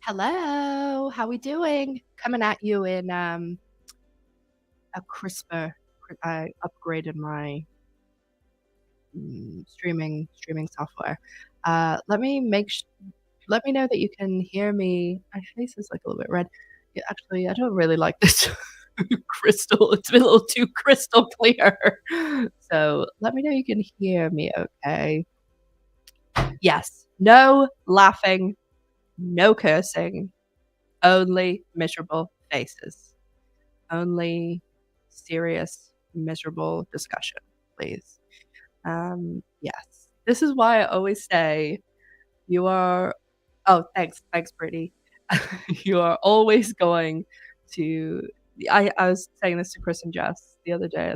Hello, how we doing? Coming at you in a crisper. I upgraded my streaming software. Let me know that you can hear me. My face is like a little bit red. Yeah, actually, I don't really like this crystal. It's a little too crystal clear. So let me know you can hear me. Okay. Yes. No laughing. No cursing. Only miserable faces. Only serious, miserable discussion, please. Yes. This is why I always say you are. Oh, thanks, Brittany. You are always going to. I was saying this to Chris and Jess the other day,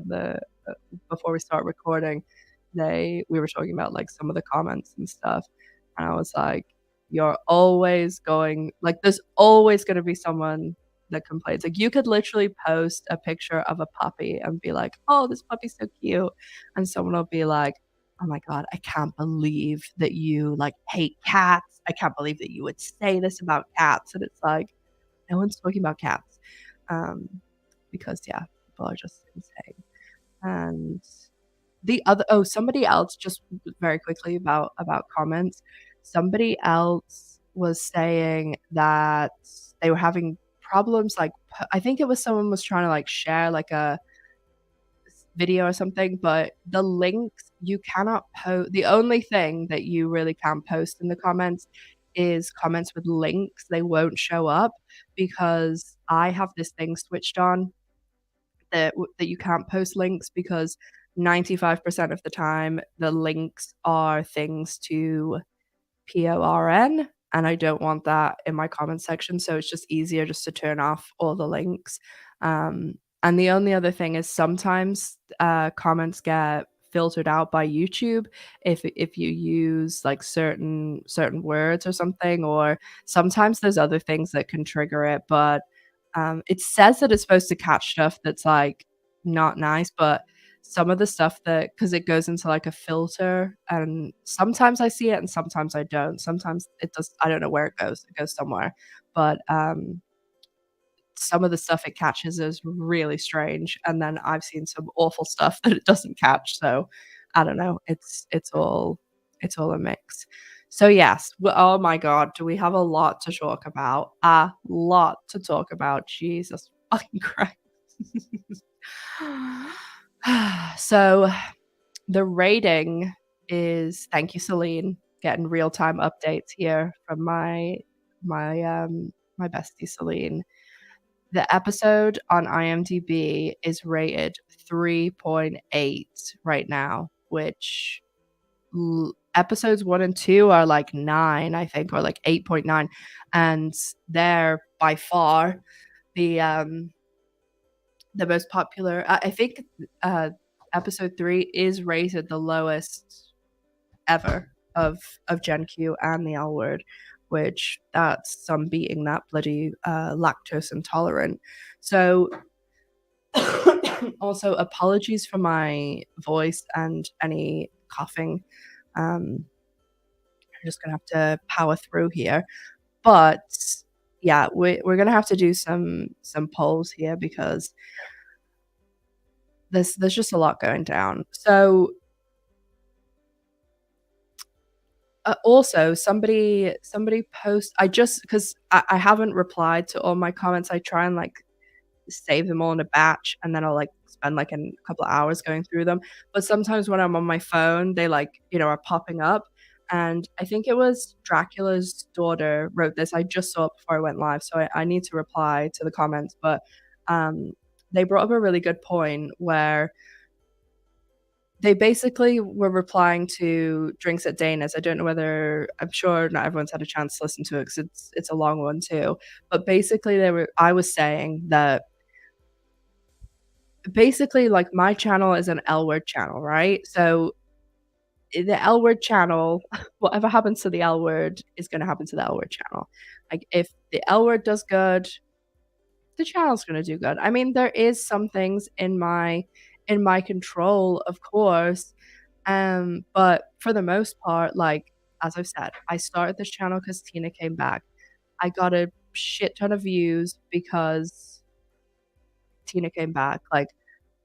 before we start recording. We were talking about like some of the comments and stuff, and I was like, "You're always going like there's always going to be someone that complains. Like you could literally post a picture of a puppy and be like, "Oh, this puppy's so cute," and someone will be like, "Oh my god, I can't believe that you like hate cats. I can't believe that you would say this about cats." And it's like, no one's talking about cats, um, because yeah, people are just insane. And somebody else just very quickly about comments. Somebody else was saying that they were having problems like I think it was someone was trying to like share like a video or something, but the links you cannot post. The only thing that you really can post in the comments is comments with links. They won't show up because I have this thing switched on that you can't post links because 95% of the time the links are things to PORN, and I don't want that in my comment section, so it's just easier just to turn off all the links. And the only other thing is sometimes comments get filtered out by YouTube if you use like certain words or something, or sometimes there's other things that can trigger it, but it says that it's supposed to catch stuff that's like not nice, but some of the stuff that because it goes into like a filter and sometimes I see it and sometimes I don't. Sometimes it does. I don't know where it goes. It goes somewhere, but some of the stuff it catches is really strange, and then I've seen some awful stuff that it doesn't catch. So I don't know. It's all a mix. So yes, oh my god, do we have a lot to talk about? A lot to talk about. Jesus fucking Christ. So the rating is thank you, Celine, getting real time updates here from my bestie Celine. The episode on IMDb is rated 3.8 right now, which episodes 1 and 2 are like 9, I think, or like 8.9, and they're by far the most popular. I think episode 3 is rated the lowest ever of Gen Q and the L Word, which that's some beating that bloody lactose intolerant. So also apologies for my voice and any coughing. I'm just gonna have to power through here, but yeah, we're gonna have to do some polls here because there's just a lot going down. So also somebody post I just because I haven't replied to all my comments. I try and like save them all in a batch and then I'll like spend like a couple of hours going through them, but sometimes when I'm on my phone they like are popping up, and I think it was Dracula's daughter wrote this. I just saw it before I went live, so I need to reply to the comments, but they brought up a really good point where they basically were replying to Drinks at Dana's. I don't know whether I'm sure not everyone's had a chance to listen to it because it's a long one too. But basically, I was saying that basically like my channel is an L Word channel, right? So the L Word channel, whatever happens to the L Word is going to happen to the L Word channel. Like if the L Word does good, the channel's going to do good. I mean, there is some things in my control, of course, but for the most part, like as I've said, I started this channel because Tina came back. I got a shit ton of views because Tina came back. Like,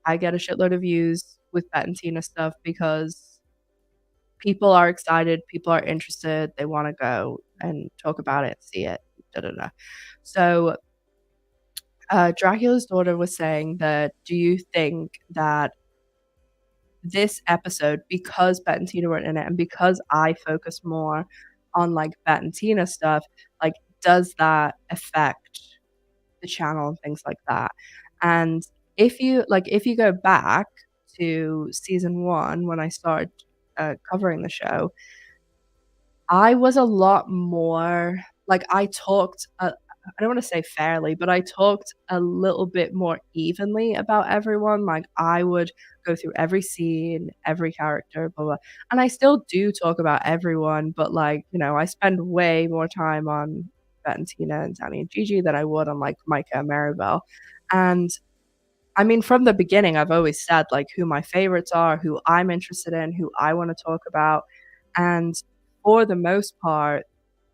I get a shitload of views with Bette and Tina stuff because people are excited, people are interested, they wanna go and talk about it, see it, da da da. So, Dracula's daughter was saying that, "Do you think that this episode, because Bette and Tina weren't in it, and because I focus more on, like, Bette and Tina stuff, like, does that affect the channel and things like that?" And if you go back to season 1 when I started, covering the show, I was a lot more like, I talked, I don't wanna say fairly, but I talked a little bit more evenly about everyone. Like, I would go through every scene, every character, blah, blah, and I still do talk about everyone, but, like, you know, I spend way more time on Bette and Tina and Dani and Gigi than I would on, like, Micah and Maribel. And I mean, from the beginning, I've always said, like, who my favorites are, who I'm interested in, who I wanna talk about, and for the most part,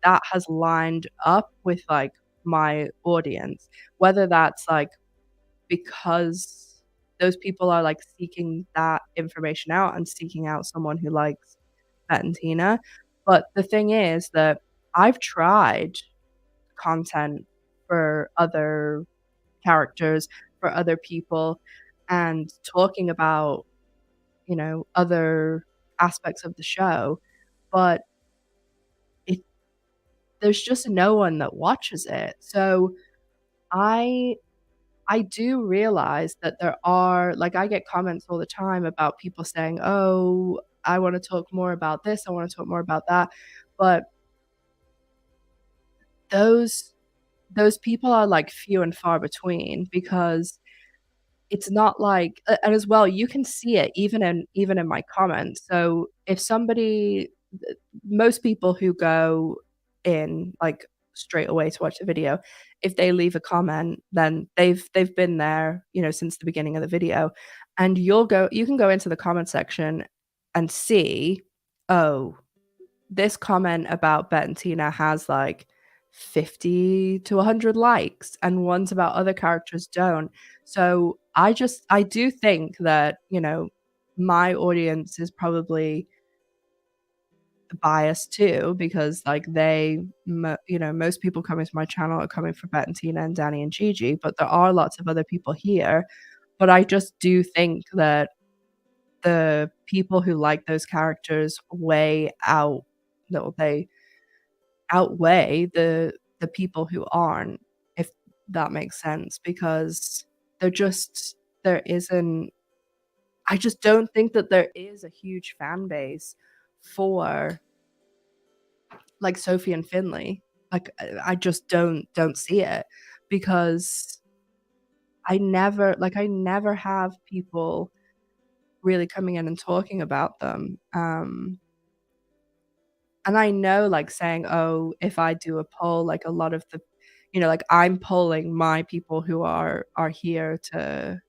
that has lined up with, like, my audience, whether that's, like, because those people are, like, seeking that information out and seeking out someone who likes Bette and Tina, but the thing is that I've tried content for other characters, for other people, and talking about, you know, other aspects of the show, but it there's just no one that watches it. So I I do realize that there are like, I get comments all the time about people saying, "Oh, I wanna talk more about this, I wanna talk more about that," but those those people are, like, few and far between because it's not like and as well, you can see it even in my comments. So if somebody most people who go in, like, straight away to watch the video, if they leave a comment, then they've been there, you know, since the beginning of the video, and you can go into the comment section and see, "Oh, this comment about Bette and Tina has, like, 50 to 100 likes, and ones about other characters don't." So, I do think that, you know, my audience is probably biased too because, like, you know, most people coming to my channel are coming for Bette and Tina and Dani and Gigi, but there are lots of other people here. But I just do think that the people who like those characters way out no, they outweigh the people who aren't, if that makes sense, because there just there isn't I just don't think that there is a huge fan base for, like, Sophie and Finley. Like, I just don't see it because I never have people really coming in and talking about them, and I know, like, saying, "Oh, if I do a poll," like, a lot of the you know, like, I'm polling my people who are here to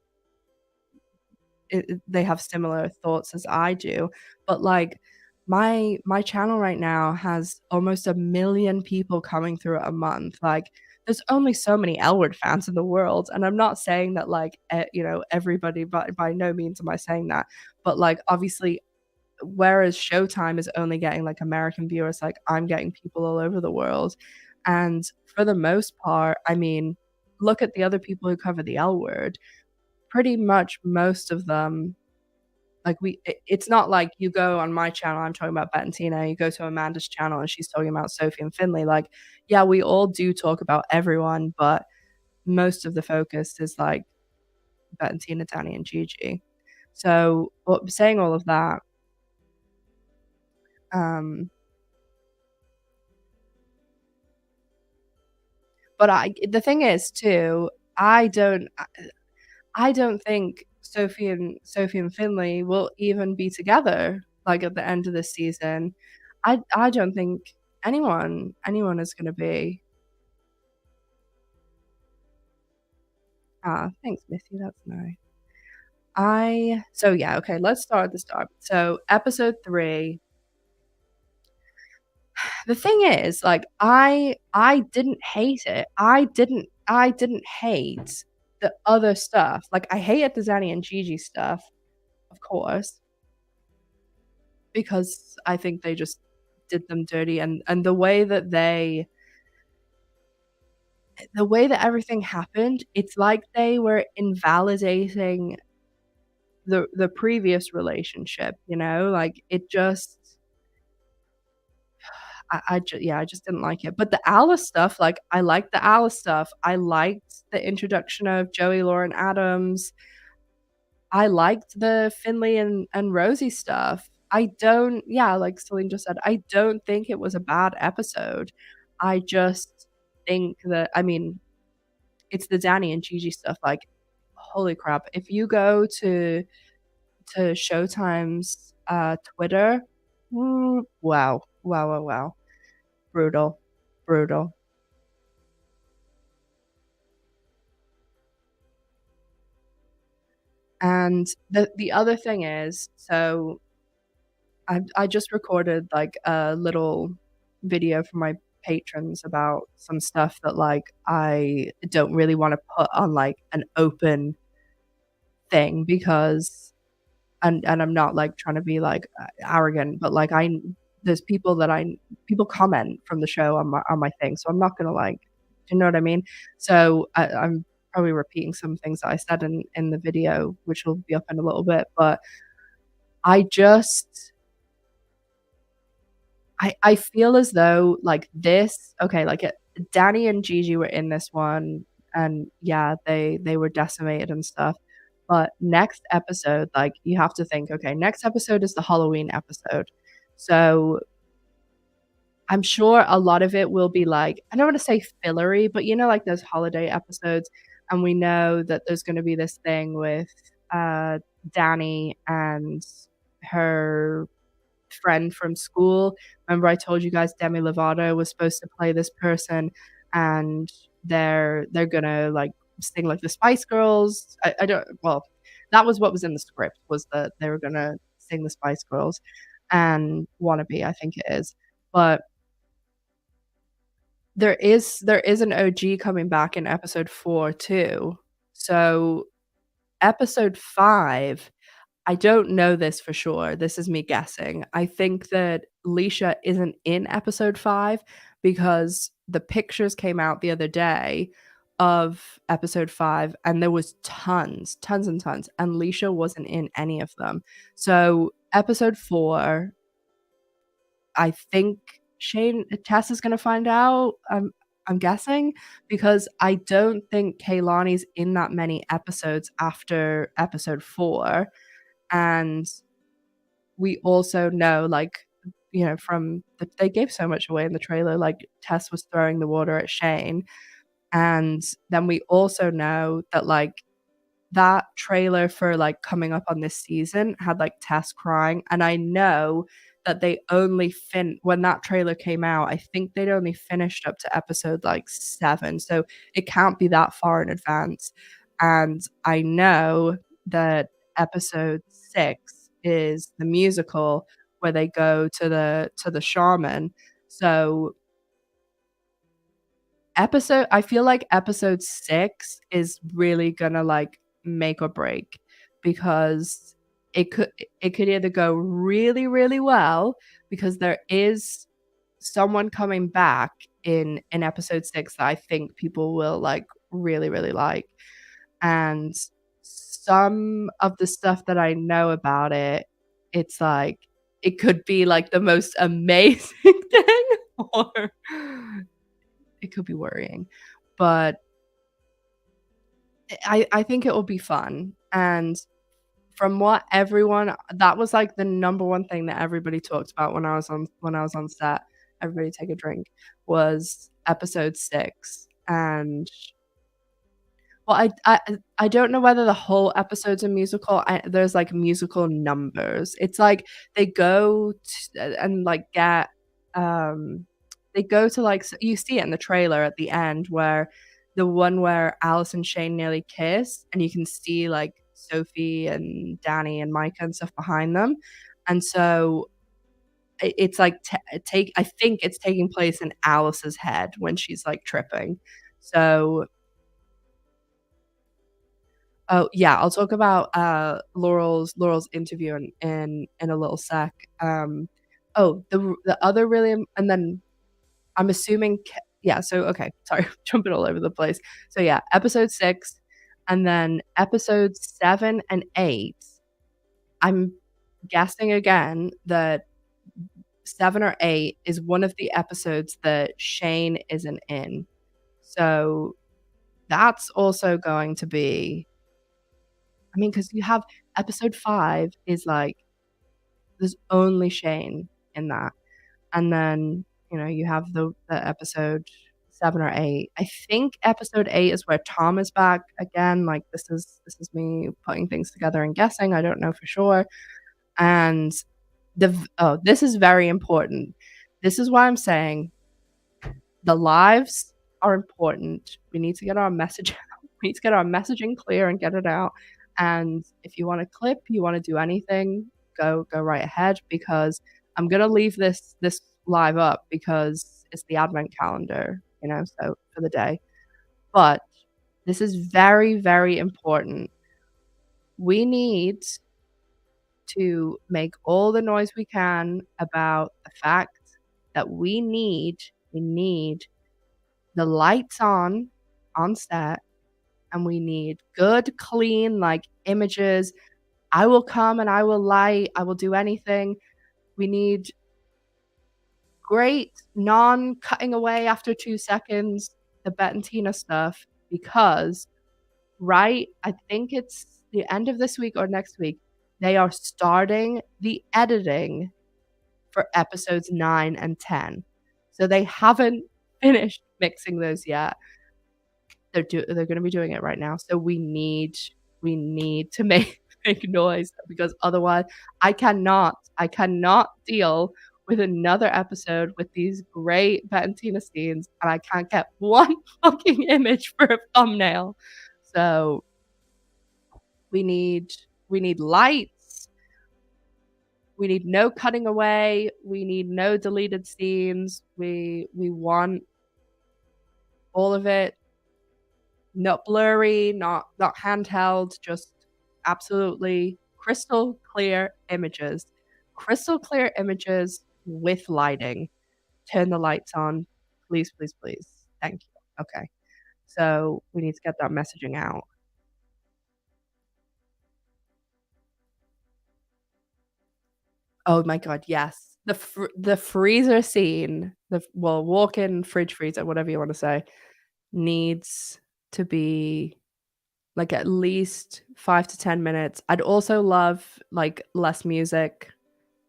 they have similar thoughts as I do, but, like, my channel right now has almost 1,000,000 people coming through it a month, like, there's only so many L Word fans in the world, and I'm not saying that, like, you know, everybody by no means am I saying that, but, like, obviously whereas Showtime is only getting, like, American viewers, like, I'm getting people all over the world, and for the most part, I mean, look at the other people who cover the L Word. Pretty much most of them, like, it's not like you go on my channel, I'm talking about Bette and Tina, you go to Amanda's channel and she's talking about Sophie and Finley, like, yeah, we all do talk about everyone, but most of the focus is, like, Bette and Tina, Dani and Gigi. So, well, saying all of that, um but the thing is too, I don't think Sophie and Finley will even be together, like, at the end of this season. I don't think anyone is gonna be. Ah, thanks, Missy, that's nice. Yeah, okay, let's start at the start. So, episode 3, The thing is, like, I didn't hate it. I didn't hate the other stuff. Like, I hated the Dani and Gigi stuff, of course, because I think they just did them dirty, and the way that everything happened, it's like they were invalidating the previous relationship, you know? Like, it just yeah, I just didn't like it. But the Alice stuff, like, I liked the Alice stuff. I liked the introduction of Joey Lauren Adams. I liked the Finley and Rosie stuff. I don't, yeah, like Celine just said, I don't think it was a bad episode. I just think that, I mean, it's the Dani and Gigi stuff. Like, holy crap! If you go to Showtime's Twitter, wow, wow, wow, wow, brutal, brutal. And the other thing is, so I just recorded like a little video for my patrons about some stuff that like I don't really want to put on like an open thing because and I'm not like trying to be like arrogant, but like I there's people that people comment from the show on my thing, so I'm not gonna like, do you know what I mean? So I'm probably repeating some things that I said in the video, which will be up in a little bit, but I just I feel as though like this okay, like Dani and Gigi were in this one, and yeah, they were decimated and stuff. But next episode, like you have to think, okay, next episode is the Halloween episode. So I'm sure a lot of it will be like, I don't want to say fillery, but you know, like those holiday episodes. And we know that there's going to be this thing with uh, Dani and her friend from school. Remember, I told you guys Demi Lovato was supposed to play this person, and they're gonna like sing like the Spice Girls. I don't. Well, that was what was in the script, was that they were gonna sing the Spice Girls and Wannabe, I think it is. But there is an OG coming back in episode 4 too. So episode 5, I don't know this for sure. This is me guessing. I think that Leisha isn't in episode 5 because the pictures came out the other day of episode 5 and there was tons and tons, and Leisha wasn't in any of them. So episode 4, I think Tess is gonna find out. I'm guessing because I don't think Kaylani's in that many episodes after episode 4, and we also know, like, you know, they gave so much away in the trailer. Like Tess was throwing the water at Shane, and then we also know that like that trailer for like coming up on this season had like Tess crying, and I know that they only when that trailer came out, I think they'd only finished up to episode like 7, so it can't be that far in advance. And I know that episode 6 is the musical where they go to the shaman. So I feel like episode 6 is really gonna like make or break, because it could it could either go really, really well because there is someone coming back in episode 6 that I think people will like really, really like. And some of the stuff that I know about it, it's like it could be like the most amazing thing, or it could be worrying. But I think it will be fun. And from what everyone, that was like the number one thing that everybody talked about when I was on set. Everybody take a drink, was episode 6. And well, I don't know whether the whole episode's a musical. There's like musical numbers. It's like they go and like get they go to like, you see it in the trailer at the end where the one where Alice and Shane nearly kiss, and you can see like Sophie and Dani and Micah and stuff behind them. And so it's like I think it's taking place in Alice's head when she's like tripping. So oh yeah, I'll talk about Laurel's interview in a little sec. Oh, the other really and then I'm assuming yeah, so okay, sorry, jumping all over the place. So yeah, episode 6 and then episodes 7 and 8. I'm guessing again that 7 or 8 is one of the episodes that Shane isn't in. So that's also going to be, I mean, because you have episode 5 is like, there's only Shane in that. And then, you know, you have the episode 7 or 8. I think episode 8 is where Tom is back again. Like this is me putting things together and guessing. I don't know for sure. And this is very important. This is why I'm saying the lives are important. We need to get our message out. We need to get our messaging clear and get it out. And if you want to clip, you want to do anything, go right ahead, because I'm gonna leave this live up because it's the advent calendar, you know, so for the day. But this is very, very important. We need to make all the noise we can about the fact that we need the lights on set, and we need good, clean, like, images. I will come and I will light, I will do anything. We need great non-cutting away after 2 seconds, the Bette and Tina stuff, because right, I think it's the end of this week or next week, they are starting the editing for episodes 9 and 10. So they haven't finished mixing those yet. They're gonna be doing it right now. So we need to make noise, because otherwise I cannot deal with another episode with these great Bette and Tina scenes, and I can't get one fucking image for a thumbnail. So we need lights. We need no cutting away. We need no deleted scenes. We want all of it not blurry, not handheld, just absolutely crystal clear images. Crystal clear images with lighting. Turn the lights on. Please, please, please. Thank you. Okay. So we need to get that messaging out. Oh my god, yes. The freezer scene, walk-in fridge freezer, whatever you want to say, needs to be like at least 5 to 10 minutes. I'd also love like less music.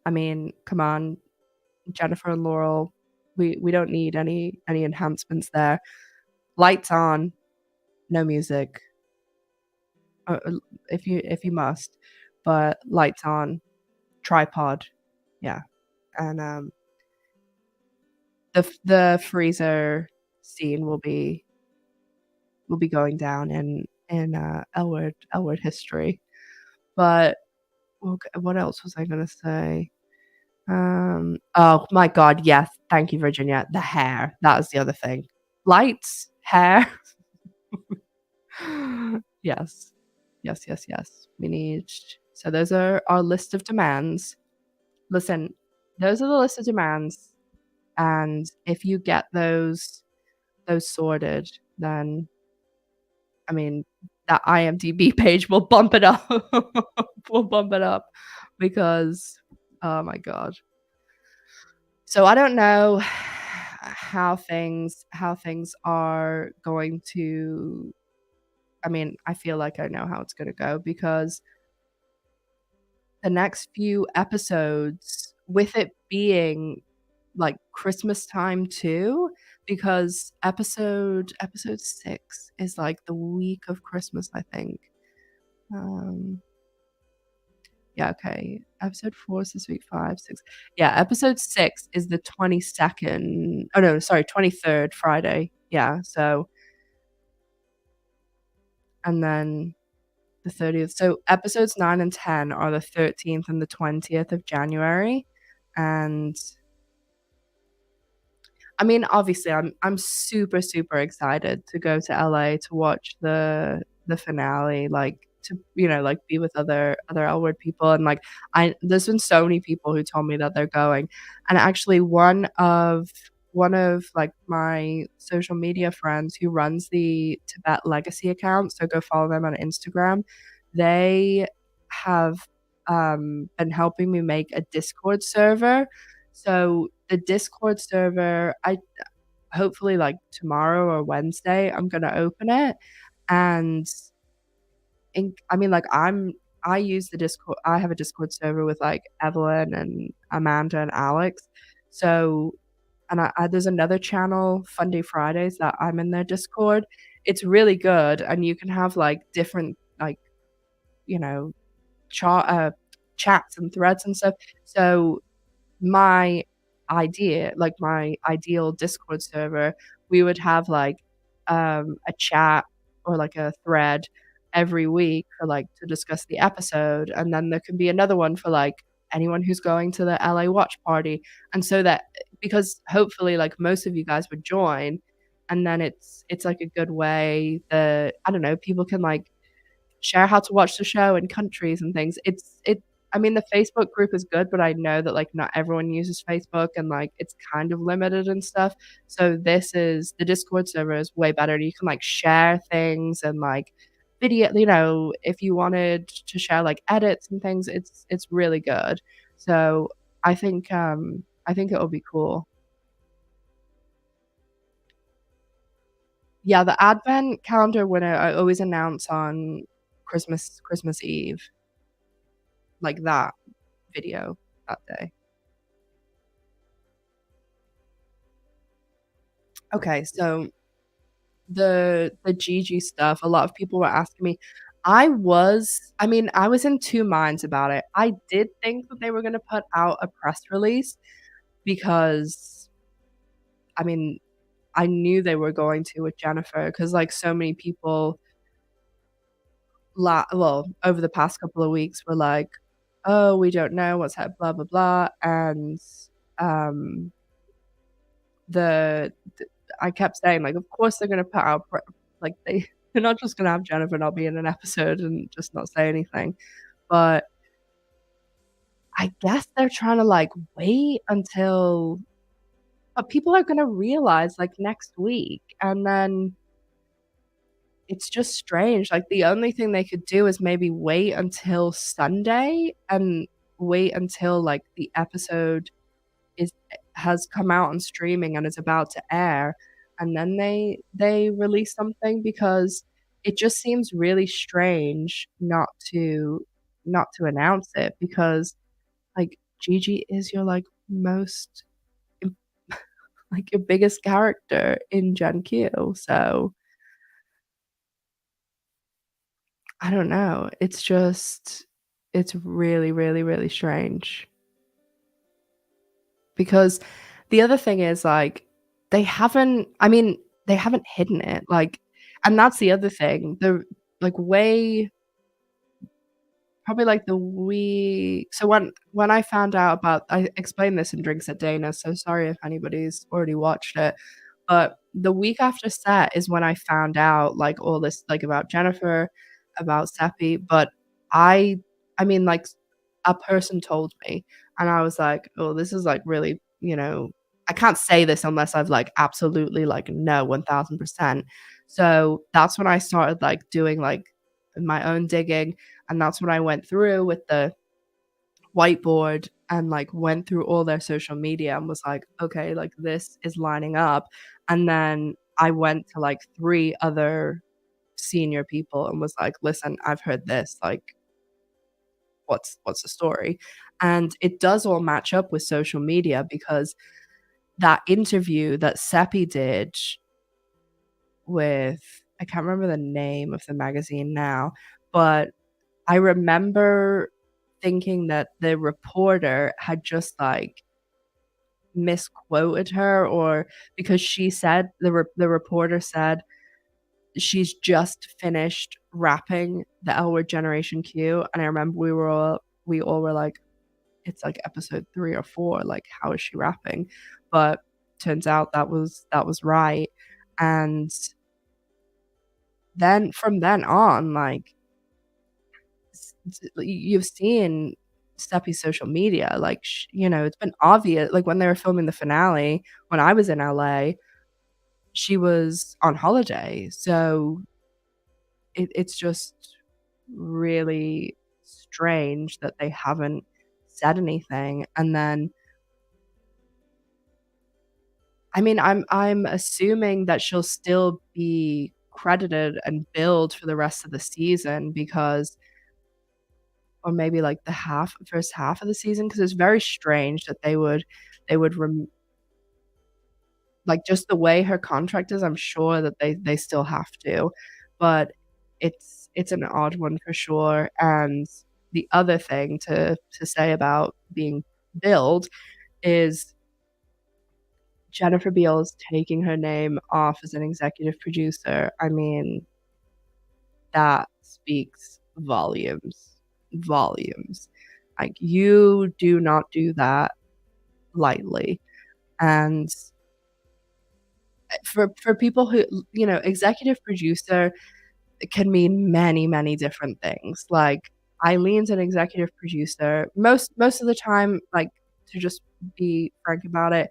I mean, come on, Jennifer and Laurel, we don't need any enhancements there. Lights on, no music. If you must, but lights on, tripod, yeah. And the freezer scene will be going down in Elwood history. But what else was I gonna say? Oh my god, yes, thank you, Virginia. The hair, that is the other thing. Lights, hair. Yes. Yes. We need, so those are our list of demands. Listen, those are the list of demands, and if you get those sorted, then I mean, that IMDb page will bump it up. We'll bump it up because, oh my god. So I don't know how things are going to, I mean, I feel like I know how it's going to go, because the next few episodes, with it being like Christmas time too, because episode 6 is like the week of Christmas, I think. Yeah, okay. Episode 4 is this week, 5, 6. Yeah, episode 6 is the 22nd. Oh no, sorry, 23rd Friday. Yeah, so, and then the 30th. So episodes 9 and 10 are the 13th and the 20th of January. And I mean, obviously, I'm super super excited to go to LA to watch the finale, like to like be with other L Word people, and like I there's been so many people who told me that they're going, and actually one of like my social media friends who runs the Tibet Legacy account, so go follow them on Instagram. They have been helping me make a Discord server. So the Discord server, I hopefully like tomorrow or Wednesday, I'm gonna open it. And I mean, like I use the Discord. I have a Discord server with like Evelyn and Amanda and Alex. So, and there's another channel, Fun Day Fridays, that I'm in their Discord. It's really good, and you can have like different like you know chart chats and threads and stuff. So my like my ideal Discord server, we would have like a chat or like a thread every week for like to discuss the episode, and then there can be another one for like anyone who's going to the LA watch party. And so that, because hopefully like most of you guys would join, and then it's like a good way that I don't know, people can like share how to watch the show in countries and things. I mean, the Facebook group is good, but I know that like not everyone uses Facebook, and like it's kind of limited and stuff. So the Discord server is way better. You can like share things and like video, if you wanted to share like edits and things, it's really good. So I think it'll be cool. Yeah, the advent calendar winner I always announce on Christmas Eve, like that video that day. Okay, so the Gigi stuff, a lot of people were asking me. I mean, I was in two minds about it. I did think that they were gonna put out a press release because I mean, I knew they were going to with Jennifer, because like so many people well, over the past couple of weeks were like, "Oh, we don't know what's that, blah blah blah," and um the I kept saying like, of course they're gonna put out like they're not just gonna have Jennifer not be in an episode and just not say anything, but I guess they're trying to like wait until, but people are gonna realize like next week, and then it's just strange. Like the only thing they could do is maybe wait until Sunday and wait until like the episode is has come out on streaming and is about to air, and then they release something, because it just seems really strange not to announce it, because like Gigi is your like most like your biggest character in Gen Q. So I don't know. It's really, really, really strange. Because the other thing is like I mean, they haven't hidden it. Like, and that's the other thing. The like way probably like the week, so when I found out about, I explained this in Drinks at Dana, so sorry if anybody's already watched it. But the week after set is when I found out like all this like about Jennifer, about Seppi, but I I mean like a person told me, and I was like, "Oh, this is like really, I can't say this unless I've like absolutely like no 1000%." So that's when I started like doing like my own digging, and that's when I went through with the whiteboard and like went through all their social media and was like, okay, like this is lining up. And then I went to like three other senior people and was like, listen, I've heard this, like what's the story? And it does all match up with social media, because that interview that Seppi did with, I can't remember the name of the magazine now, but I remember thinking that the reporter had just like misquoted her, or because she said the reporter said she's just finished wrapping the L Word Generation Q, and I remember we all were like, it's like episode 3 or 4, like, how is she rapping? But turns out that was right, and then from then on, like, you've seen Steffi's social media, like, you know, it's been obvious, like, when they were filming the finale, when I was in LA, she was on holiday, so it's just really strange that they haven't said anything, and then I mean, I'm assuming that she'll still be credited and billed for the rest of the season because or maybe, like, the first half of the season, because it's very strange that they would like, just the way her contract is, I'm sure that they still have to, but it's an odd one for sure, and the other thing to say about being billed is Jennifer Beals taking her name off as an executive producer. I mean, that speaks volumes, volumes. Like, you do not do that lightly, and for people who, you know, executive producer can mean many, many different things. Like, Eileen's an executive producer. Most of the time, like, to just be frank about it,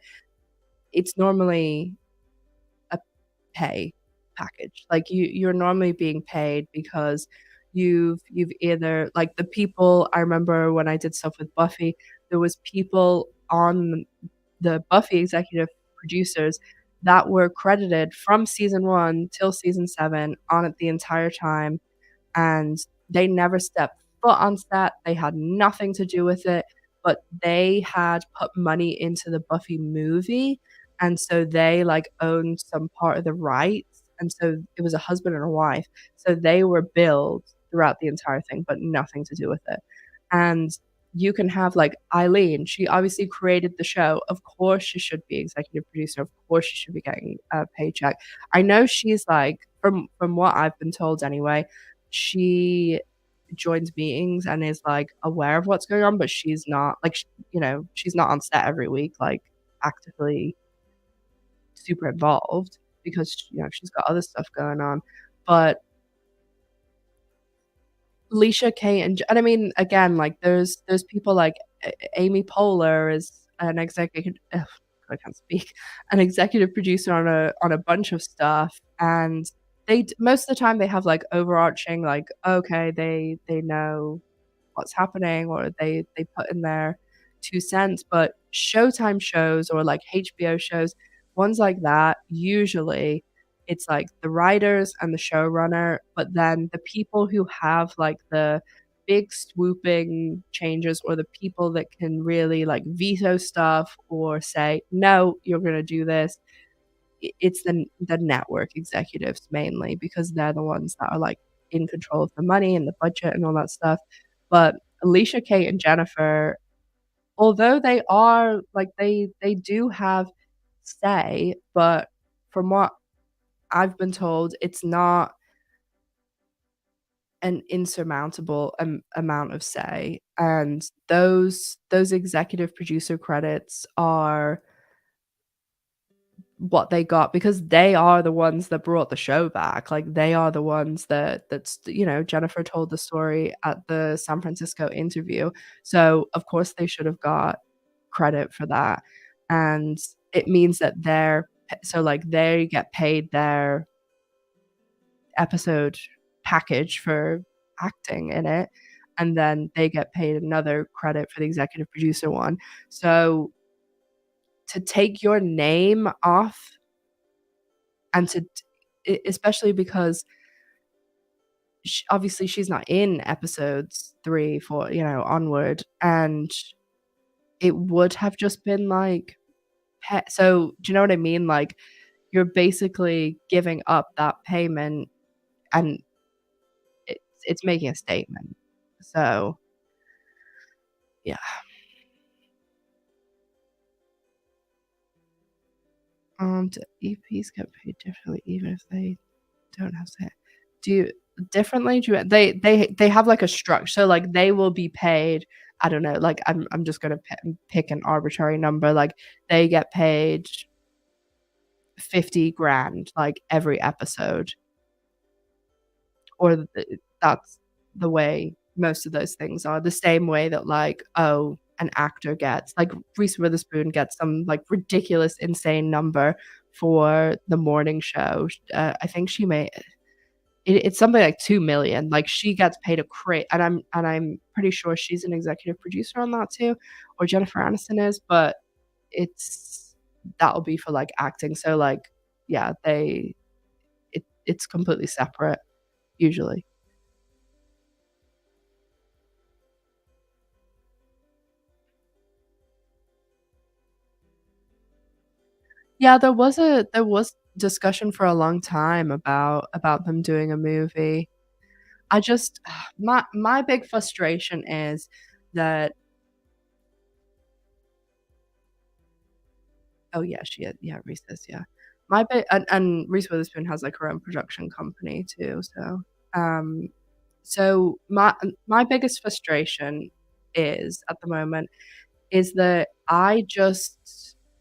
it's normally a pay package. Like, you're normally being paid because you've either like, the people I remember when I did stuff with Buffy, there was people on the Buffy executive producers that were credited from season 1 till season 7 on it the entire time, and they never stepped foot on set, they had nothing to do with it, but they had put money into the Buffy movie, and so they, like, owned some part of the rights, and so it was a husband and a wife, so they were billed throughout the entire thing, but nothing to do with it, and you can have, like, Eileen, she obviously created the show, of course she should be executive producer, of course she should be getting a paycheck. I know she's, like, from what I've been told anyway, she joins meetings and is, like, aware of what's going on, but she's not like, you know, she's not on set every week, like, actively super involved because, you know, she's got other stuff going on. But Alicia, Kate, and I mean, again, like, there's people like Amy Poehler is an executive I can't speak, an executive producer on a bunch of stuff, and most of the time they have, like, overarching, like, okay, they know what's happening or they put in their 2 cents, but Showtime shows or, like, HBO shows, ones like that, usually it's, like, the writers and the showrunner, but then the people who have, like, the big swooping changes or the people that can really, like, veto stuff or say, "No, you're gonna do this," it's the network executives mainly because they're the ones that are, like, in control of the money and the budget and all that stuff. But Alicia, Kate, and Jennifer, although they are like, they do have say, but from what I've been told, it's not an insurmountable amount of say, and those executive producer credits are what they got because they are the ones that brought the show back, like, they are the ones that's you know, Jennifer told the story at the San Francisco interview, so, of course, they should have got credit for that, and it means that so, like, they get paid their episode package for acting in it, and then they get paid another credit for the executive producer one, so to take your name off and especially because obviously she's not in episodes 3, 4, you know, onward, and it would have just been like so do you know what I mean? Like, you're basically giving up that payment, and it's making a statement. So, yeah. Do EPs get paid differently even if they don't have say? Do you differently? Do you they have, like, a structure, so, like, they will be paid, I don't know, like, I'm just gonna pick an arbitrary number, like, they get paid 50 grand, like, every episode, or that's the way most of those things are, the same way that, like, oh, an actor gets, like, Reese Witherspoon gets some, like, ridiculous, insane number for the morning show. I think she may it's something like 2,000,000, like, she gets paid a and I'm pretty sure she's an executive producer on that too, or Jennifer Aniston is, but it's that'll be for, like, acting, so, like, yeah, it's completely separate usually. Yeah, there was discussion for a long time about them doing a movie. I just my big frustration is that oh, yeah, she is, yeah, Reese is, yeah. My big and Reese Witherspoon has, like, her own production company too, um, so my biggest frustration is, at the moment, is that I just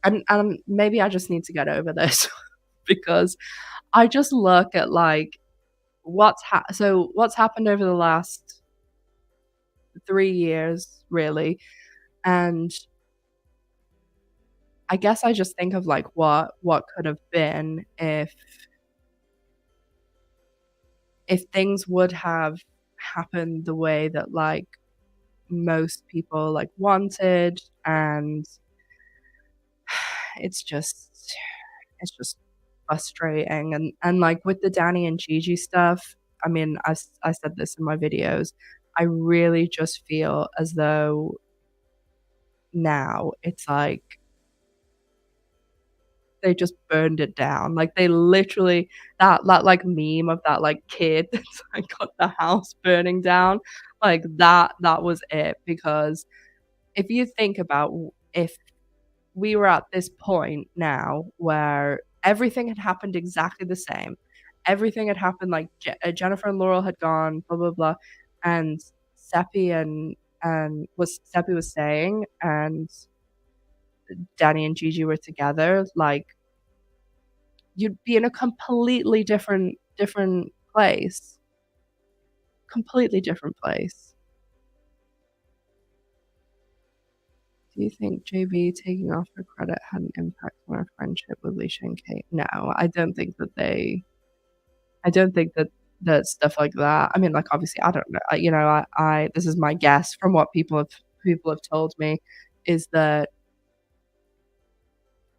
and maybe I just need to get over this because I just look at, like, what's happened over the last 3 years, really, and I guess I just think of, like, what could have been if things would have happened the way that, like, most people, like, wanted, and it's just it's just frustrating, and, like, with the Dani and Gigi stuff, I mean, I said this in my videos, I really just feel as though now it's like they just burned it down, like, they literally like, meme of that, like, kid that's, like, got the house burning down, like, that was it, because if you think about if we were at this point now where everything had happened exactly the same, everything had happened, like, Jennifer and Laurel had gone, blah, blah, blah, and Seppi Seppi was staying, and Dani and Gigi were together, like, you'd be in a completely different place. Completely different place. Do you think JB taking off her credit had an impact on her friendship with Leisha and Kate? No, I don't think that stuff like that, I mean, like, obviously, I don't know, you know, I this is my guess from what people have told me, is that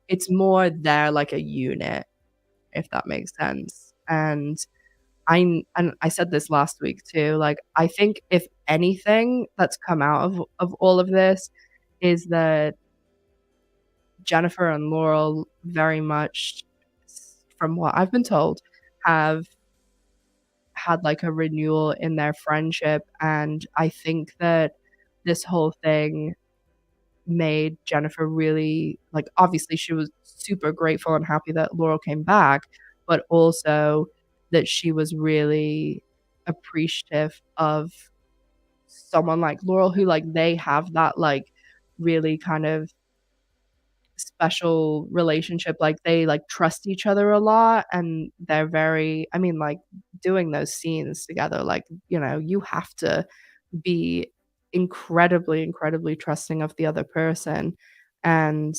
it's more they're like a unit, if that makes sense, and I said this last week too, like, I think if anything that's come out of all of this is that Jennifer and Laurel very much, from what I've been told, have had, like, a renewal in their friendship, and I think that this whole thing made Jennifer really, like, obviously, she was super grateful and happy that Laurel came back, but also that she was really appreciative of someone like Laurel who, like, they have that, like, really kind of special relationship, like, they, like, trust each other a lot, and they're very, I mean, like, doing those scenes together, like, you know, you have to be incredibly, incredibly trusting of the other person, and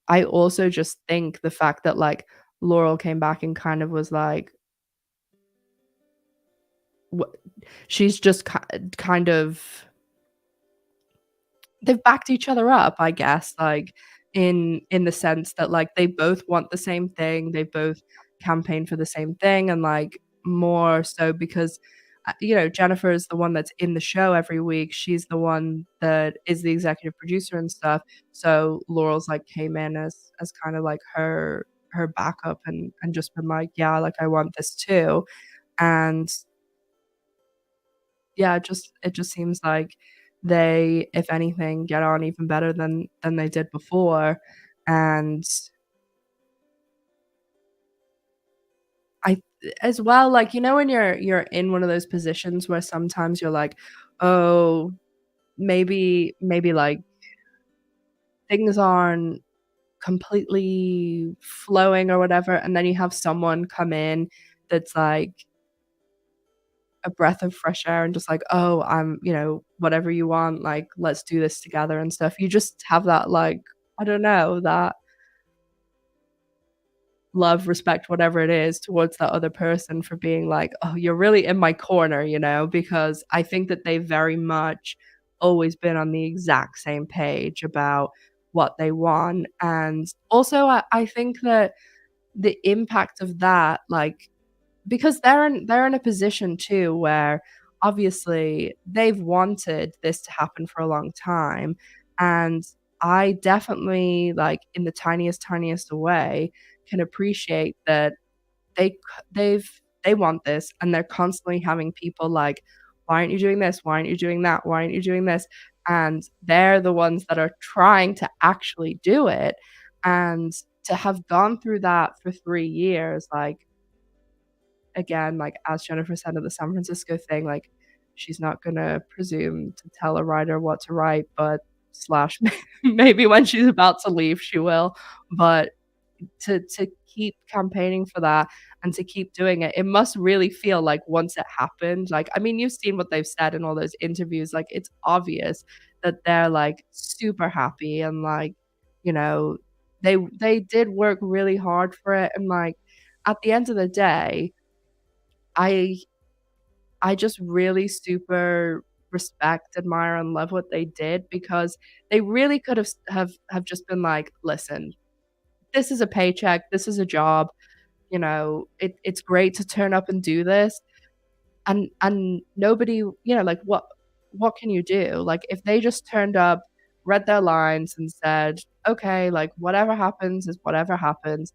I also just think the fact that, like, Laurel came back and kind of was like, wha she's just kind of they've backed each other up, I guess, like, in the sense that, like, they both want the same thing, they both campaign for the same thing, and, like, more so because, you know, Jennifer is the one that's in the show every week, she's the one that is the executive producer and stuff, so Laurel's, like, came in as kinda like her backup and just been like, "Yeah, like, I want this too," and yeah, it just seems like they, if anything, get on even better than they did before, and I as well, like, you know, when you're in one of those positions where sometimes you're like, "Oh, maybe, like, things aren't completely flowing or whatever," and then you have someone come in that's like a breath of fresh air and just like, "Oh, I'm, you know, whatever you want, like, let's do this together," and stuff. You just have that, like, I don't know, that love, respect, whatever it is, towards that other person for being like, "Oh, you're really in my corner," you know, because I think that they've very much always been on the exact same page about what they want, and also I think that the impact of that, like, because they're in a position too where obviously they've wanted this to happen for a long time, and I definitely, like, in the tiniest of way, can appreciate that they've they want this, and they're constantly having people like, "Why aren't you doing this? Why aren't you doing that? Why aren't you doing this?" And they're the ones that are trying to actually do it, and to have gone through that for 3 years, like, again, like, as Jennifer said in the San Francisco thing, like, she's not gonna presume to tell a writer what to write, but slash maybe when she's about to leave, she will, but to keep campaigning for that and to keep doing it, it must really feel like once it happened, like, I mean, you've seen what they've said in all those interviews, like, it's obvious that they're, like, super happy and, like, you know, they did work really hard for it, and, like, at the end of the day, I I just really super respect, admire, and love what they did because they really could have just been like, "Listen, this is a paycheck, this is a job, you know, it's great to turn up and do this," and nobody, you know, like, what can you do? Like, if they just turned up, read their lines, and said, "Okay, like, whatever happens is whatever happens,"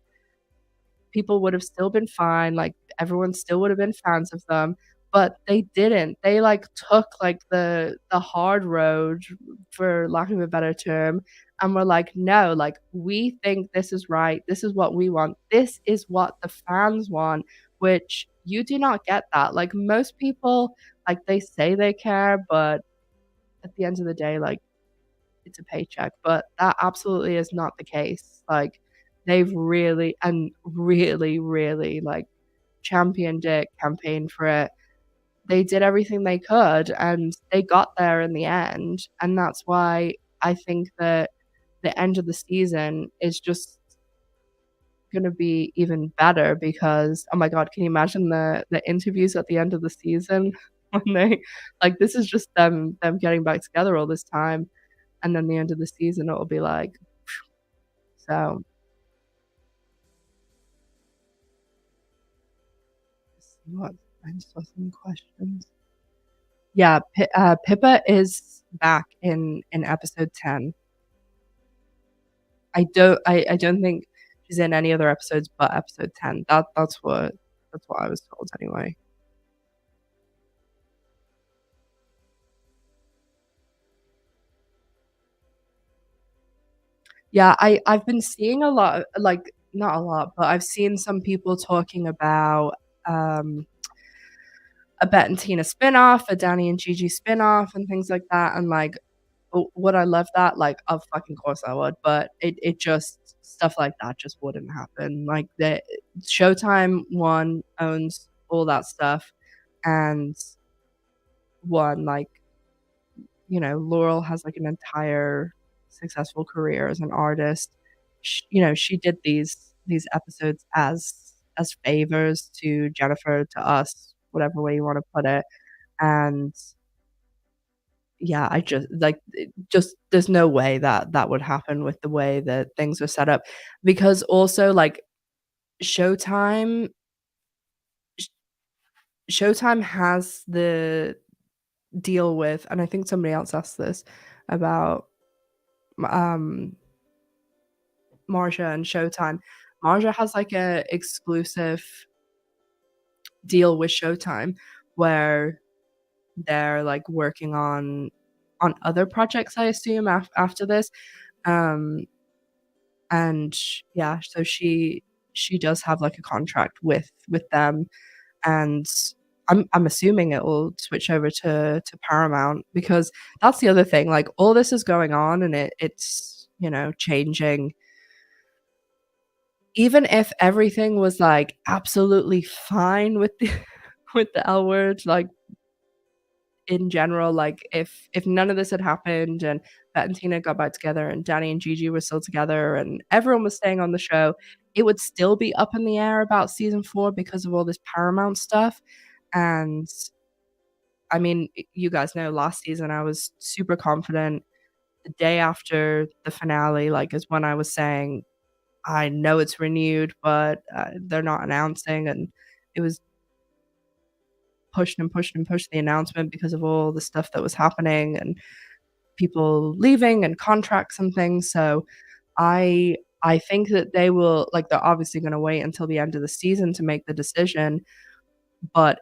people would have still been fine, like, everyone still would have been fans of them, but they didn't. They, like, took, like, the hard road, for lack of a better term, and were like, "No, like, we think this is right, this is what we want, this is what the fans want," which you do not get that. Like, most people, like, they say they care, but at the end of the day, like, it's a paycheck, but that absolutely is not the case. Like, they've really and really, really, like, championed it, campaigned for it. They did everything they could, and they got there in the end, and that's why I think that the end of the season is just gonna be even better because, oh my god, can you imagine the interviews at the end of the season when they like, this is just them getting back together all this time, and then the end of the season, it'll be like so, let's see what I just saw some questions. Yeah, Pippa is back in episode 10. I don't think she's in any other episodes but episode 10. That's what I was told anyway. Yeah, I've been seeing a lot, like, not a lot, but I've seen some people talking about, um, a Bette and Tina spinoff, a Dani and Gigi spinoff, and things like that, and, like, would I love that? Like, of fucking course I would, but it just stuff like that just wouldn't happen. Like, the Showtime, 1, owns all that stuff, and 1, like, you know, Laurel has, like, an entire successful career as an artist. You know, she did these episodes as favors to Jennifer, to us, whatever way you wanna put it, and yeah, I just like, it just there's no way that that would happen with the way that things are set up, because also, like, Showtime Sh Showtime has the deal with, and I think somebody else asked this about, um, Marcia and Showtime. Marcia has, like, a exclusive deal with Showtime where they're, like, working on other projects, I assume, after this, um, and yeah, so she does have, like, a contract with them, and I'm assuming it will switch over to Paramount because that's the other thing, like, all this is going on and it's, changing. Even if everything was, like, absolutely fine with the with the L word, like, in general, like, if none of this had happened and Bette and Tina got back together and Dani and Gigi were still together and everyone was staying on the show, it would still be up in the air about season 4 because of all this Paramount stuff, and, I mean, you guys know last season I was super confident. The day after the finale, like, is when I was saying, "I know it's renewed, but, they're not announcing," and it was pushed and pushed and pushed the announcement because of all the stuff that was happening and people leaving and contracts and things, so I think that they will like, they're obviously gonna wait until the end of the season to make the decision, but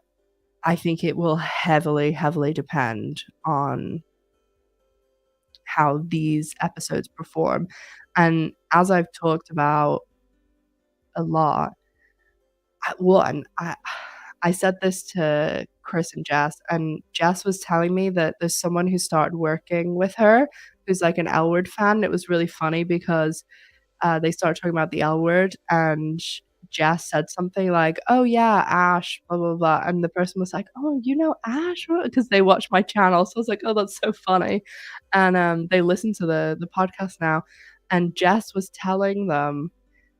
I think it will heavily, heavily depend on how these episodes perform, and as I've talked about a lot, I said this to Chris and Jess, and Jess was telling me that there's someone who started working with her who's, like, an L Word fan. It was really funny because, they started talking about the L Word, and Jess said something like, "Oh, yeah, Ash, blah, blah, blah," and the person was like, "Oh, you know Ash?" Because they watch my channel, so I was like, "Oh, that's so funny," and, they listen to the podcast now, and Jess was telling them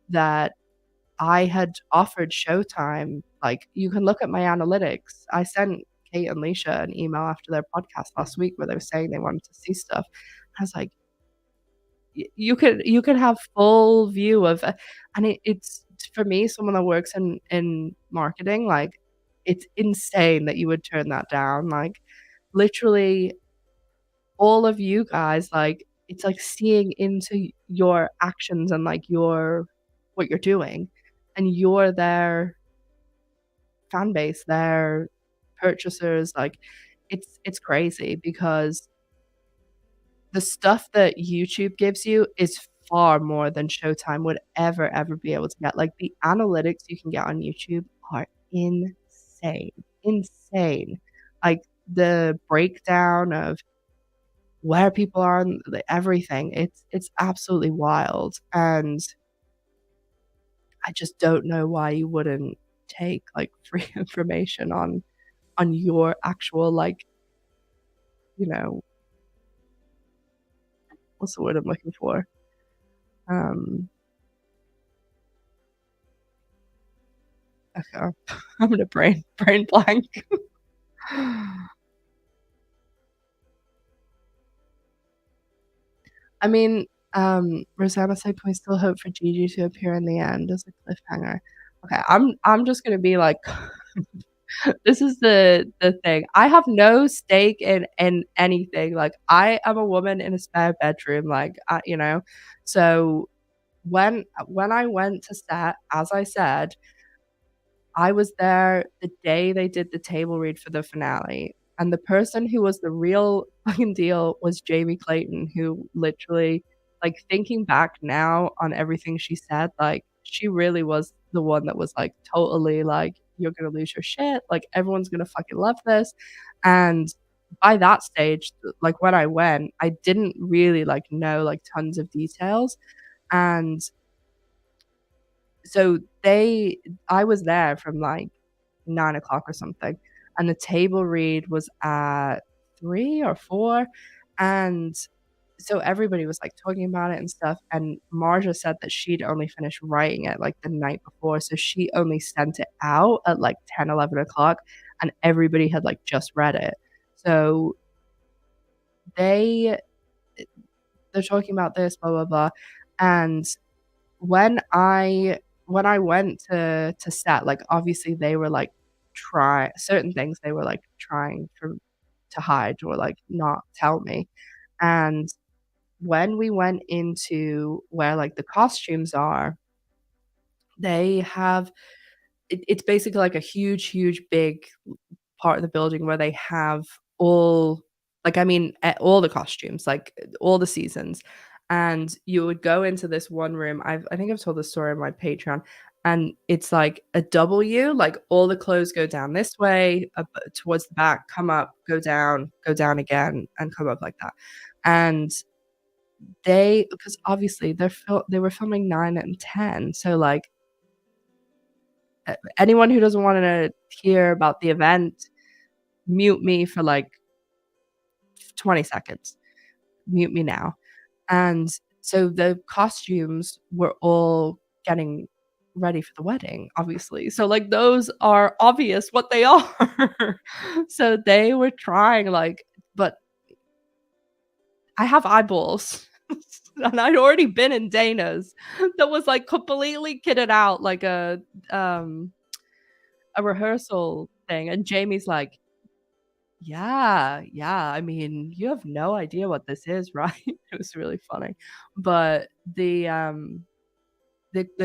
that I had offered Showtime, like, "You can look at my analytics." I sent Kate and Leisha an email after their podcast last week where they were saying they wanted to see stuff. I was like, you could have full view of" and it's for me, someone that works in marketing, like, it's insane that you would turn that down, like, literally all of you guys, like, it's like seeing into your actions and, like, what you're doing, and you're their fan base, their purchasers, like, it's crazy because the stuff that YouTube gives you is far more than Showtime would ever be able to get, like, the analytics you can get on YouTube are insane, insane. Like, the breakdown of where people are and the everything, it's absolutely wild, and I just don't know why you wouldn't take, like, free information on your actual, like, you know, what's the word I'm looking for? Um, okay, I'm gonna brain blank. I mean, Rosanna said, "Can we still hope for Gigi to appear in the end as a cliffhanger?" Okay, I'm just gonna be like, this is the thing. I have no stake in anything. Like, I am a woman in a spare bedroom, like, so when I went to set, as I said, I was there the day they did the table read for the finale, and the person who was the real fucking deal was Jamie Clayton, who literally, like, thinking back now on everything she said, like, she really was the one that was, like, totally like, "You're gonna lose your shit, like, everyone's gonna fucking love this," and by that stage, like, when I went, I didn't really, like, know, like, tons of details, and so I was there from, like, 9 o'clock or something, and the table read was at 3 or 4, and so everybody was, like, talking about it and stuff, and Marja said that she'd only finished writing it, like, the night before, so she only sent it out at, like, 10, 11 o'clock, and everybody had, like, just read it. So they they're talking about this, blah, blah, blah, and when I went to set, like, obviously they were, like, try certain things they were, like, trying to hide or, like, not tell me, and when we went into where, like, the costumes are, they have it's basically like a huge, huge, big part of the building where they have all like, I mean, all the costumes, like, all the seasons, and you would go into this one room. I think I've told this story on my Patreon, and it's like a W, like all the clothes go down this way, towards the back, come up, go down again, and come up like that. And because obviously they were filming 9 and 10, so like anyone who doesn't want to hear about the event, mute me for like 20 seconds. Mute me now. And so the costumes were all getting ready for the wedding, obviously. So like those are obvious what they are. So they were trying like, but I have eyeballs. And I'd already been in Dana's that was like completely kitted out like a rehearsal thing. And Jamie's like, yeah, I mean, you have no idea what this is, right? It was really funny. But the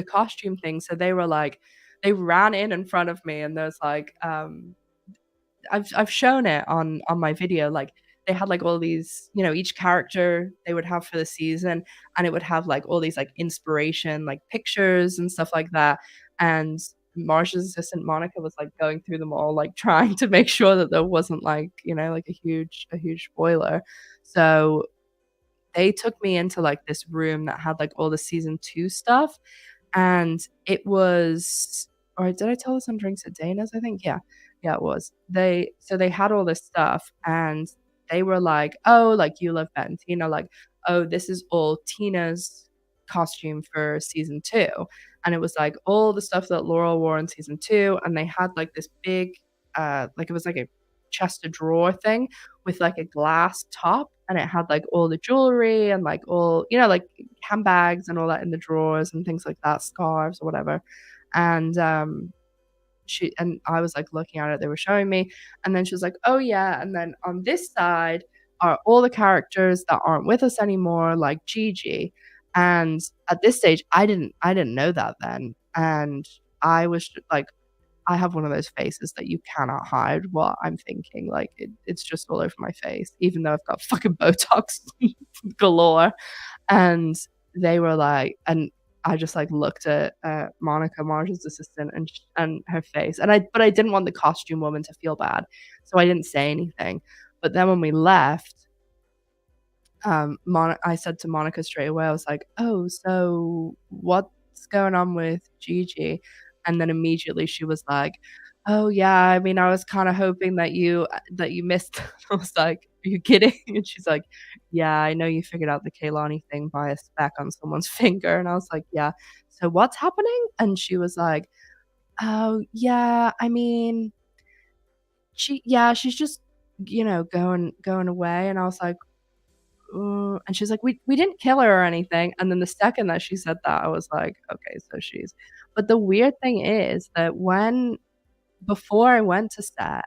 costume thing, so they were like, they ran in front of me, and there's like I've shown it on my video, like they had like all these, each character they would have for the season, and it would have like all these like inspiration like pictures and stuff like that. And Marsha's assistant Monica was like going through them all, like trying to make sure that there wasn't like, like a huge spoiler. So they took me into like this room that had like all the season 2 stuff, and it was, or did I tell this on Drinks at Dana's? I think, yeah. Yeah, it was. They had all this stuff, and they were like, "Oh, like you love Bette and Tina, like, oh, this is all Tina's costume for season 2." And it was like all the stuff that Laurel wore in season 2, and they had like this big like it was like a chest of drawer thing with like a glass top, and it had like all the jewelry and like all, like handbags and all that in the drawers and things like that, scarves or whatever. And I was like looking at it, they were showing me, and then she was like, "Oh yeah, and then on this side are all the characters that aren't with us anymore, like Gigi." And at this stage, I didn't know that then, and I was like, I have one of those faces that you cannot hide what I'm thinking. Like it's just all over my face, even though I've got fucking Botox galore. And they were like, and I just like looked at Monica, Marge's assistant, and her face, but I didn't want the costume woman to feel bad, so I didn't say anything. But then when we left, I said to Monica straight away, I was like, "Oh, so what's going on with Gigi?" And then immediately she was like, "Oh yeah, I mean, I was kind of hoping that you missed." I was like, "Are you kidding?" And she's like, "Yeah, I know you figured out the Kaylani thing by a speck on someone's finger." And I was like, "Yeah. So what's happening?" And she was like, "Oh yeah, I mean, she's just going away." And I was like, and she's like, we didn't kill her or anything. And then the second that she said that, I was like, okay, so she's. But the weird thing is that before I went to set,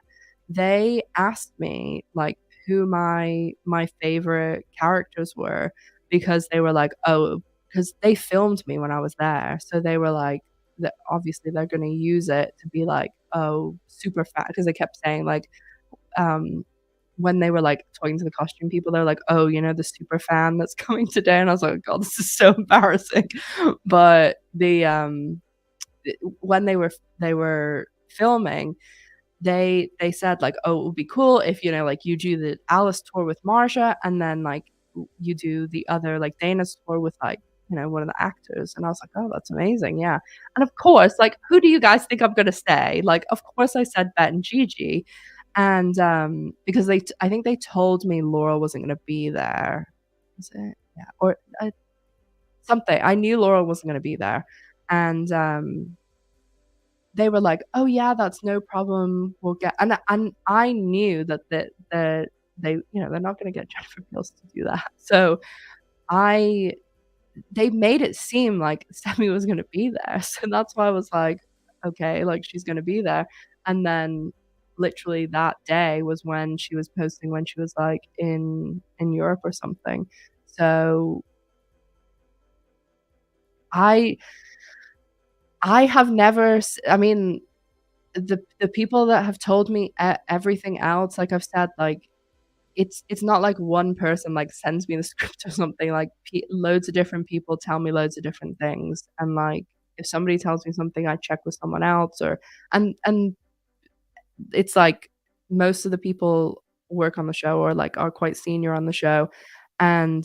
they asked me like who my favorite characters were, because they were like, oh, because they filmed me when I was there, so they were like, that obviously they're going to use it to be like, oh, super fat, because they kept saying like, um when they were like talking to the costume people, they're like, "Oh, the super fan that's coming today," and I was like, "God, this is so embarrassing." But when they were filming, they said like, "Oh, it would be cool if like you do the Alice tour with Marsha, and then like you do the other like Dana's tour with like one of the actors." And I was like, "Oh, that's amazing, yeah." And of course, like, who do you guys think I'm gonna say? Like, of course I said Bette and Gigi. And because I think they told me Laurel wasn't going to be there. Was it? Yeah, or something. I knew Laurel wasn't going to be there, and they were like, "Oh yeah, that's no problem. We'll get." And I knew that they they're not going to get Jennifer Beals to do that. So they made it seem like Semi was going to be there, so that's why I was like, okay, like she's going to be there. And then literally that day was when she was posting when she was like in Europe or something. So I have never I mean, the people that have told me everything else, like I've said, like it's not like one person like sends me the script or something. Like loads of different people tell me loads of different things, and like if somebody tells me something, I check with someone else or and it's like most of the people work on the show or, like, are quite senior on the show, and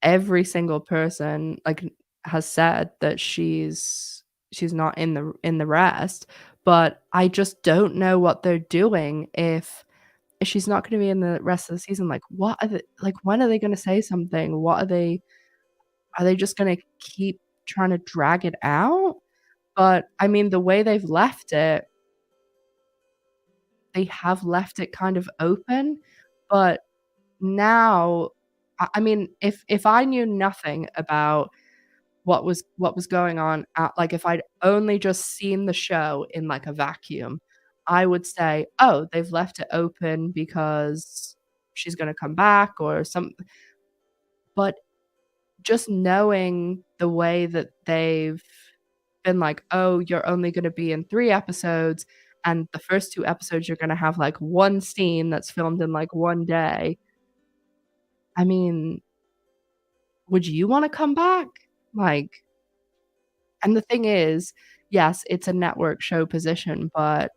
every single person, like, has said that she's not in the rest, but I just don't know what they're doing if she's not gonna be in the rest of the season, like, what are they like, when are they gonna say something? What are they just gonna keep trying to drag it out? But, I mean, the way they've left it, they have left it kind of open, but now I mean, if I knew nothing about what was going on at like, if I'd only just seen the show in, like, a vacuum, I would say, "Oh, they've left it open because she's gonna come back or some" but just knowing the way that they've been like, "Oh, you're only gonna be in 3 episodes, and the first 2 episodes, you're gonna have, like, 1 scene that's filmed in, like, 1 day." I mean, would you wanna come back? Like and the thing is, yes, it's a network show position, but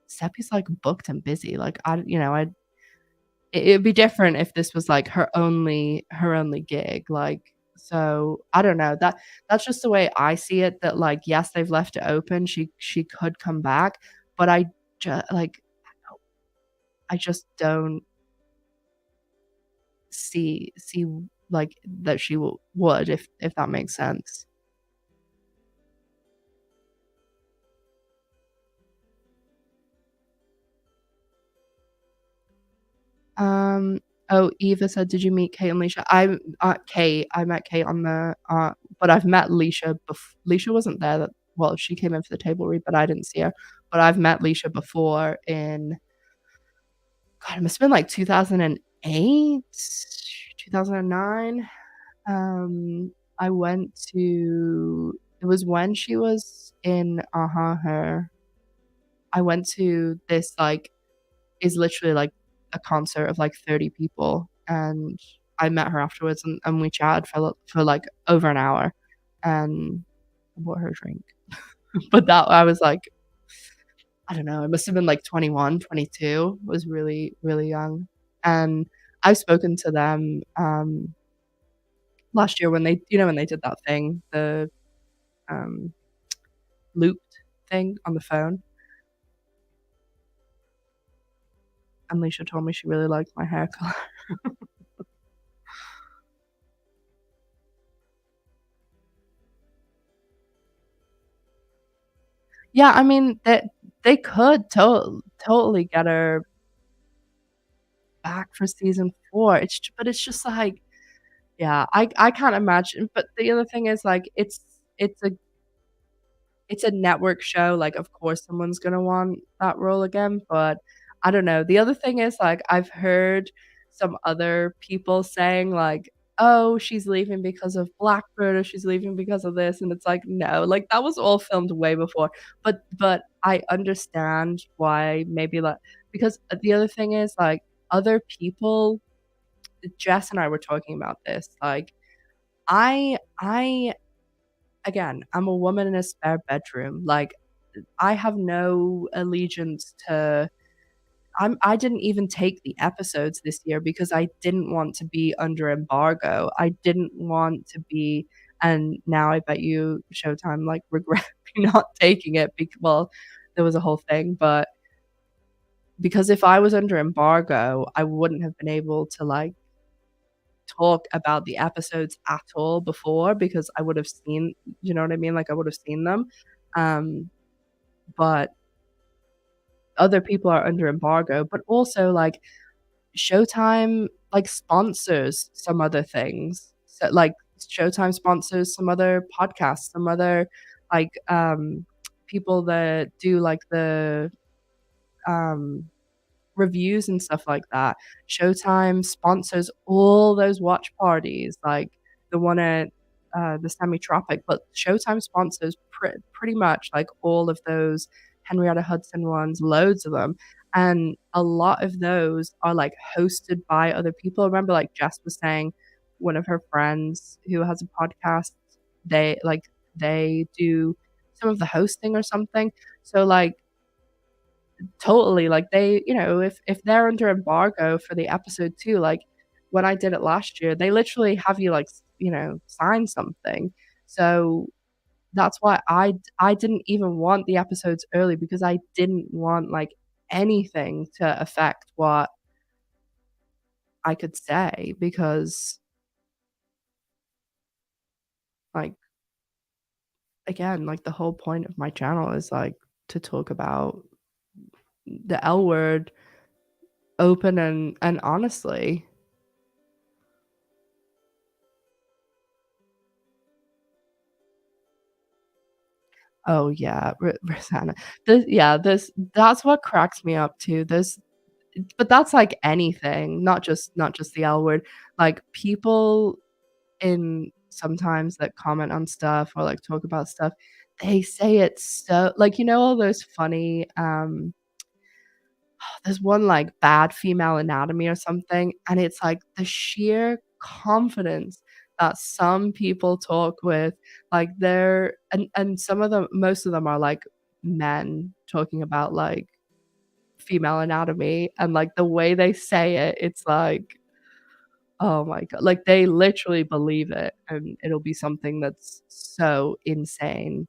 Seppi's, like, booked and busy, like, I it'd be different if this was, like, her only gig, like, so, I don't know, that's just the way I see it, that, like, yes, they've left it open, she could come back, but like, I just don't see, like, that she would, if that makes sense. Um, oh, Eva said, "Did you meet Kate and Leisha?" I met Kate on the, but I've met Leisha wasn't there that well, she came in for the table read, but I didn't see her. But I've met Leisha before in God, it must've been, like, 2008, 2009. I went to it was when she was in her I went to this, like is literally like a concert of like 30 people, and I met her afterwards and we chatted for like over an hour, and I bought her a drink. But that I was like, I don't know, I must have been like 21, 22. Was really, really young, and I've spoken to them, last year when they when they did that thing, the, um, looped thing on the phone, and Leisha told me she really liked my hair color. Yeah, I mean, they could totally get her back for season 4. But it's just like, yeah, I can't imagine, but the other thing is, like, it's a it's a network show, like, of course someone's gonna want that role again, but I don't know. The other thing is, like, I've heard some other people saying, like, "Oh, she's leaving because of Blackbird, or she's leaving because of this," and it's like, "No, like, that was all filmed way before." But I understand why maybe, like because the other thing is, like, other people Jess and I were talking about this, like, I again, I'm a woman in a spare bedroom, like, I have no allegiance to I didn't even take the episodes this year because I didn't want to be under embargo. I didn't want to be and now I bet you Showtime, like, regret me not taking it well, there was a whole thing, but because if I was under embargo, I wouldn't have been able to, like, talk about the episodes at all before because I would have seen you know what I mean? Like, I would have seen them, um, but other people are under embargo, but also, like, Showtime, like, sponsors some other things. So, like, Showtime sponsors some other podcasts, some other, like, people that do, like, the, um reviews and stuff like that. Showtime sponsors all those watch parties, like the one at, the Semi-Tropic, but Showtime sponsors pretty much, like, all of those Henrietta Hudson ones, loads of them, and a lot of those are, like, hosted by other people. I remember, like, Jess was saying one of her friends who has a podcast, they like, they do some of the hosting or something. So, like, totally, like, they if they're under embargo for the episode too, like, when I did it last year, they literally have you, like, sign something. So, that's why I didn't even want the episodes early because I didn't want, like, anything to affect what I could say because, like, again, like, the whole point of my channel is, like, to talk about the L word open and honestly. Oh, yeah, Rosanna. That's what cracks me up too. But that's like anything, not just the L word. Like, people in sometimes that comment on stuff or, like, talk about stuff, they say it so like, all those funny, there's one, like, Bad Female Anatomy or something, and it's, like, the sheer confidence that some people talk with, like, they're and some of them most of them are, like, men talking about, like, female anatomy, and, like, the way they say it, it's like, oh my god, like, they literally believe it, and it'll be something that's so insane.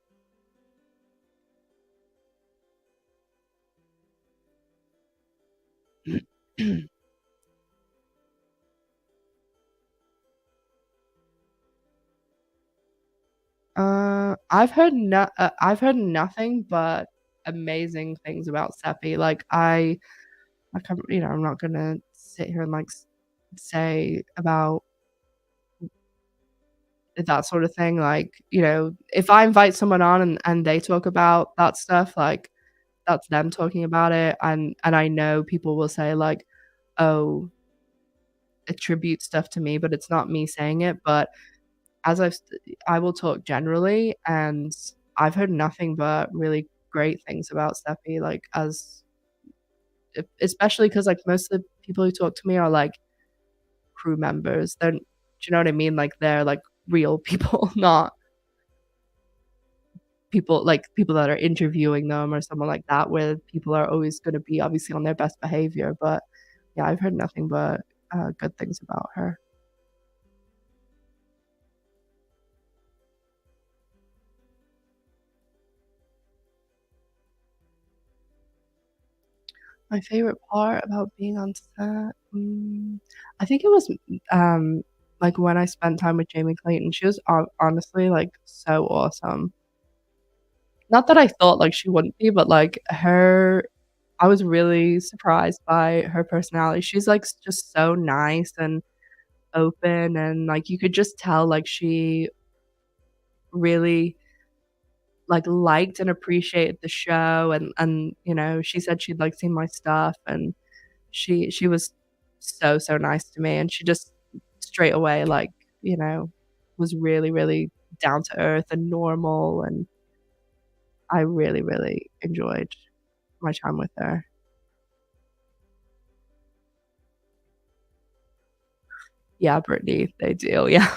I've heard nothing but amazing things about SEPI. I'm not gonna sit here and, like, say about that sort of thing, like, if I invite someone on and they talk about that stuff, like, that's them talking about it, and I know people will say, like, "Oh, attribute stuff to me," but it's not me saying it, but as I will talk generally, and I've heard nothing but really great things about Steffi, like, especially because, like, most of the people who talk to me are, like, crew members. Do you know what I mean? Like, they're, like, real people, not people that are interviewing them or someone like that, where people are always gonna be obviously on their best behavior, but, yeah, I've heard nothing but, good things about her. My favorite part about being on set, I think it was, like, when I spent time with Jamie Clayton. She was honestly, like, so awesome. Not that I thought, like, she wouldn't be, but, like, I was really surprised by her personality. She's, like, just so nice and open, and, like, you could just tell, like, she really, like, liked and appreciated the show, and she said she'd, like, seen my stuff, and she was so nice to me, and she just straight away, like, you know, was really, really down to earth and normal, and I really, really enjoyed my time with her. Yeah, Brittany, they do, yeah.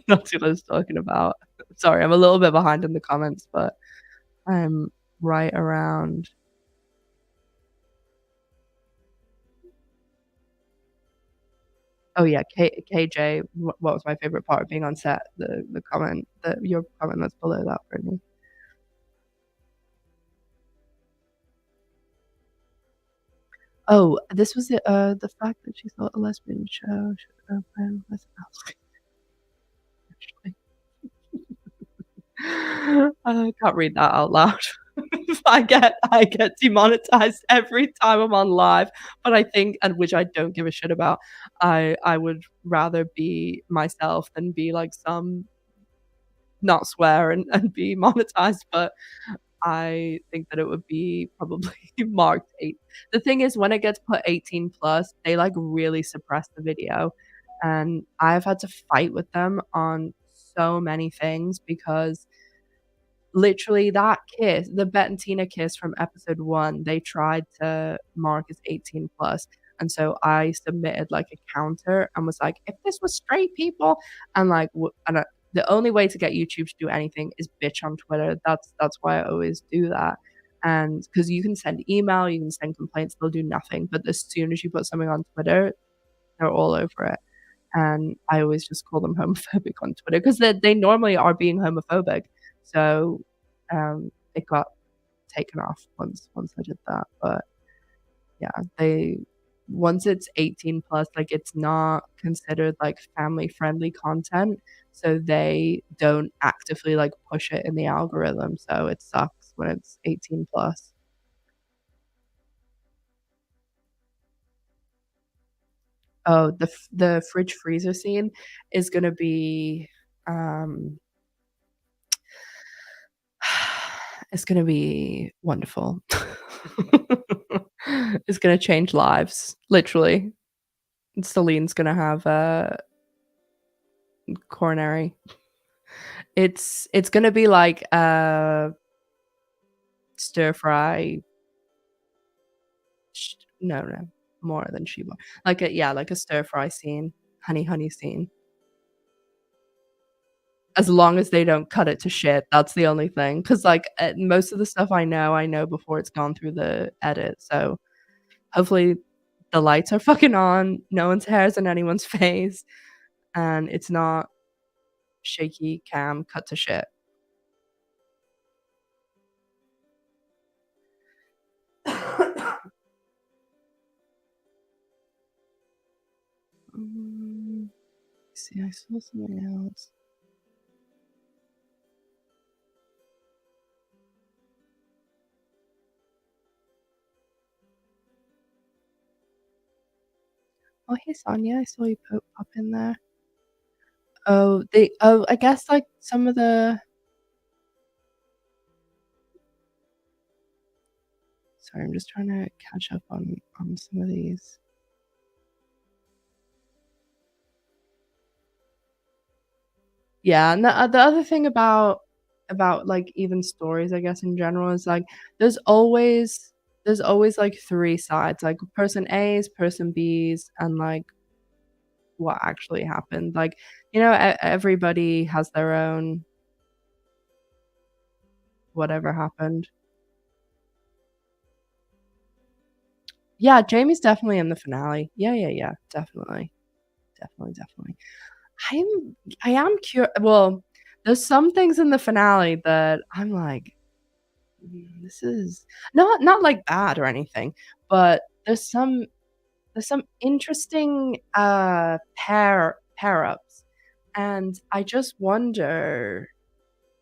That's what I was talking about. Sorry, I'm a little bit behind in the comments, but I'm right around. Oh, yeah, KJ, what was my favorite part of being on set? The comment that your comment that's below that, Brittany. Oh, this was the fact that she thought a lesbian show should open with mouse. Actually. I can't read that out loud. I get demonetized every time I'm on live, but I think, and which I don't give a shit about, I would rather be myself than be like some not swear and be monetized, but I think that it would be probably marked 8. The thing is, when it gets put 18 plus, they, like, really suppress the video, and I've had to fight with them on so many things because literally that kiss, the Bette and Tina kiss from episode 1, they tried to mark as 18 plus, and so I submitted, like, a counter and was like, "If this was straight people," and, like, the only way to get YouTube to do anything is bitch on Twitter. That's why I always do that. And because you can send email, you can send complaints, they'll do nothing. But as soon as you put something on Twitter, they're all over it. And I always just call them homophobic on Twitter because they normally are being homophobic. So it got taken off once I did that. But yeah, they once it's 18 plus, like it's not considered like family friendly content. So they don't actively like push it in the algorithm. So it sucks when it's 18 plus. Oh, the fridge freezer scene is gonna be um it's gonna be wonderful. It's gonna change lives, literally. Celine's gonna have a coronary. It's gonna be like a stir fry. No, no, more than Shiba. Like a yeah, like a stir fry scene, honey scene. As long as they don't cut it to shit, that's the only thing. Because like most of the stuff I know before it's gone through the edit. So hopefully the lights are fucking on, no one's hair's in anyone's face, and it's not shaky cam cut to shit. See, I saw something else. Oh, hey, Sonia, I saw you pop in there. Oh, I guess, like, some of the sorry, I'm just trying to catch up on some of these. Yeah, and the other thing about, like, even stories, I guess, in general is, like, there's always like, 3 sides, like, person A's, person B's, and, like, what actually happened. Like, you know, everybody has their own whatever happened. Yeah, Jamie's definitely in the finale. Yeah, yeah, yeah, definitely. Definitely, definitely. I am well, there's some things in the finale that I'm like, this is not, like, bad or anything, but there's some interesting, pair-ups, and I just wonder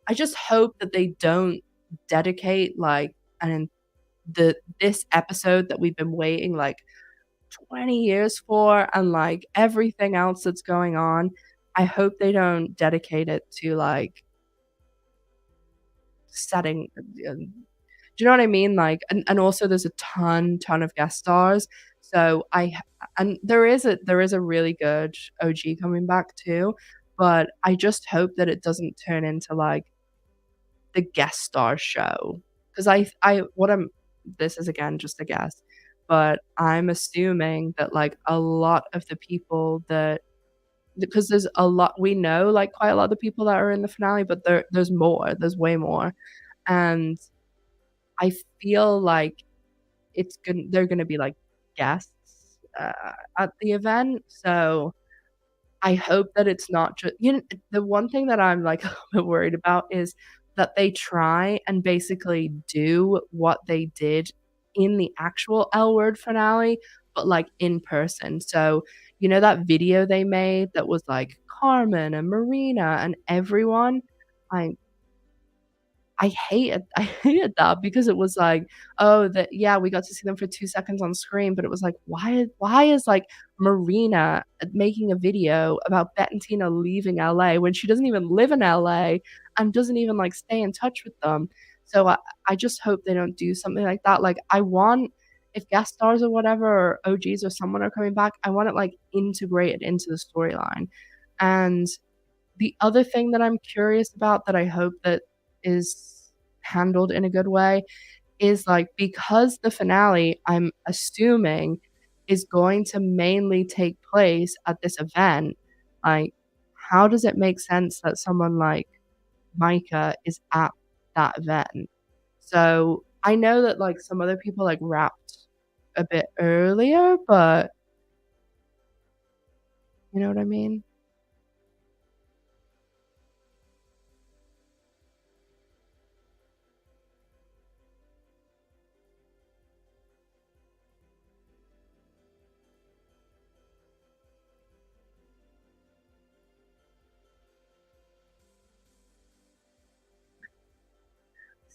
I just hope that they don't dedicate, like, an this episode that we've been waiting, like, 20 years for and, like, everything else that's going on, I hope they don't dedicate it to, like, setting do you know what I mean? Like and also there's a ton of guest stars, so and there is a really good OG coming back too, but I just hope that it doesn't turn into, like, the guest star show, 'cause I what I'm this is again just a guess, but I'm assuming that, like, a lot of the people that because there's a lot we know, like, quite a lot of the people that are in the finale, but there's more, there's way more, and I feel like they're gonna be, like, guests, at the event, so I hope that it's not just the one thing that I'm, like, a little bit worried about is that they try and basically do what they did in the actual L Word finale, but, like, in person. So, you know that video they made that was, like, Carmen and Marina and everyone? I I hated that because it was like, oh, that yeah, we got to see them for 2 seconds on screen, but it was like, why is, like, Marina, making a video about Bette and Tina leaving LA when she doesn't even live in LA and doesn't even, like, stay in touch with them? So I just hope they don't do something like that. Like, I want if guest stars or whatever or OGs or someone are coming back, I want it, like, integrated into the storyline. And the other thing that I'm curious about that I hope that is handled in a good way is, like, because the finale, I'm assuming, is going to mainly take place at this event, like, how does it make sense that someone like Micah is at that event? So, I know that, like, some other people, like, wrapped a bit earlier, but you know what I mean?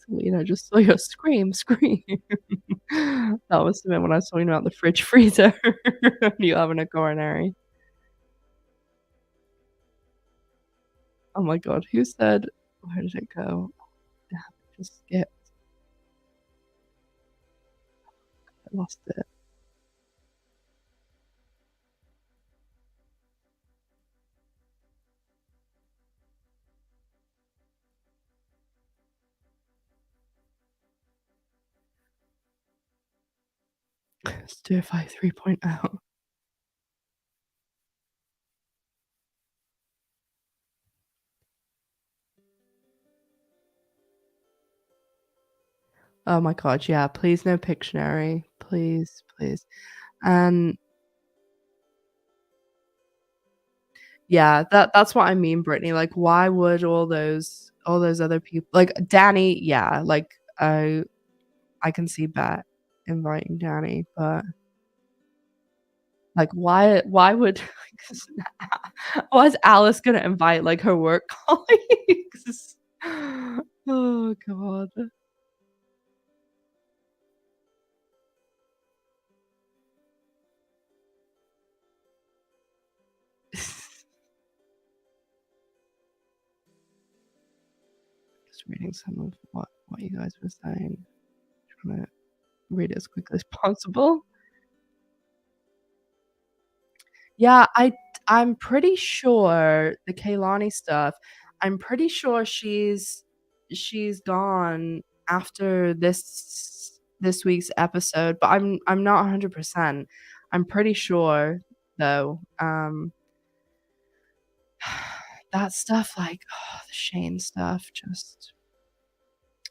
Selena just saw your scream, scream. That must have been when I was talking about the fridge freezer. You having a coronary. Oh my god, who said where did it go? Damn, it just skipped. I lost it. Stir fry 3.0. Oh my god, yeah, please no Pictionary. Please, please. And yeah, that's what I mean, Brittany. Like, why would all those other people like Dani, yeah, like I can see Bette inviting Dani, but like why would why is Alice gonna invite like her work colleagues? Oh god. Just reading some of what you guys were saying. Trying to read it as quickly as possible. Yeah, I'm pretty sure the Kaylani stuff, I'm pretty sure she's gone after this week's episode, but I'm not 100%. I'm pretty sure though. That stuff like the Shane stuff just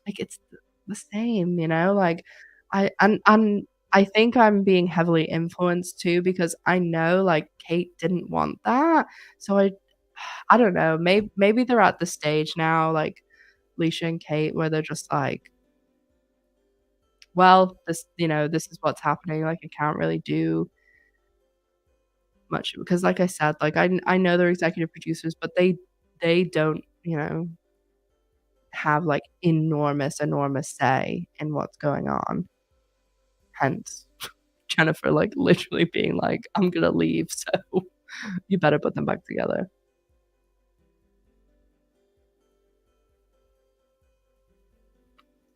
like it's the same, you know? Like and I think I'm being heavily influenced too because I know like Kate didn't want that. So I don't know. Maybe they're at the stage now like Leisha and Kate where they're just like, well, this is what's happening. Like I can't really do much because like I said, like I know they're executive producers, but they don't, have like enormous say in what's going on. Hence Jennifer like literally being like, I'm gonna leave, so you better put them back together.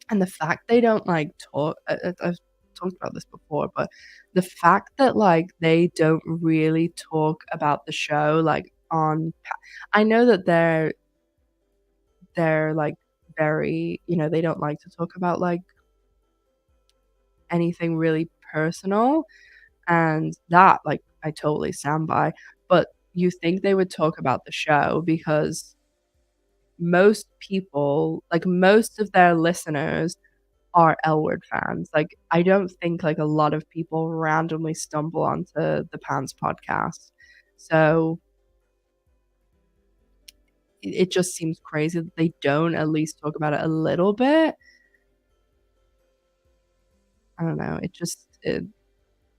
And the fact they don't like talk, I've talked about this before, but the fact that like they don't really talk about the show like I know that they're like very, they don't like to talk about like anything really personal. And that, like, I totally stand by. But you think they would talk about the show because most people, like, most of their listeners are L Word fans. Like, I don't think, like, a lot of people randomly stumble onto the Pans podcast. So it just seems crazy that they don't at least talk about it a little bit. I don't know. It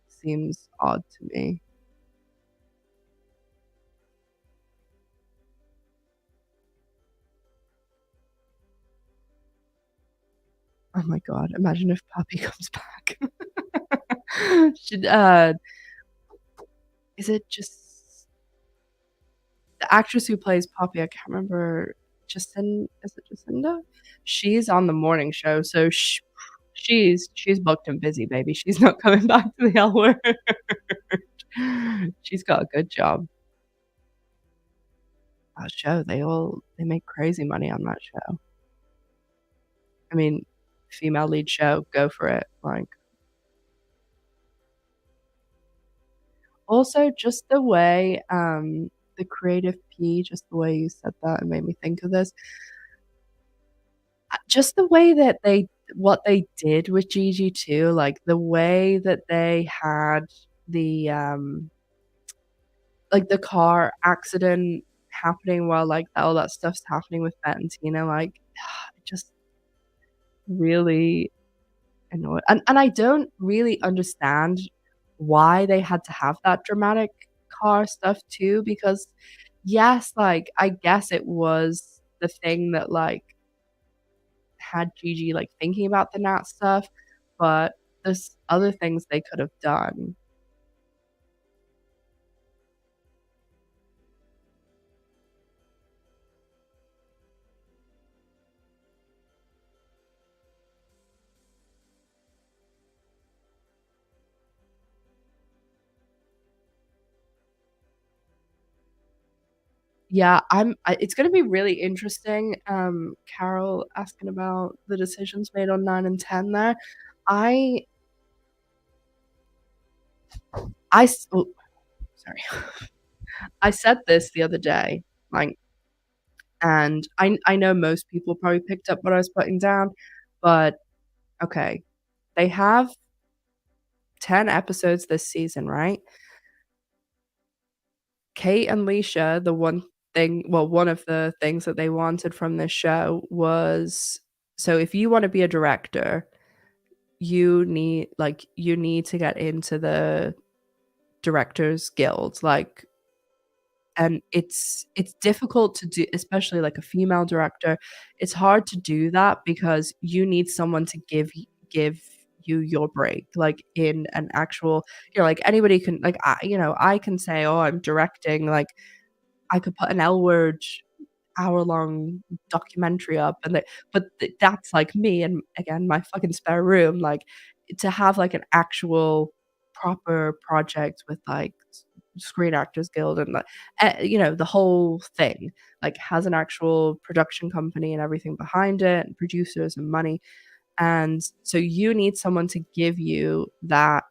seems odd to me. Oh my god, imagine if Poppy comes back. Should is it just the actress who plays Poppy? I can't remember. Is it Jacinda? She's on the morning show, so she's booked and busy, baby. She's not coming back to the L Word. She's got a good job. That show, they make crazy money on that show. I mean, female lead show, go for it. Like, also just the way the creative P, just the way you said that, it made me think of this. Just the way that what they did with Gigi too, like, the way that they had the, like, the car accident happening while, like, all that stuff's happening with Bette and Tina, like, it just really annoyed, and I don't really understand why they had to have that dramatic car stuff too, because, yes, like, I guess it was the thing that, like, had Gigi, like, thinking about the Nat stuff, but there's other things they could have done. Yeah, it's gonna be really interesting, Carol asking about the decisions made on 9 and 10 there. I oh, sorry. I said this the other day, like, and I know most people probably picked up what I was putting down, but okay, they have 10 episodes this season, right? Kate and Leisha, one of the things that they wanted from this show was, so if you wanna be a director, you need to get into the Directors Guild, like, and it's difficult to do, especially like a female director. It's hard to do that because you need someone to give you your break, like, in an actual, like, anybody can, like, I can say, "Oh, I'm directing," like, I could put an L Word hour-long documentary up, and that's, like, me and, again, my fucking spare room, like, to have, like, an actual proper project with, like, Screen Actors Guild and, like, the whole thing, like, has an actual production company and everything behind it, and producers and money, and so you need someone to give you that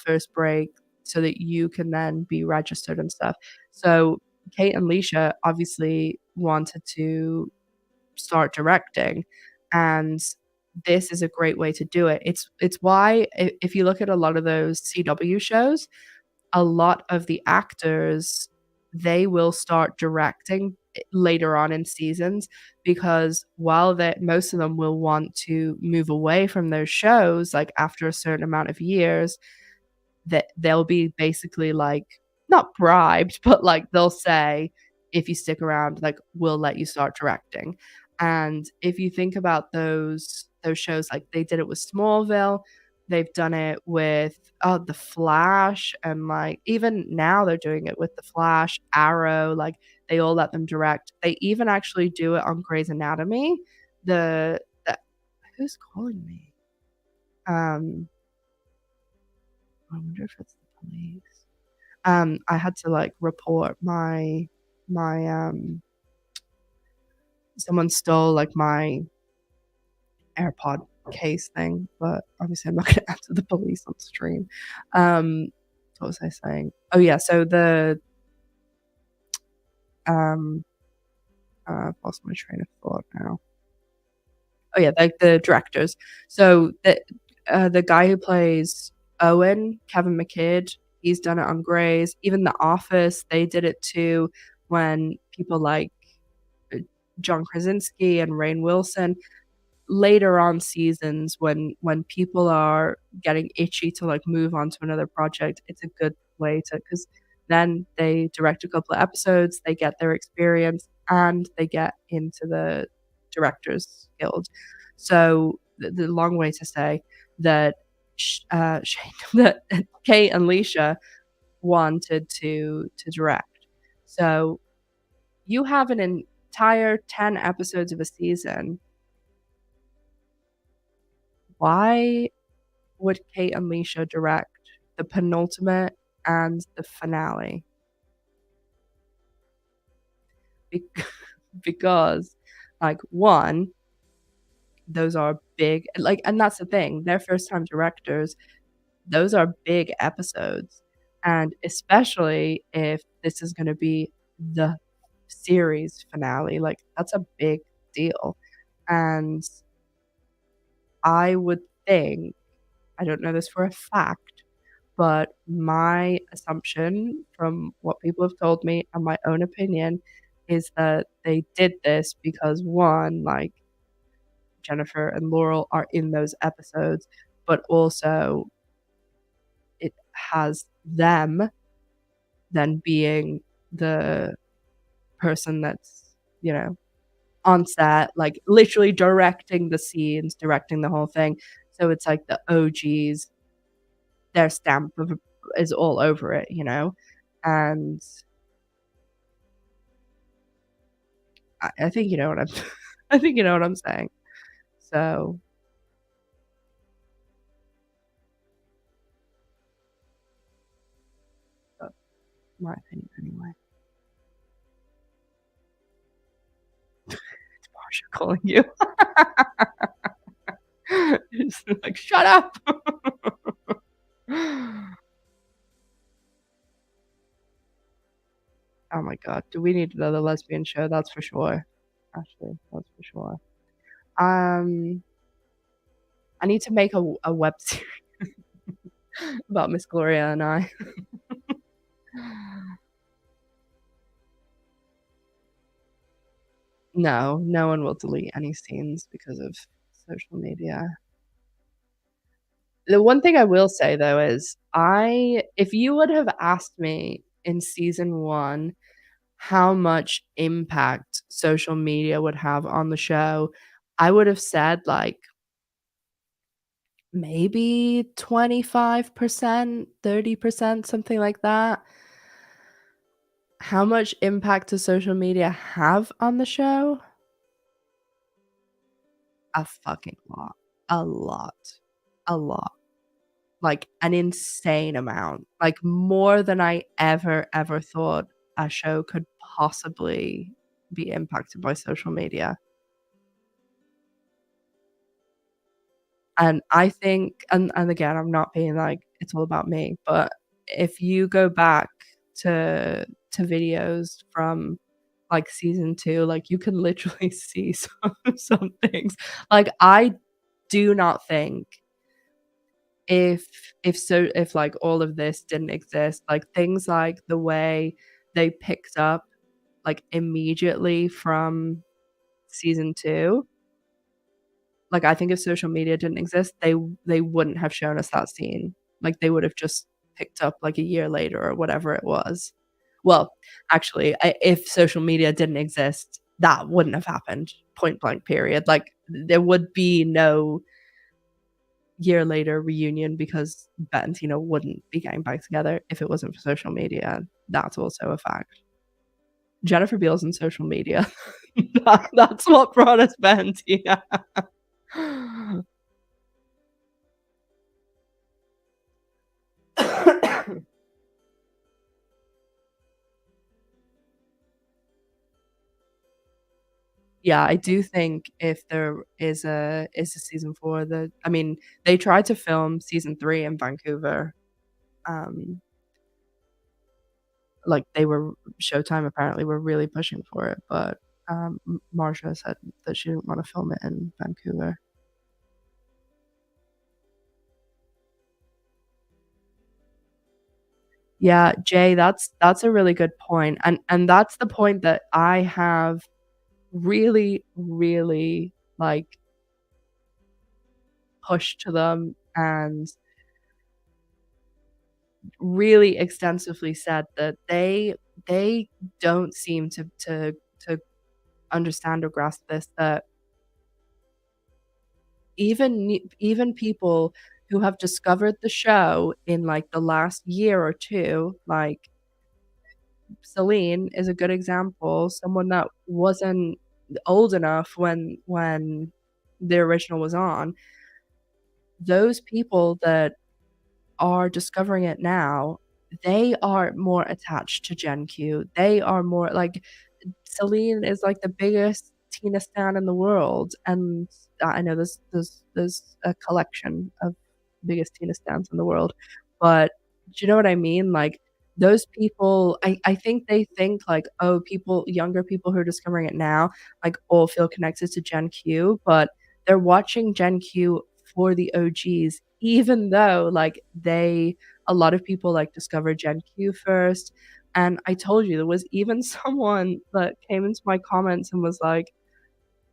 first break so that you can then be registered and stuff. So, Kate and Leisha obviously wanted to start directing, and this is a great way to do it. It's why, if you look at a lot of those CW shows, a lot of the actors, they will start directing later on in seasons, because while that most of them will want to move away from those shows, like, after a certain amount of years, that they'll be basically, like, not bribed, but, like, they'll say, "If you stick around, like, we'll let you start directing." And if you think about those shows, like, they did it with Smallville, they've done it with, The Flash, and, like, even now they're doing it with The Flash, Arrow, like, they all let them direct. They even actually do it on Grey's Anatomy. The Who's calling me? Um I wonder if it's the police. I had to, like, report my someone stole, like, my AirPod case thing, but obviously I'm not gonna answer the police on stream. What was I saying? Oh, yeah, so um, I've lost my train of thought now. Oh, yeah, like, the directors. So, the guy who plays Owen, Kevin McKidd, he's done it on Grey's. Even The Office, they did it too, when people like, uh, John Krasinski and Rainn Wilson, later on seasons, when people are getting itchy to, like, move on to another project, it's a good way to, because then they direct a couple of episodes, they get their experience, and they get into the Directors Guild. So the long way to say that Shane, that Kate and Leisha wanted to direct. So you have an entire 10 episodes of a season. Why would Kate and Leisha direct the penultimate and the finale? Bec because, like, 1, those are big, like, and that's the thing, they're first-time directors, those are big episodes, and especially if this is gonna be the series finale, like, that's a big deal, and I would think, I don't know this for a fact, but my assumption from what people have told me and my own opinion is that they did this because, 1, like, Jennifer and Laurel are in those episodes, but also it has them then being the person that's, you know, on set, like, literally directing the scenes, directing the whole thing. So it's like the OGs, their stamp of is all over it, you know? And I think you know what I'm I think you know what I'm saying. So, that's my opinion anyway. It's Marsha calling you. It's like, "Shut up." Oh my god, do we need another lesbian show? That's for sure. Actually, that's for sure. Um, I need to make a web series about Miss Gloria and I. No, no one will delete any scenes because of social media. The one thing I will say though is if you would have asked me in season 1 how much impact social media would have on the show, I would have said, like, maybe 25%, 30%, something like that. How much impact does social media have on the show? A fucking lot. A lot. A lot. Like, an insane amount. Like, more than I ever thought a show could possibly be impacted by social media. And I think, and again, I'm not being like, it's all about me, but if you go back to videos from, like, season 2, like, you can literally see some things. Like, I do not think if if, like, all of this didn't exist, like, things like the way they picked up, like, immediately from season 2, like, I think if social media didn't exist, they wouldn't have shown us that scene. Like, they would have just picked up, like, a year later or whatever it was. Well, actually, if social media didn't exist, that wouldn't have happened, point blank period. Like, there would be no year later reunion because Bette and Tina wouldn't be getting back together if it wasn't for social media. That's also a fact. Jennifer Beals and social media. That's what brought us Bette and Tina. Yeah, I do think if there is a season 4, I mean, they tried to film season 3 in Vancouver. Um, like, they were Showtime apparently were really pushing for it, but, Marsha said that she didn't wanna film it in Vancouver. Yeah, Jay, that's a really good point, and that's the point that I have really, really, like, pushed to them and really extensively said that they don't seem to understand or grasp this, that even people who have discovered the show in, like, the last year or 2, like, Celine is a good example, someone that wasn't old enough when the original was on. Those people that are discovering it now, they are more attached to Gen Q. They are more like, Celine is, like, the biggest Tina stan in the world, and I know there's a collection of biggest Tina stans in the world, but do you know what I mean? Like, those people, I think they think like, oh, people, younger people who are discovering it now, like, all feel connected to Gen Q, but they're watching Gen Q for the OGs, even though like a lot of people like discovered Gen Q first. And I told you there was even someone that came into my comments and was like,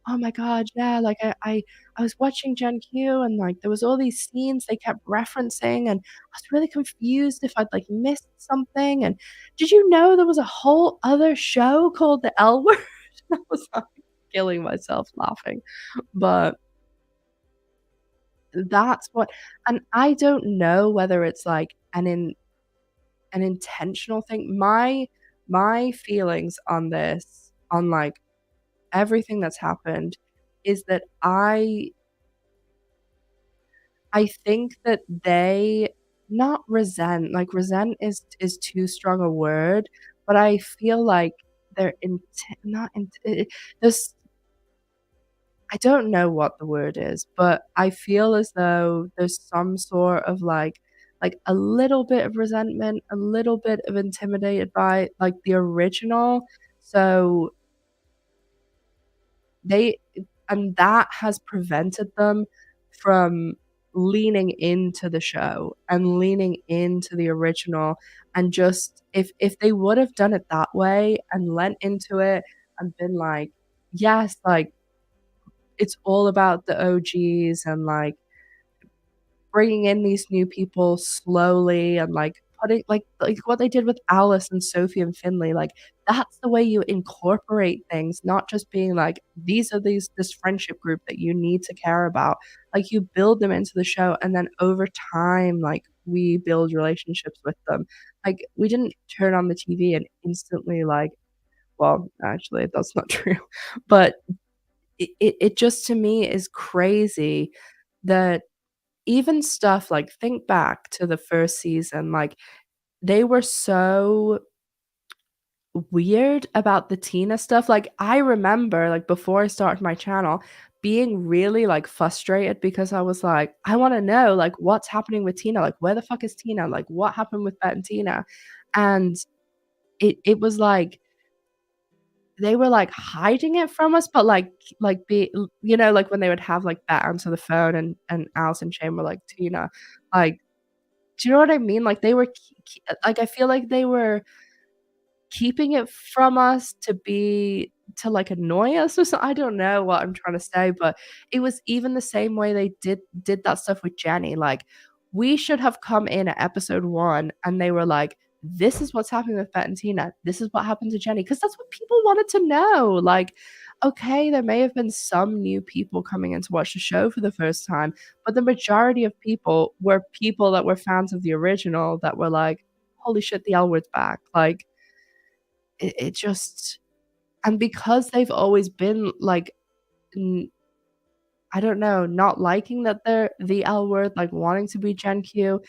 oh my god, yeah, like, I was watching Gen Q and, like, there was all these scenes they kept referencing, and I was really confused if I'd, like, missed something, and did you know there was a whole other show called The L Word? I was, like, killing myself laughing, but that's what, and I don't know whether it's, like, an intentional thing. My feelings on this, on, like, everything that's happened is that I think that they not resent, like, resent is too strong a word, but I feel like they're not int there's I don't know what the word is, but I feel as though there's some sort of, like, a little bit of resentment, a little bit of intimidated by, like, the original, so they and that has prevented them from leaning into the show and leaning into the original, and just if they would have done it that way and lent into it and been like, "Yes, like, it's all about the OGs," and, like, bringing in these new people slowly and, like, putting like what they did with Alice and Sophie and Finley, like, that's the way you incorporate things, not just being like, "These are this friendship group that you need to care about." Like, you build them into the show, and then over time, like, we build relationships with them. Like, we didn't turn on the TV and instantly, like, well, actually, that's not true, but it just to me is crazy that even stuff like, think back to the 1st season, like, they were so weird about the Tina stuff, like, I remember, like, before I started my channel, being really, like, frustrated because I was like, "I wanna know, like, what's happening with Tina? Like, where the fuck is Tina? Like, what happened with Bette and Tina?" And it was like they were, like, hiding it from us, but, like, you know, like, when they would have, like, Bette answer the phone and Alice and Shane were like, "Tina," like, do you know what I mean? Like, they were like, I feel like they were keeping it from us to, like, annoy us or I don't know what I'm trying to say, but it was even the same way they did that stuff with Jenny, like, we should have come in at episode 1 and they were like, "This is what's happening with Bette and Tina. This is what happened to Jenny," because that's what people wanted to know, like, okay, there may have been some new people coming in to watch the show for the first time, but the majority of people were people that were fans of the original that were like, "Holy shit, the L Word's back," like, it just, and because they've always been, like, n I don't know, not liking that they're the L Word, like, wanting to be Gen Q,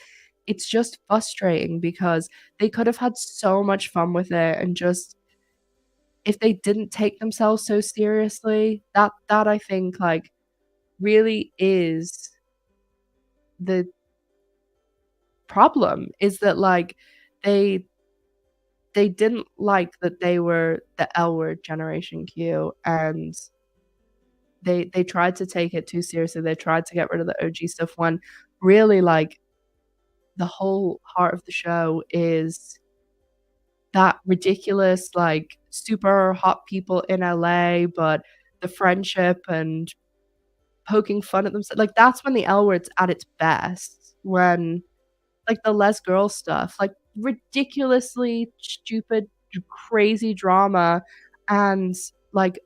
it's just frustrating because they could have had so much fun with it and just if they didn't take themselves so seriously, that I think, like, really is the problem, is that, like, they they didn't like that they were the L Word Generation Q, and they tried to take it too seriously, they tried to get rid of the OG stuff when really, like, the whole heart of the show is that ridiculous, like, super hot people in LA, but the friendship and poking fun at themselves, like, that's when the L Word's at its best, when like, the Les Girl stuff, like, ridiculously stupid, crazy drama, and, like,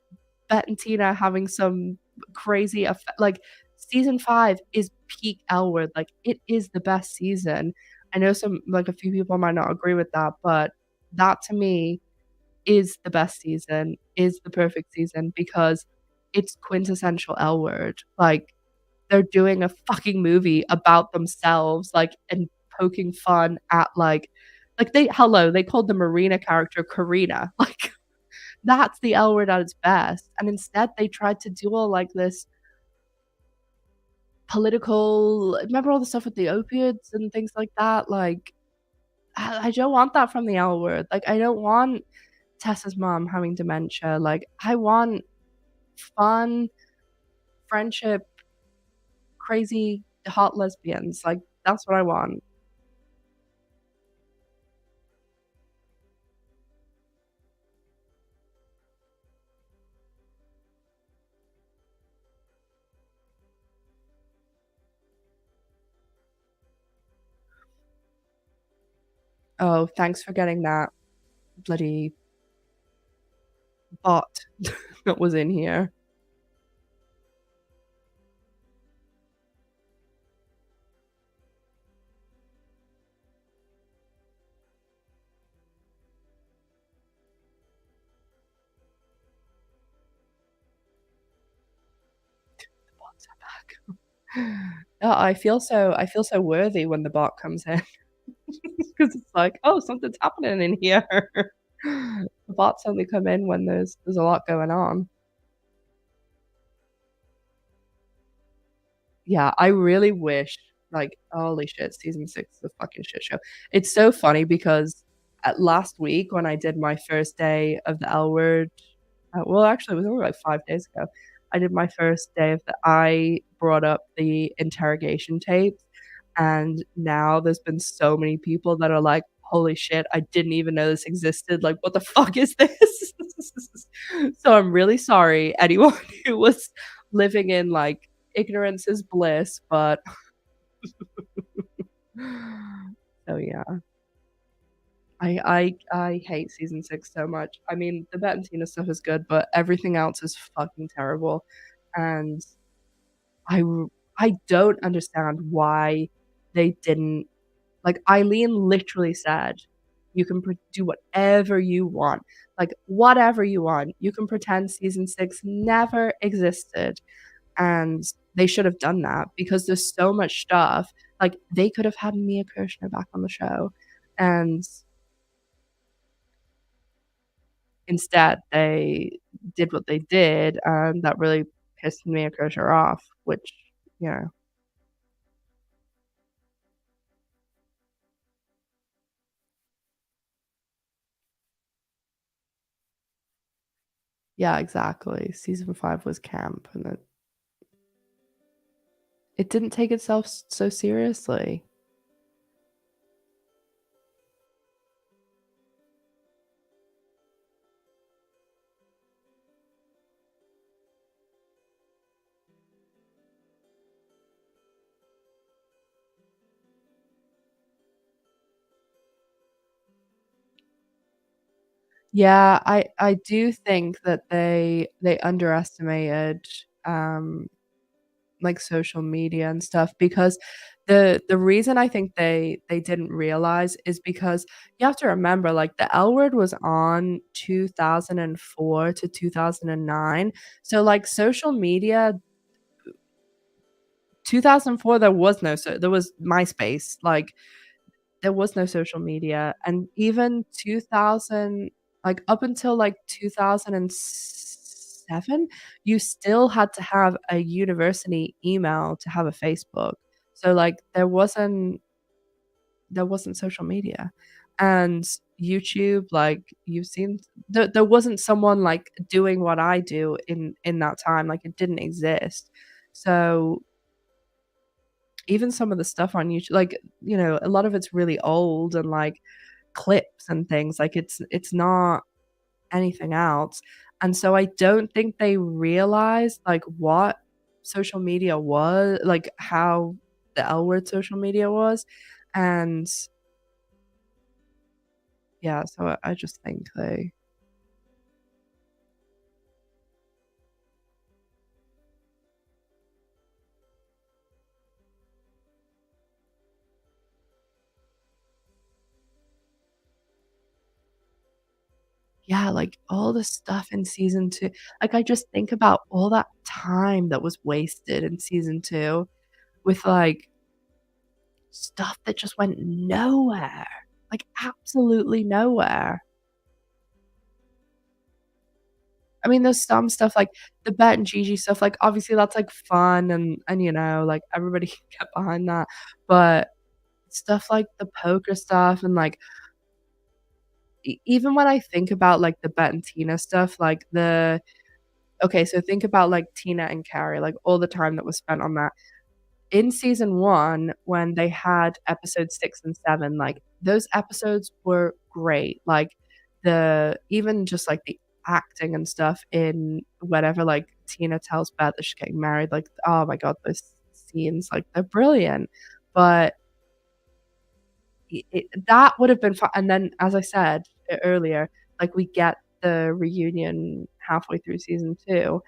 Bette and Tina having some crazy like, season 5 is peak L Word, like, it is the best season. I know some like, a few people might not agree with that, but that to me is the best season, is the perfect season because it's quintessential L Word, like, they're doing a fucking movie about themselves, like, and poking fun at, like, they called the Marina character Karina, like, that's the L Word at its best, and instead they tried to do all, like, this political remember all the stuff with the opioids and things like that? Like, I don't want that from the L Word. Like, I don't want Tessa's mom having dementia. Like, I want fun, friendship, crazy, hot lesbians. Like, that's what I want. Oh, thanks for getting that bloody bot that was in here. The bots are back. Oh, I feel so worthy when the bot comes in because it's like, oh, something's happening in here. The bots only come in when there's a lot going on. Yeah, I really wish, like, holy shit, season 6 is a fucking shit show. It's so funny because at last week when I did my first day of the L Word, well, actually, it was only like 5 days ago. I did my first day of the I brought up the interrogation tapes, and now there's been so many people that are like, "Holy shit, I didn't even know this existed. Like, what the fuck is this?" So I'm really sorry, anyone who was living in like ignorance is bliss, but so yeah. I hate season 6 so much. I mean, the Bette and Tina stuff is good, but everything else is fucking terrible. And I r- I don't understand why they didn't, like, Eileen literally said, "You can do whatever you want, like whatever you want. You can pretend season 6 never existed." And they should have done that because there's so much stuff. Like, they could have had Mia Kirshner back on the show, and instead they did what they did, and that really pissed Mia Kirshner off, which, you know, yeah, exactly. Season 5 was camp, and it didn't take itself so seriously. Yeah, I do think that they underestimated, um like, social media and stuff, because the reason I think they didn't realize is because you have to remember, like, the L Word was on 2004 to 2009. So, like, social media, 2004, there was MySpace, like, there was no social media, and even 2000, like, up until, like, 2007, you still had to have a university email to have a Facebook. So, like, there wasn't social media. And YouTube, like, you've seen, there wasn't someone, like, doing what I do in that time, like, it didn't exist. So even some of the stuff on YouTube, like, you know, a lot of it's really old and, like, clips and things, like, it's not anything else, and so I don't think they realized, like, what social media was, like, how the L Word social media was, and yeah, so I just think they, yeah, like, all the stuff in season 2, like, I just think about all that time that was wasted in season 2 with, like, stuff that just went nowhere, like, absolutely nowhere. I mean, there's some stuff like the Bette and Gigi stuff, like, obviously that's, like, fun and, you know, like, everybody can get behind that, but stuff like the poker stuff and, like, even when I think about, like, the Bette and Tina stuff, like, the okay, so think about, like, Tina and Carrie, like, all the time that was spent on that. In season 1, when they had episodes 6 and 7, like, those episodes were great, like, the even just, like, the acting and stuff in whenever, like, Tina tells Bette that she's getting married, like, oh my god, those scenes, like, they're brilliant, but that would have been fun. And then, as I said earlier, like, we get the reunion halfway through season 2,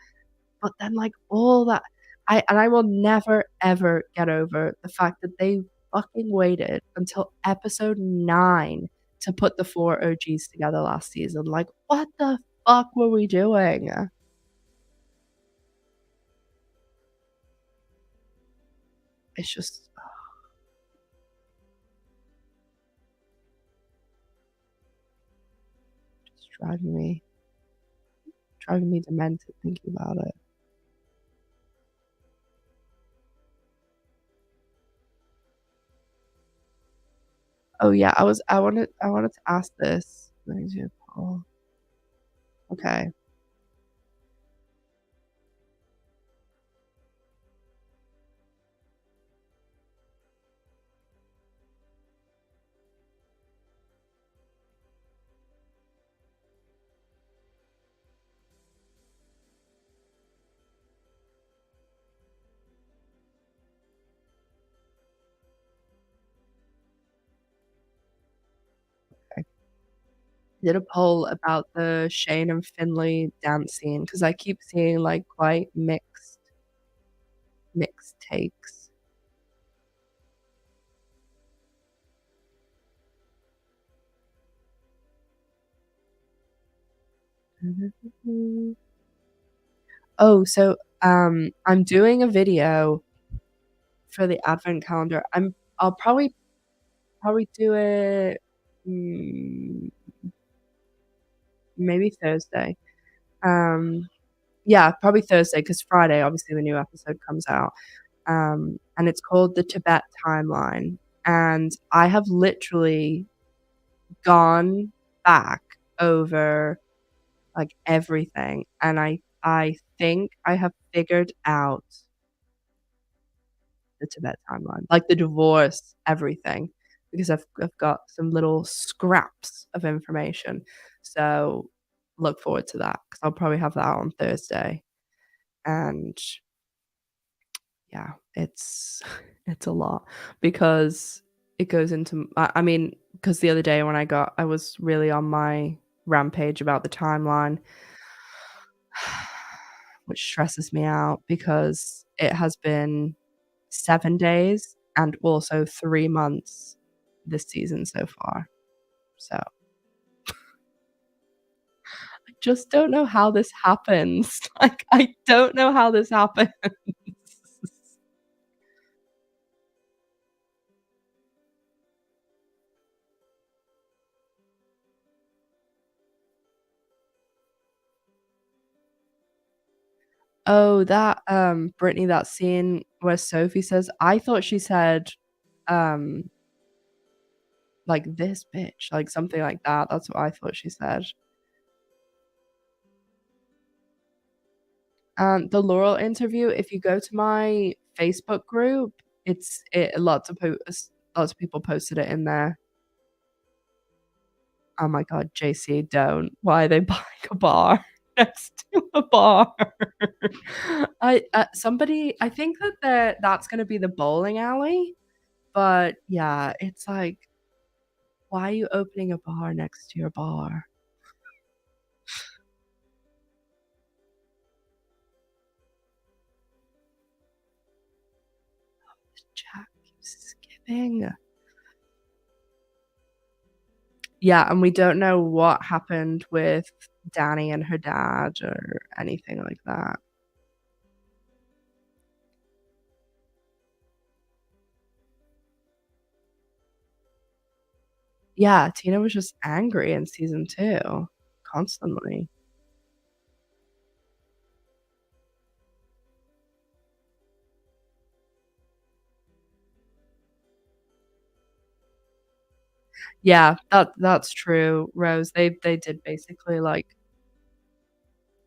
but then, like, all that I will never, ever get over the fact that they fucking waited until episode 9 to put the 4 OGs together last season. Like, what the fuck were we doing? It's just driving me demented thinking about it. Oh, yeah, I wanted to ask this. Let me do a poll. Okay. Did a poll about the Shane and Finley dance scene because I keep seeing, like, quite mixed takes. Oh, so, I'm doing a video for the advent calendar. I'll probably do it, mm, maybe Thursday. Um, yeah, probably Thursday because Friday, obviously, the new episode comes out. And it's called The Tibet Timeline, and I have literally gone back over, like, everything, and I think I have figured out the Tibet timeline, like the divorce, everything, because I've got some little scraps of information. So look forward to that because 'cause I'll probably have that out on Thursday. And yeah, it's it's a lot because it goes into I mean, because the other day when I was really on my rampage about the timeline, which stresses me out because it has been 7 days and also 3 months this season so far. So, I just don't know how this happens. Like, I don't know how this happens. Oh, that, Brittany, that scene where Sophie says I thought she said, um, like, "This bitch," like, something like that. That's what I thought she said. The Laurel interview, if you go to my Facebook group, lots of people posted it in there. Oh my god, JC, don't. Why are they buying a bar next to a bar? I think that that's gonna be the bowling alley, but yeah, it's like, why are you opening a bar next to your bar? Jack keeps skipping. Yeah, and we don't know what happened with Dani and her dad or anything like that. Yeah, Tina was just angry in season 2, constantly. Yeah, that's true, Rose. They did basically, like,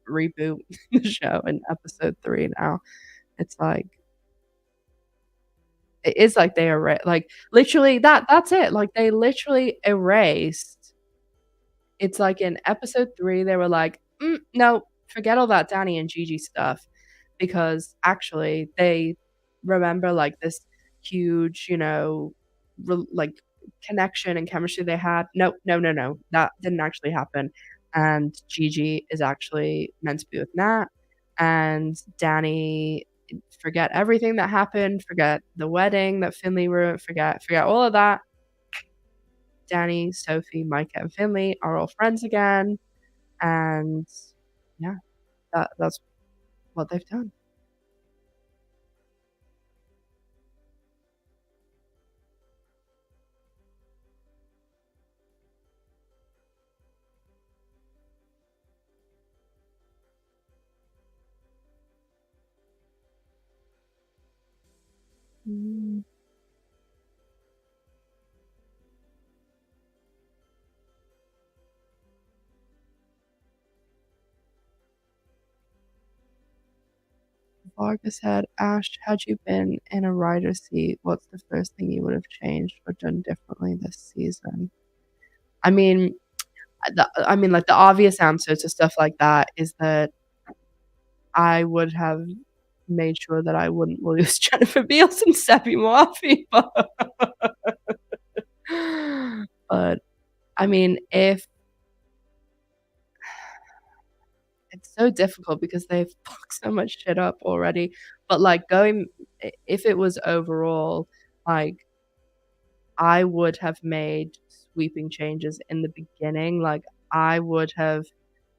reboot the show in episode 3 now. It's like it is like they like, literally that's it, like, they literally erased it's like in episode 3, they were like, no, forget all that Dani and Gigi stuff," because actually they remember, like, this huge, like, connection and chemistry they had. No, no, no, no, that didn't actually happen, and Gigi is actually meant to be with Nat, and Dani forget everything that happened, forget the wedding that Finley forget all of that. Dani, Sophie, Micah, and Finley are all friends again, and yeah, that's what they've done. Mm. Vargas said, "Ash, had you been in a writer's seat, what's the first thing you would have changed or done differently this season?" I mean, like, the obvious answer to stuff like that is that I would have made sure that I wouldn't lose Jennifer Beals and Seppi moafi, but, I mean, if it's so difficult because they've fucked so much shit up already, but, like, if it was overall, like, I would have made sweeping changes in the beginning, like, I would have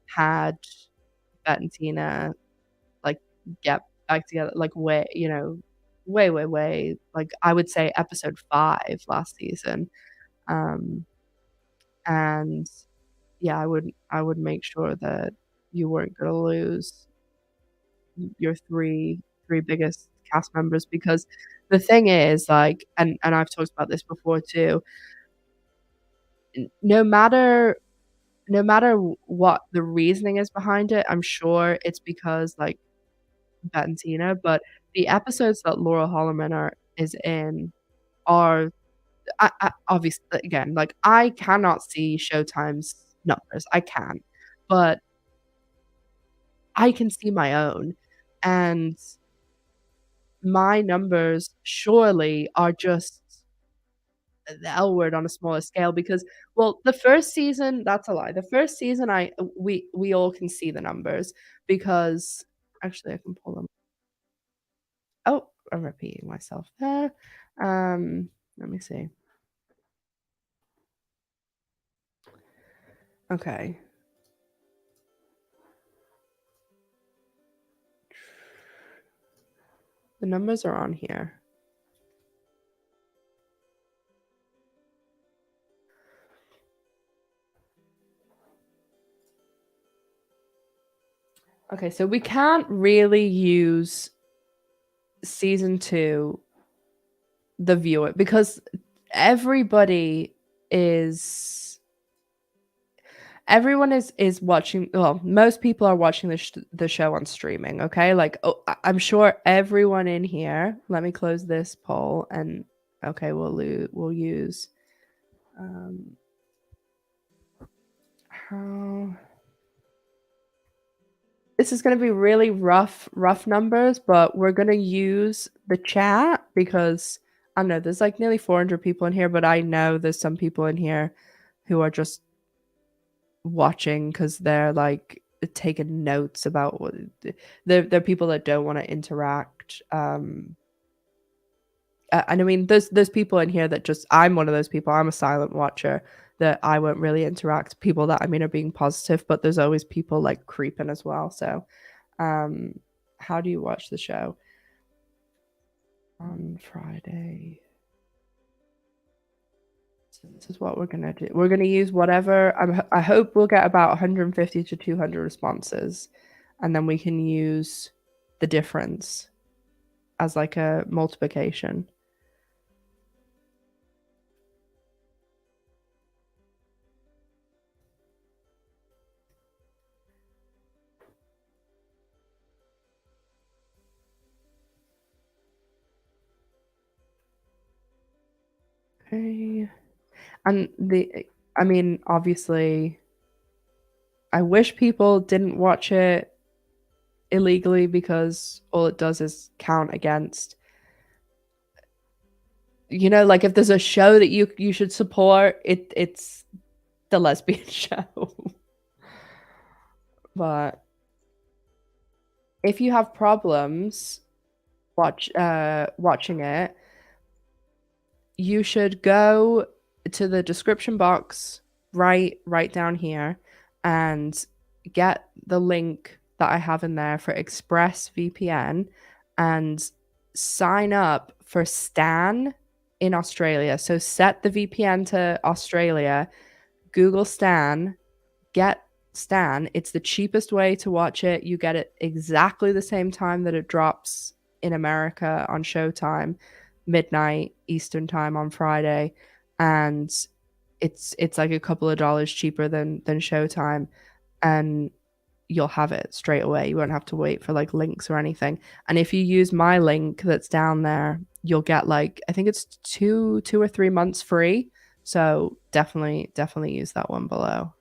had Bette and Tina, like, get back together, like, way, way, way, like, I would say episode 5 last season, um, and, yeah, I would make sure that you weren't gonna lose your three biggest cast members because the thing is, like, and I've talked about this before too, no matter what the reasoning is behind it, I'm sure it's because, like, Bette and Tina, but the episodes that Laurel Holloman is in are obviously, again, like, I cannot see Showtime's numbers, I can't, but I can see my own, and my numbers surely are just the L word on a smaller scale because, well, the first season, that's a lie. The first season, we all can see the numbers because actually I can pull them. Oh, I'm repeating myself there. Let me see. Okay. The numbers are on here. Okay, so we can't really use season 2 the viewer because everybody is everyone is watching, well, most people are watching the show on streaming, okay? Like, oh, I'm sure everyone in here, let me close this poll and okay, we'll use um how this is going to be really rough numbers, but we're going to use the chat because I don't know, there's like nearly 400 people in here, but I know there's some people in here who are just watching because they're like taking notes about what they're people that don't want to interact. And I mean, there's people in here that just I'm one of those people. I'm a silent watcher that I won't really interact. People that I mean are being positive, but there's always people like creeping as well. So, um, how do you watch the show on Friday? So this is what we're gonna do. We're gonna use whatever. I hope we'll get about 150 to 200 responses, and then we can use the difference as like a multiplication. Okay. And I mean, obviously, I wish people didn't watch it illegally because all it does is count against, you know, like if there's a show that you should support, it's the lesbian show. But if you have problems watching it, you should go to the description box right down here and get the link that I have in there for ExpressVPN and sign up for Stan in Australia. So set the VPN to Australia, Google Stan, get Stan. It's the cheapest way to watch it. You get it exactly the same time that it drops in America on Showtime, midnight Eastern time on Friday, and it's like a couple of dollars cheaper than Showtime, and you'll have it straight away. You won't have to wait for like links or anything. And if you use my link that's down there, you'll get like I think it's two or 3 months free. So definitely use that one below.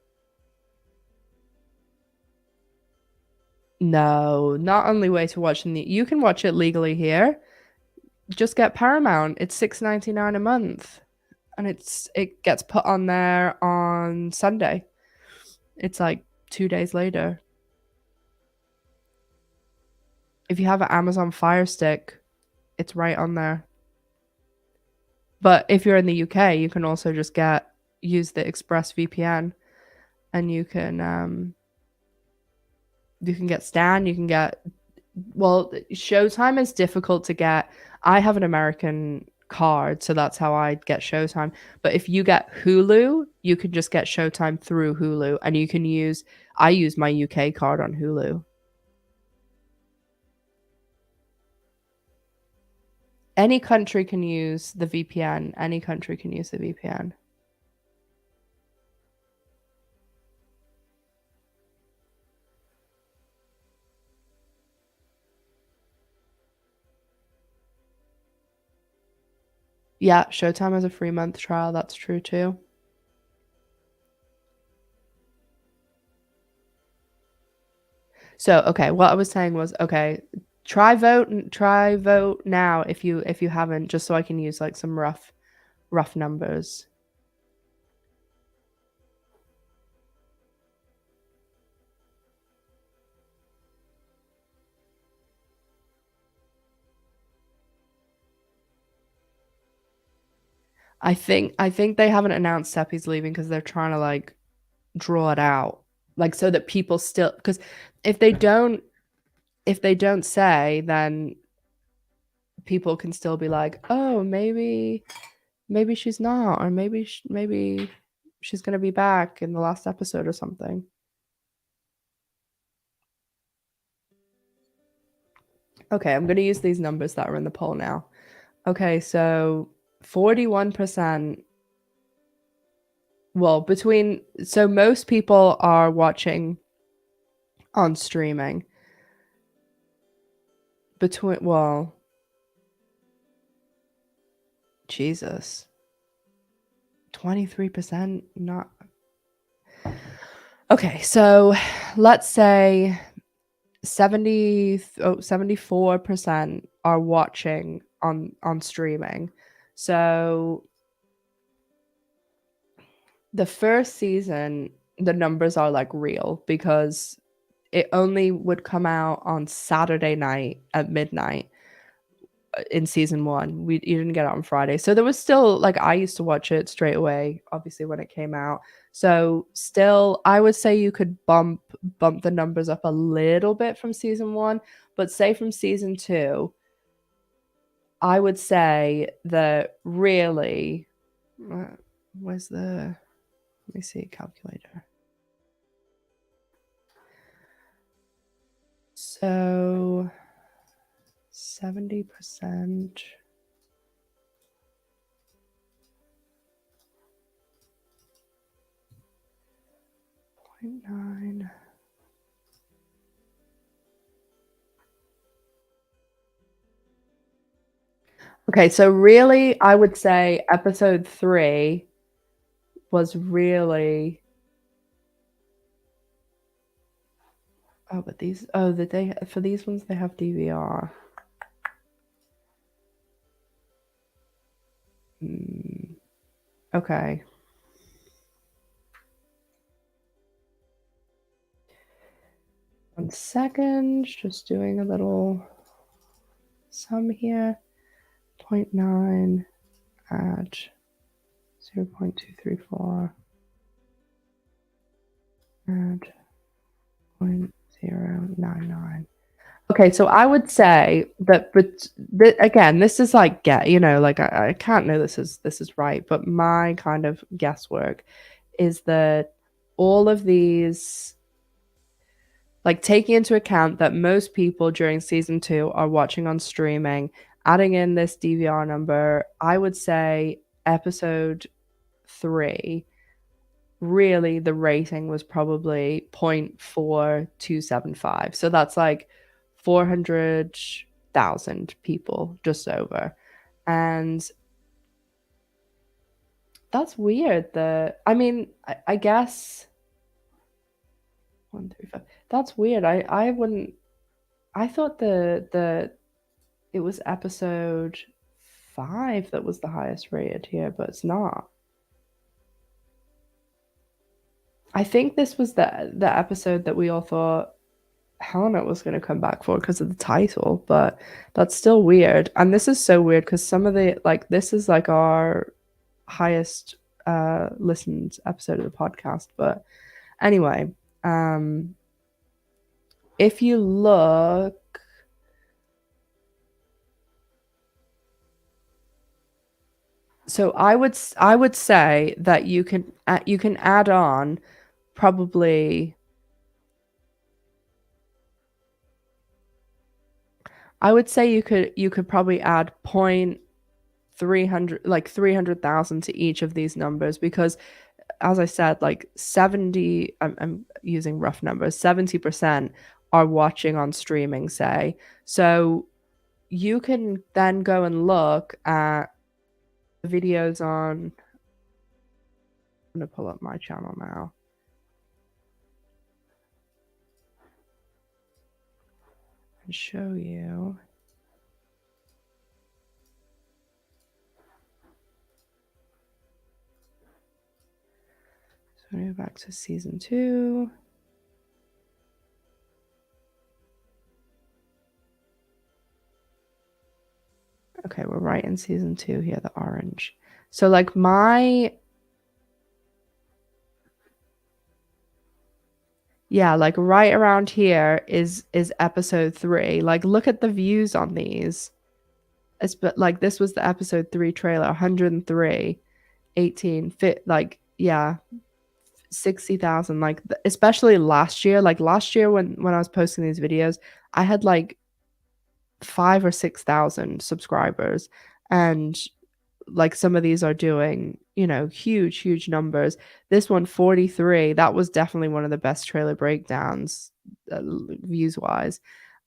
No, not only way to watch in the you can watch it legally here. Just get Paramount. It's $6.99 a month. And it gets put on there on Sunday. It's like 2 days later. If you have an Amazon Fire Stick, it's right on there. But if you're in the UK, you can also just use the Express VPN, and you can get Stan, you can get well, Showtime is difficult to get. I have an American card, so that's how I get Showtime. But if you get Hulu, you can just get Showtime through Hulu, and I use my UK card on Hulu. Any country can use the VPN. Any country can use the VPN. Yeah, Showtime has a free month trial. That's true too. So, okay, what I was saying was, okay, try vote now if you haven't, just so I can use like some rough numbers. I think they haven't announced Seppi's leaving because they're trying to like draw it out, like so that people still because if they don't if they don't say, then people can still be like, oh, maybe she's not, or maybe she's gonna be back in the last episode or something. Okay, I'm gonna use these numbers that are in the poll now. Okay, so 41%. Well, so most people are watching on streaming. Well, Jesus. 23% not. Okay, so let's say 74% are watching on streaming. So the first season, the numbers are like real because it only would come out on Saturday night at midnight in season one. You didn't get it on Friday. So there was still like I used to watch it straight away, obviously, when it came out. So still I would say you could bump the numbers up a little bit from season one, but say from season two, I would say that really where's the let me see calculator. So 70%. 0.9. Okay, so really, I would say episode 3 was really. Oh, but these. Oh, they for these ones they have DVR. Okay. One second, just doing a little sum here. 0.9 add 0.234 add 0.099. Okay, so I would say that, but again, this is like like I can't know this is right, but my kind of guesswork is that all of these, like taking into account that most people during season 2 are watching on streaming, adding in this DVR number, I would say episode 3, really the rating was probably 0.4275. So that's like 400,000 people, just over. And that's weird. I mean, I guess 135. That's weird. I wouldn't. I thought the it was episode 5 that was the highest rated here, but it's not. I think this was the episode that we all thought Helena was going to come back for because of the title, but that's still weird. And this is so weird because some of the, like, this is like our highest listened episode of the podcast. But anyway, if you look, so I would say that you can add on probably, I would say you could probably add 300,000 to each of these numbers, because as I said, like 70, I'm using rough numbers, 70% are watching on streaming, say. So you can then go and look at videos on, I'm going to pull up my channel now and show you. So we go back to season 2. Okay, we're right in season 2 here, the orange. So like like right around here is episode 3. Like look at the views on these. But like this was the episode 3 trailer, 103, 18, fit, like, yeah, 60,000. Like especially last year, when I was posting these videos, I had like 5 or 6,000 subscribers, and like some of these are doing, huge numbers. This one, 43, that was definitely one of the best trailer breakdowns, views wise.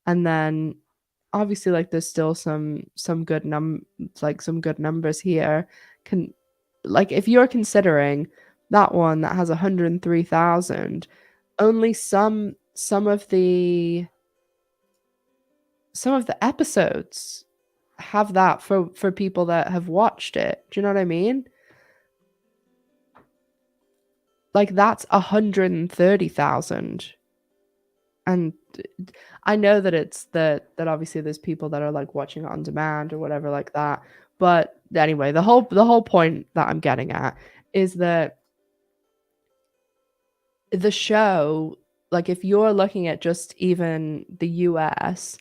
And then obviously, like, there's still some good some good numbers here. Like if you're considering that one that has 103,000, only some of the episodes have that for people that have watched it. Do you know what I mean? Like that's 130,000. And I know that it's that obviously there's people that are like watching it on demand or whatever like that. But anyway, the whole point that I'm getting at is that the show, like if you're looking at just even the US,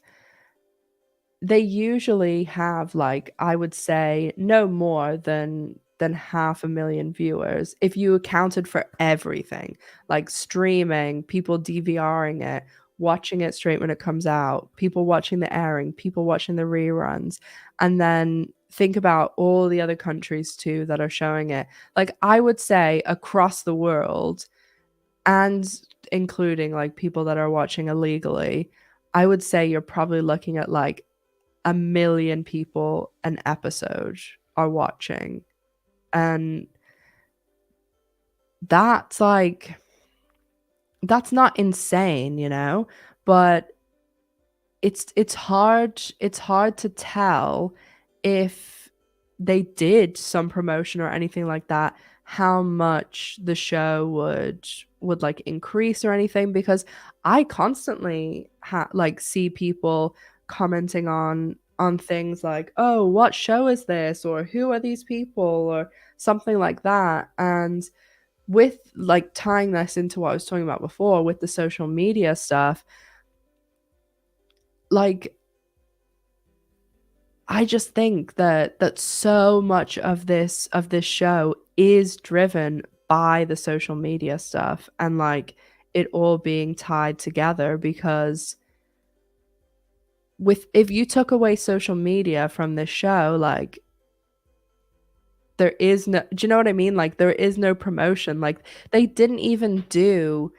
they usually have, like, I would say no more than 500,000 viewers if you accounted for everything, like streaming, people DVRing it, watching it straight when it comes out, people watching the airing, people watching the reruns, and then think about all the other countries too that are showing it. Like I would say across the world, and including like people that are watching illegally, I would say you're probably looking at like 1 million people an episode are watching. And that's like, that's not insane, you know? But it's hard to tell if they did some promotion or anything like that, how much the show would like increase or anything, because I constantly like see people commenting on things like, oh, what show is this, or who are these people, or something like that. And with like tying this into what I was talking about before with the social media stuff, like I just think that so much of this show is driven by the social media stuff, and like it all being tied together, because with if you took away social media from this show, like there is no, do you know what I mean? Like there is no promotion. Like they didn't even do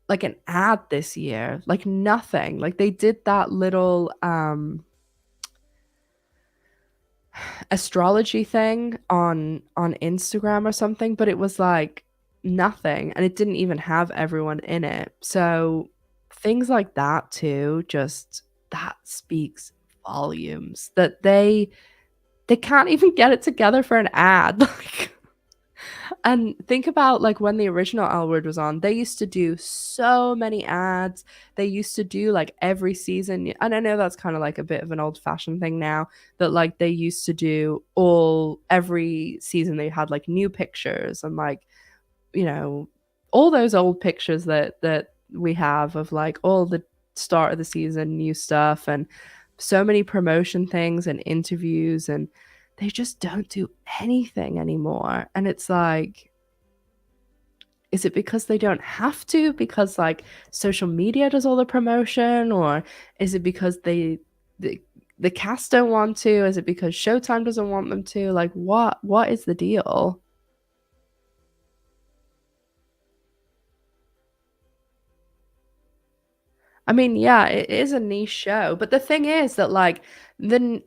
like an ad this year. Like nothing. Like they did that little astrology thing on Instagram or something, but it was like nothing, and it didn't even have everyone in it. So things like that too, just that speaks volumes that they can't even get it together for an ad. Like, and think about like when the original L Word was on, they used to do so many ads. They used to do like every season. And I know that's kind of like a bit of an old fashioned thing now, that like they used to do all every season they had like new pictures, and like, you know, all those old pictures that we have of like all the start of the season new stuff, and so many promotion things and interviews, and they just don't do anything anymore. And it's like, is it because they don't have to, because like social media does all the promotion, or is it because the, the cast don't want to? Is it because Showtime doesn't want them to? Like what is the deal? I mean, yeah, it is a niche show, but the thing is that like then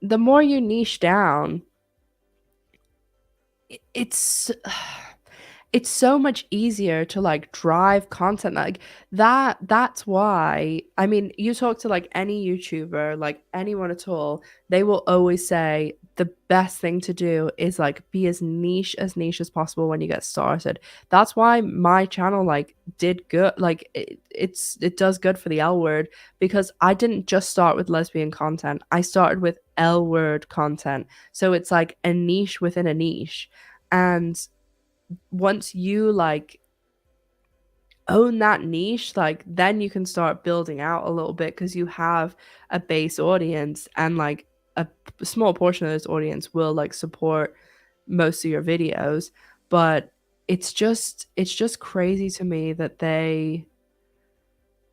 the more you niche down, it's it's so much easier to like drive content like that's why, I mean, you talk to like any YouTuber, like anyone at all, they will always say the best thing to do is like be as niche as possible when you get started. That's why my channel like did good, like it does good for the L Word, because I didn't just start with lesbian content, I started with L Word content. So it's like a niche within a niche. And once you like own that niche, like then you can start building out a little bit, because you have a base audience, and like a small portion of this audience will like support most of your videos. But it's just crazy to me that they,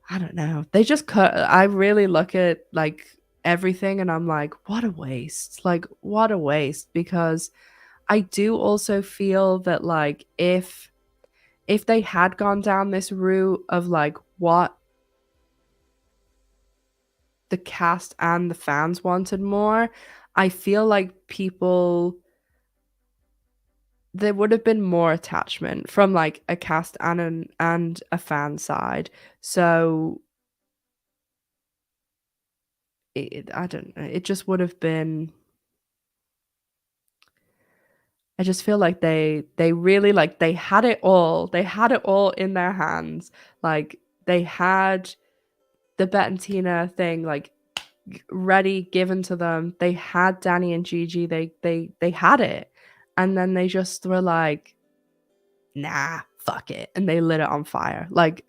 I don't know, they just cut. I really look at like everything and I'm like, what a waste, like what a waste. Because I do also feel that like if they had gone down this route of like what the cast and the fans wanted more, I feel like people, there would have been more attachment from like a cast and a fan side. So I don't know, it just would have been, I just feel like they really like they had it all. They had it all in their hands. Like they had the Bette and Tina thing like ready, given to them. They had Dani and Gigi. They had it. And then they just were like, nah, fuck it. And they lit it on fire. Like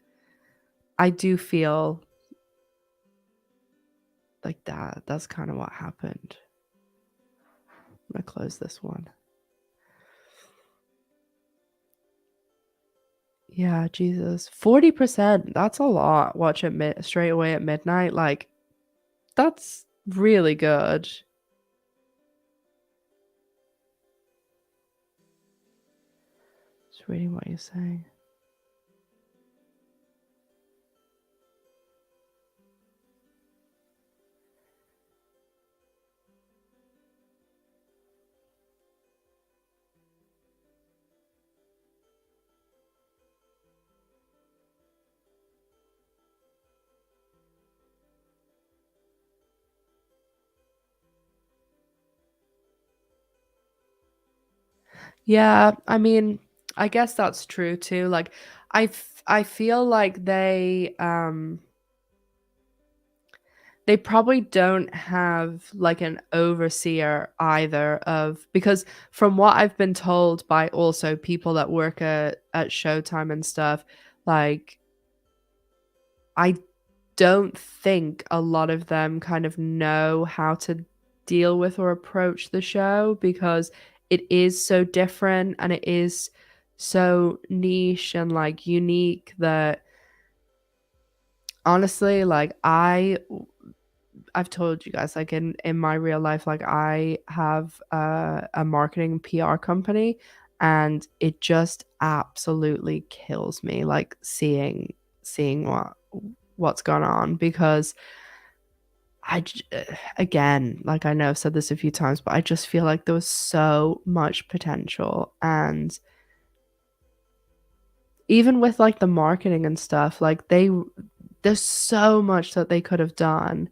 I do feel like that's kind of what happened. I'm gonna close this one. Yeah, Jesus. 40%. That's a lot. Watch it straight away at midnight. Like, that's really good. Just reading what you're saying. Yeah, I mean, I guess that's true too. Like, I feel like they probably don't have like an overseer either of, because from what I've been told by also people that work at Showtime and stuff, like I don't think a lot of them kind of know how to deal with or approach the show because it is so different and it is so niche and like unique that honestly like I've told you guys like in my real life like I have a marketing PR company and it just absolutely kills me like seeing what's gone on because again, like I know I've said this a few times, but I just feel like there was so much potential. And even with like the marketing and stuff, like there's so much that they could have done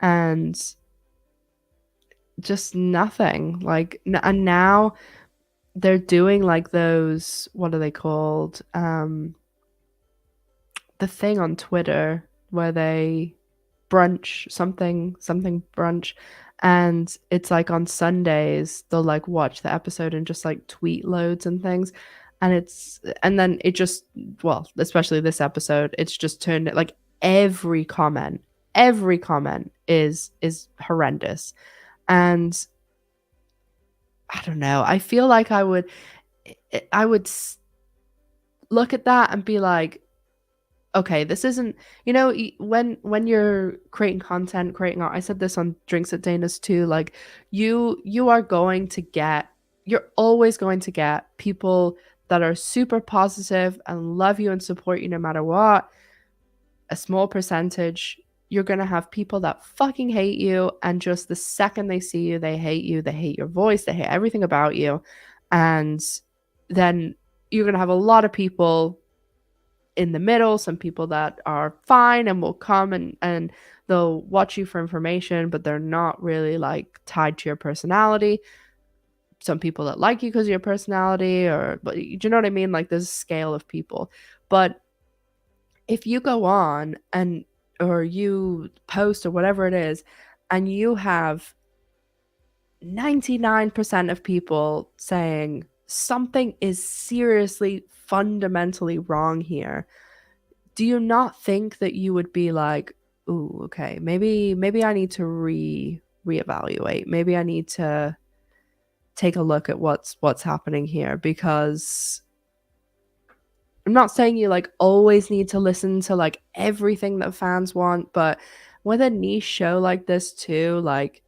and just nothing. Like, and now they're doing like those, what are they called? The thing on Twitter where they brunch something brunch and it's like on Sundays they'll like watch the episode and just like tweet loads and things and then it just well especially this episode it's just turned like every comment is horrendous and I don't know I feel like I would look at that and be like okay, this isn't, when you're creating content, creating art. I said this on Drinks at Dana's too. Like you are going to get, you're always going to get people that are super positive and love you and support you no matter what. A small percentage. You're gonna have people that fucking hate you, and just the second they see you, they hate you. They hate your voice. They hate everything about you, and then you're gonna have a lot of people in the middle, some people that are fine and will come and they'll watch you for information, but they're not really like tied to your personality. Some people that like you because of your personality, or but do you know what I mean? Like there's a scale of people. But if you go on and or you post or whatever it is, and you have 99% of people saying something is seriously fundamentally wrong here, do you not think that you would be like, "Ooh, okay, maybe I need to reevaluate. Maybe I need to take a look at what's happening here," because I'm not saying you like always need to listen to like everything that fans want, but with a niche show like this too, like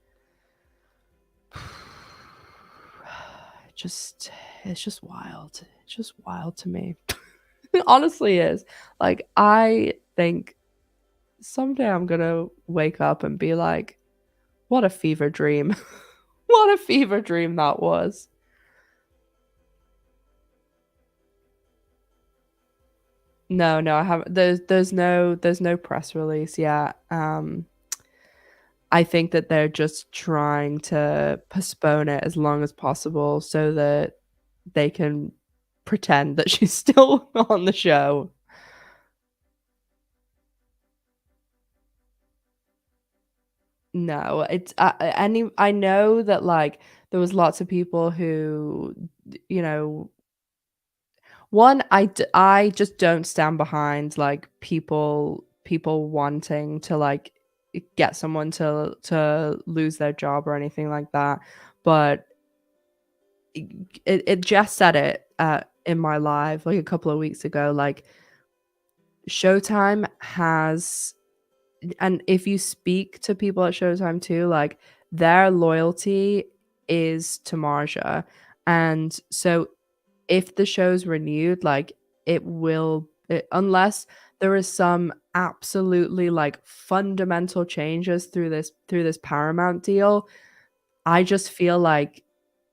just it's just wild. It's just wild to me. It honestly is. Like I think someday I'm gonna wake up and be like, what a fever dream. What a fever dream that was. No, no, I haven't there's no press release yet. I think that they're just trying to postpone it as long as possible so that they can pretend that she's still on the show. No, it's I know that like there was lots of people who you know one I just don't stand behind like people wanting to like get someone to lose their job or anything like that. But it just said it in my live like a couple of weeks ago like Showtime has, and if you speak to people at Showtime too, like their loyalty is to Marja. And so if the show's renewed, like unless there is some absolutely like fundamental changes through this Paramount deal, I just feel like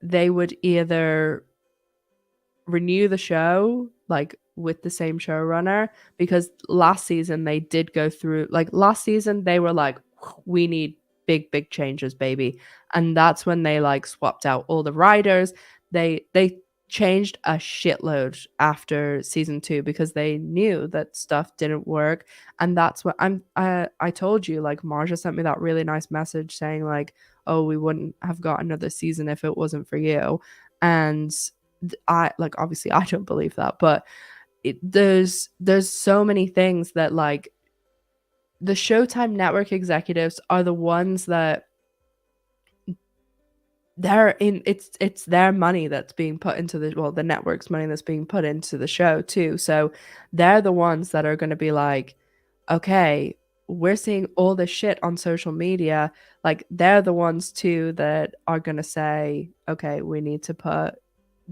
they would either renew the show like with the same showrunner, because last season they did go through like last season they were like we need big changes baby, and that's when they like swapped out all the writers. They changed a shitload after season 2 because they knew that stuff didn't work, and that's what I told you, like, Marja sent me that really nice message saying, like, "Oh, we wouldn't have got another season if it wasn't for you," and I like, obviously, I don't believe that, but there's so many things that, like, the Showtime network executives are the ones that they're in it's their money that's being put into the network's money that's being put into the show too. So they're the ones that are going to be like, okay, we're seeing all this shit on social media. Like they're the ones too that are going to say, okay, we need to put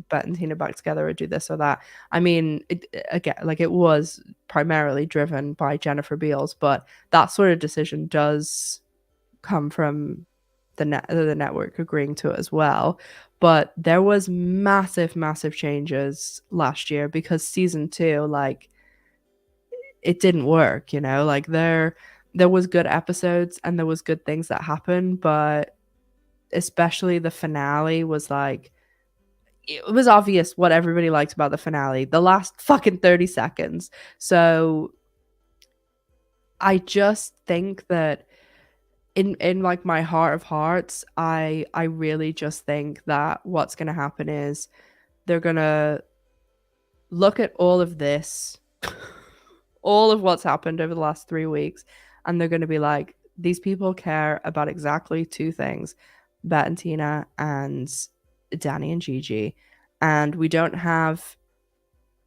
Bette and Tina back together or do this or that. I mean, again, like it was primarily driven by Jennifer Beals, but that sort of decision does come from the network agreeing to it as well. But there was massive changes last year because season 2, like, it didn't work, you know? Like there was good episodes and there was good things that happened, but especially the finale was like it was obvious what everybody liked about the finale. The last fucking 30 seconds. So I just think that in like my heart of hearts, I really just think that what's going to happen is they're going to look at all of this, all of what's happened over the last 3 weeks, and they're going to be like, these people care about exactly two things, Bette and Tina and Dani and Gigi, and we don't have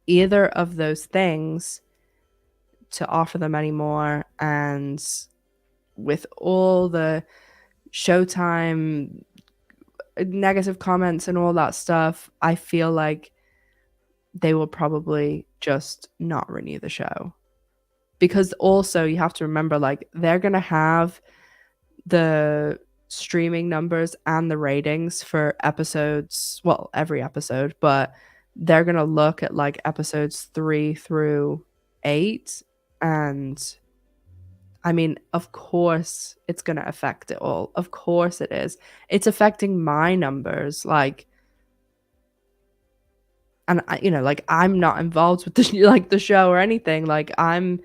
either of those things to offer them anymore. And with all the Showtime negative comments and all that stuff, I feel like they will probably just not renew the show. Because also you have to remember, like, they're going to have the streaming numbers and the ratings for episodes, well, every episode, but they're going to look at like episodes 3 through 8, and I mean, of course it's going to affect it all. Of course it is. It's affecting my numbers, like, and I, you know, like I'm not involved with the like the show or anything. Like I'm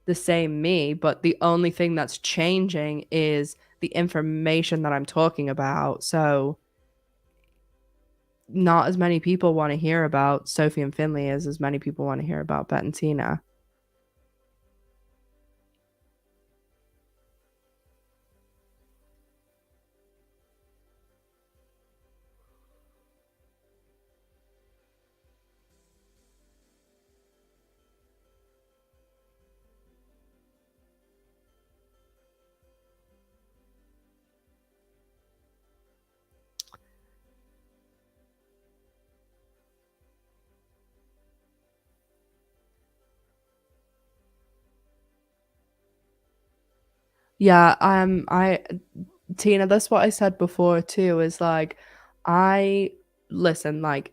the same me, but the only thing that's changing is the information that I'm talking about. So not as many people want to hear about Sophie and Finley as many people want to hear about Bette and Tina. Yeah, I Tina, that's what I said before too, is like I listen, like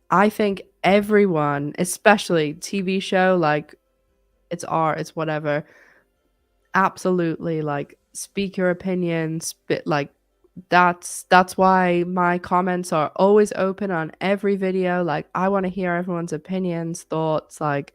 I think everyone, especially TV show, like it's art, it's whatever, absolutely like speak your opinions, but like that's why my comments are always open on every video. Like I want to hear everyone's opinions, thoughts, like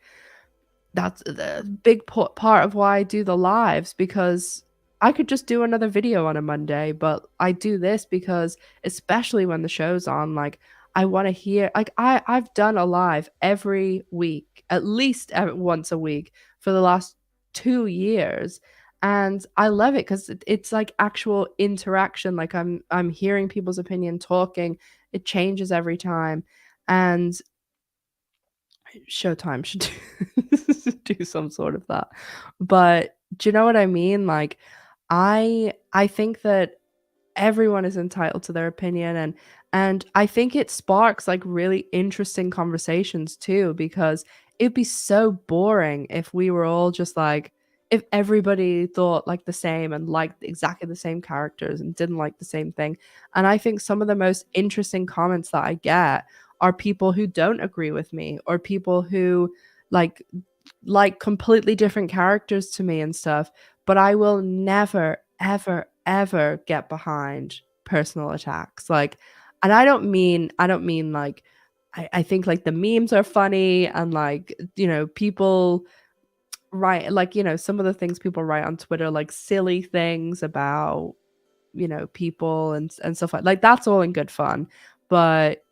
that's the big part of why I do the lives, because I could just do another video on a Monday, but I do this because especially when the show's on, like I want to hear, like I've done a live every week, at least once a week for the last 2 years. And I love it because it's like actual interaction. Like I'm hearing people's opinion, talking. It changes every time. And Showtime should do some sort of that. But do you know what I mean? Like, I think that everyone is entitled to their opinion, and I think it sparks like really interesting conversations too, because it'd be so boring if we were all just like if everybody thought like the same and liked exactly the same characters and didn't like the same thing. And I think some of the most interesting comments that I get are people who don't agree with me, or people who like completely different characters to me and stuff, but I will never ever get behind personal attacks. Like, and I don't mean like I think like the memes are funny, and like, people write like, some of the things people write on Twitter, like silly things about, people and stuff like that's all in good fun. But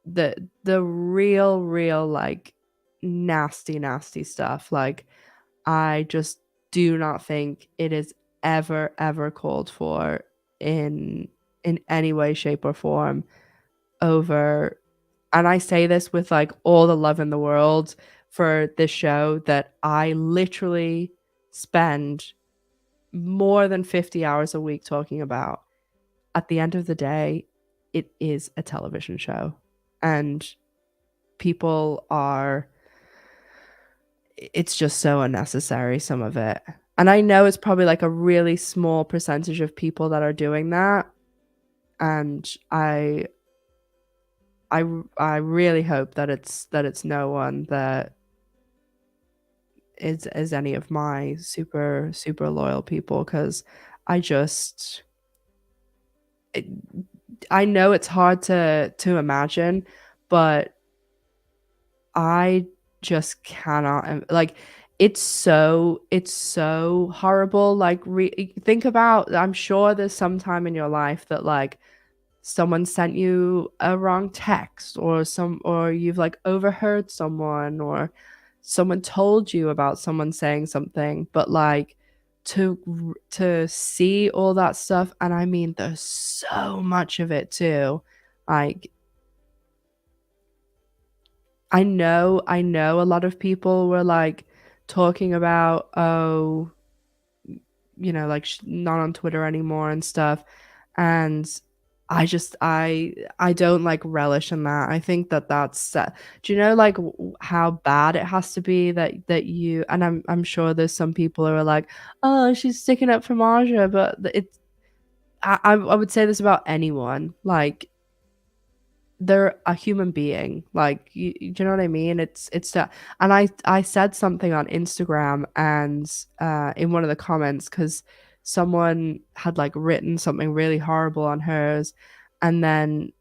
the real like nasty nasty stuff, like I just do not think it is ever called for in any way, shape, or form over. And I say this with like all the love in the world for this show that I literally spend more than 50 hours a week talking about. At the end of the day, it is a television show. And people are, it's just so unnecessary, some of it. And I know it's probably like a really small percentage of people that are doing that. And I really hope that it's no one that is any of my super loyal people, because I just it, I know it's hard to imagine, but I just cannot, like, it's so horrible. Like, think about, I'm sure there's some time in your life that like someone sent you a wrong text, or you've like overheard someone, or someone told you about someone saying something, but like to see all that stuff, and I mean there's so much of it too. Like, I know a lot of people were like talking about, oh, like not on Twitter anymore and stuff. And I don't like relish in that. I think that do you know like how bad it has to be that you, and I'm sure there's some people who are like, oh, she's sticking up for Marja, but it's I would say this about anyone. Like, they're a human being. Like, do you know what I mean? It's that. And I said something on Instagram, and in one of the comments, because someone had like written something really horrible on hers, and then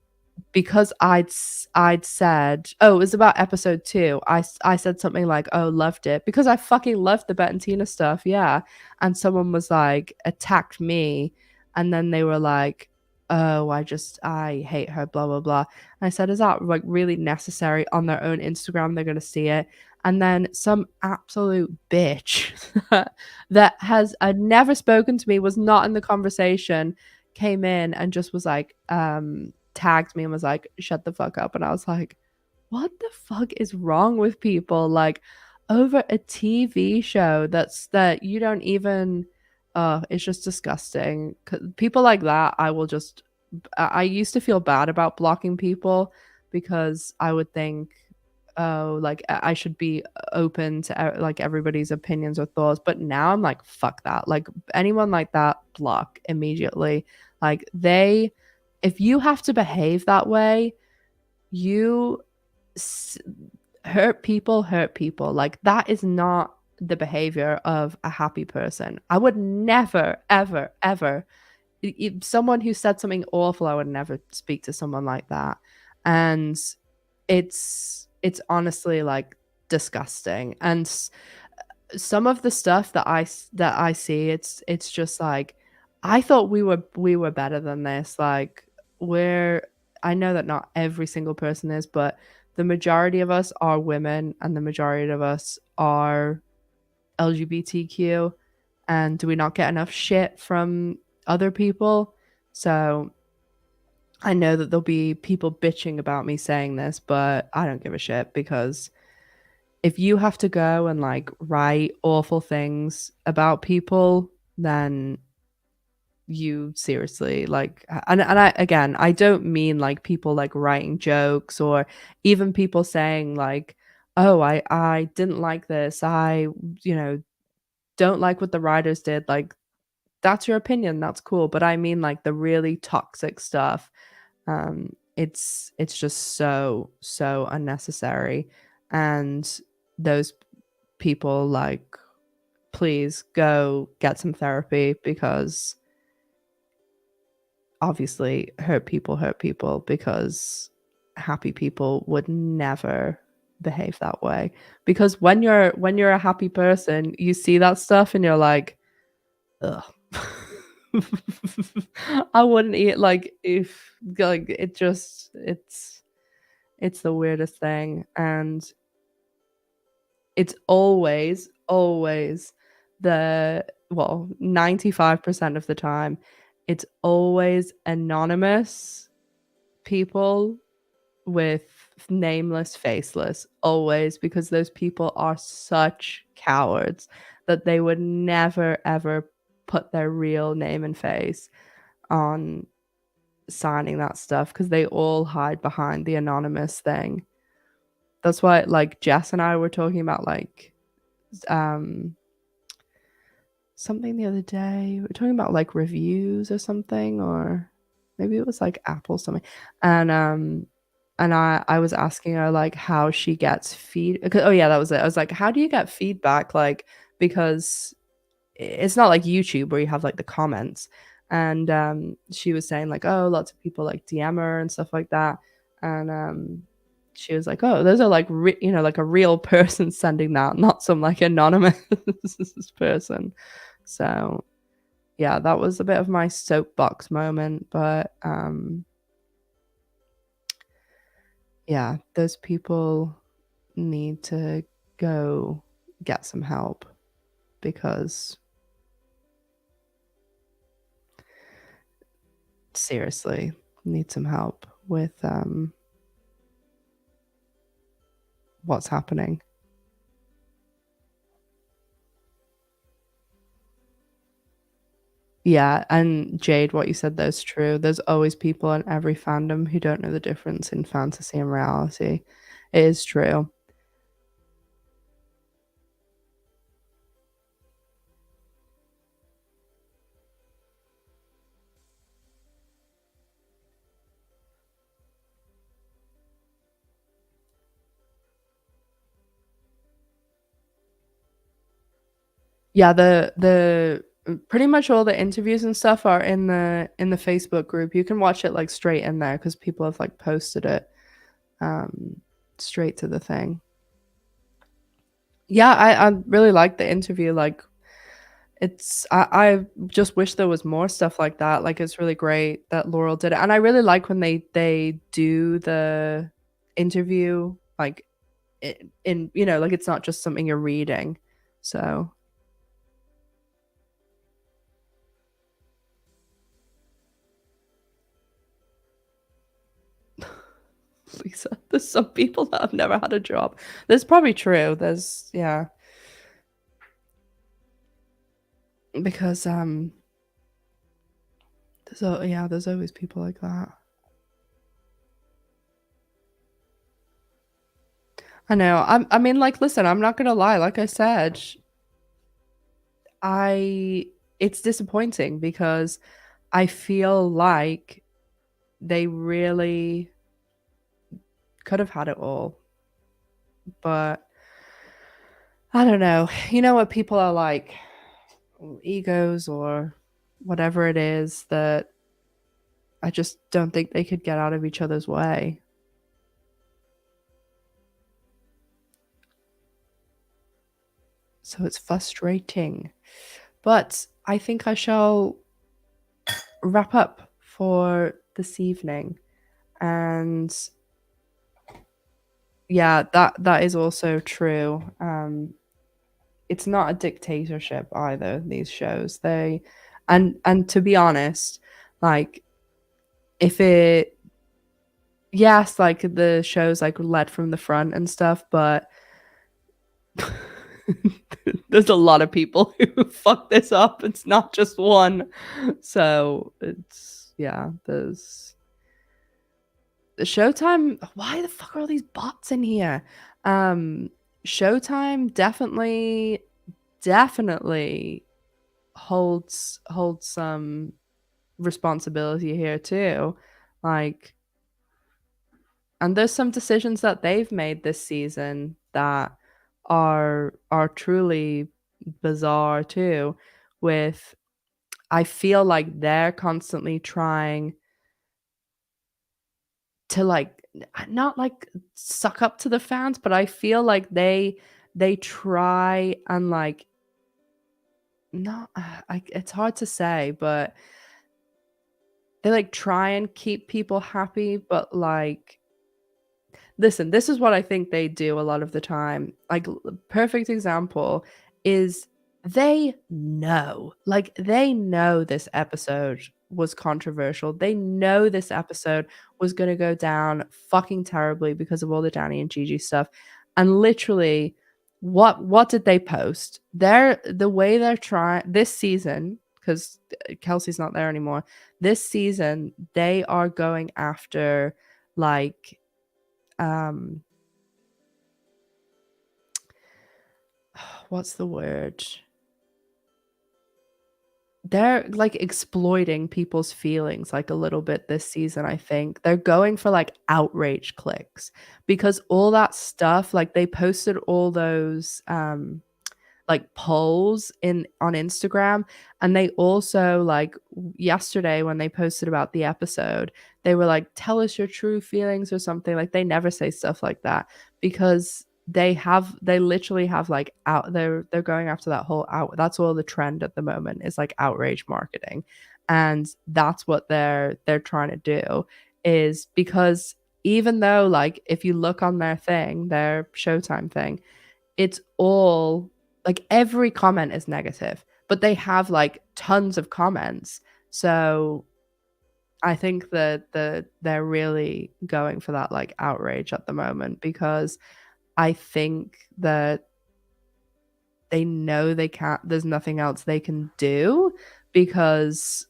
because I'd said, oh, it was about episode 2. I said something like, oh, loved it, because I fucking loved the Bette and Tina stuff, yeah. And someone was like, attacked me, and then they were like, oh, I hate her, blah blah blah. And I said, is that like really necessary? On their own Instagram, they're gonna see it. And then some absolute bitch that has never spoken to me, was not in the conversation, came in and just was like, tagged me and was like, shut the fuck up. And I was like, what the fuck is wrong with people? Like, over a TV show that you don't even, it's just disgusting. People like that, I used to feel bad about blocking people, because I would think, oh, like I should be open to like everybody's opinions or thoughts. But now I'm like, fuck that. Like, anyone like that, block immediately. Like, if you have to behave that way, you s- hurt people. Like, that is not the behavior of a happy person. I would never ever, someone who said something awful, I would never speak to someone like that. And it's honestly like disgusting. And some of the stuff that I see, it's just like, I thought we were better than this. Like, we're I know that not every single person is, but the majority of us are women, and the majority of us are LGBTQ. And do we not get enough shit from other people? So I know that there'll be people bitching about me saying this, but I don't give a shit, because if you have to go and like write awful things about people, then you seriously like, and I, again, I don't mean like people like writing jokes, or even people saying like, oh, I didn't like this, I don't like what the writers did. Like, that's your opinion, that's cool. But I mean like the really toxic stuff. It's just so unnecessary. And those people, like, please go get some therapy, because obviously hurt people, because happy people would never behave that way, because when you're a happy person, you see that stuff and you're like, ugh. I wouldn't eat, like, if, like, it's the weirdest thing. And it's always the, well, 95% of the time, it's always anonymous people with nameless, faceless, always, because those people are such cowards that they would never ever put their real name and face on signing that stuff, because they all hide behind the anonymous thing. That's why, like, Jess and I were talking about, like, um something the other day. We were talking about, like, reviews or something, or maybe it was like Apple something. And I was asking her, like, how she gets oh yeah, that was it. I was like, how do you get feedback? Like, because it's not like YouTube where you have, like, the comments. And she was saying, like, oh, lots of people, like, DM her and stuff like that. And she was like, oh, those are, like, like a real person sending that, not some, like, anonymous person. So yeah, that was a bit of my soapbox moment. But yeah, those people need to go get some help, because seriously, need some help with what's happening. Yeah, and Jade, what you said there is true. There's always people in every fandom who don't know the difference in fantasy and reality. It is true. Yeah, the pretty much all the interviews and stuff are in the Facebook group. You can watch it, like, straight in there, because people have, like, posted it straight to the thing. Yeah, I really like the interview. Like, I just wish there was more stuff like that. Like, it's really great that Laurel did it. And I really like when they do the interview, like, in, like, it's not just something you're reading. So Lisa, there's some people that have never had a job. That's probably true. Yeah. Because there's always people like that. I know. I mean, like, listen, I'm not gonna lie. Like I said, I it's disappointing, because I feel like they really could have had it all. But I don't know. You know what people are like, egos or whatever it is, that I just don't think they could get out of each other's way. So it's frustrating. But I think I shall wrap up for this evening. And yeah, that is also true. It's not a dictatorship either, these shows. And to be honest, like, if it yes, like, the show's, like, led from the front and stuff, but there's a lot of people who fuck this up. It's not just one. So it's, yeah, there's the Showtime. Why the fuck are all these bots in here? Showtime definitely holds some responsibility here too. Like, and there's some decisions that they've made this season that are truly bizarre too. With, I feel like they're constantly trying to like not like suck up to the fans, but I feel like they try and like not it's hard to say, but they like try and keep people happy, but like listen, this is what I think they do a lot of the time. Like, perfect example is they know this episode was controversial. They know this episode was going to go down fucking terribly because of all the Dani and Gigi stuff. And literally, what did they post? The way they're trying this season, because Kelsey's not there anymore. This season, they are going after like what's the word? They're like exploiting people's feelings like a little bit this season, I think. They're going for like outrage clicks because all that stuff, like they posted all those like polls in on Instagram, and they also like yesterday when they posted about the episode, they were like, tell us your true feelings or something. Like they never say stuff like that because they literally have like they're going after that whole out. That's all the trend at the moment is like outrage marketing, and that's what they're trying to do is because even though like if you look on their thing, their Showtime thing, it's all like every comment is negative, but they have like tons of comments. So I think that they're really going for that like outrage at the moment because I think that they know they can't, there's nothing else they can do because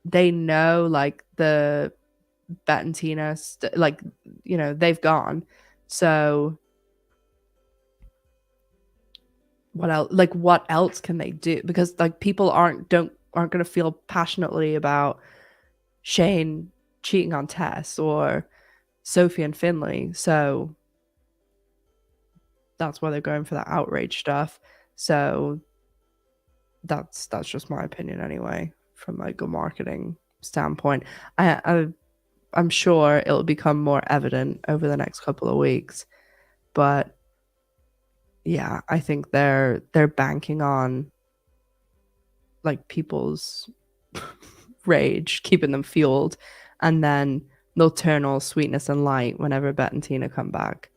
they know like the Bette and Tina, like, you know, they've gone. So what else can they do? Because like people aren't going to feel passionately about Shane cheating on Tess or Sophie and Finley. So that's why they're going for that outrage stuff. So that's just my opinion anyway, from like a marketing standpoint. I'm sure it'll become more evident over the next couple of weeks, but yeah, I think they're banking on like people's rage, keeping them fueled, and then they'll turn all sweetness and light whenever Bette and Tina come back.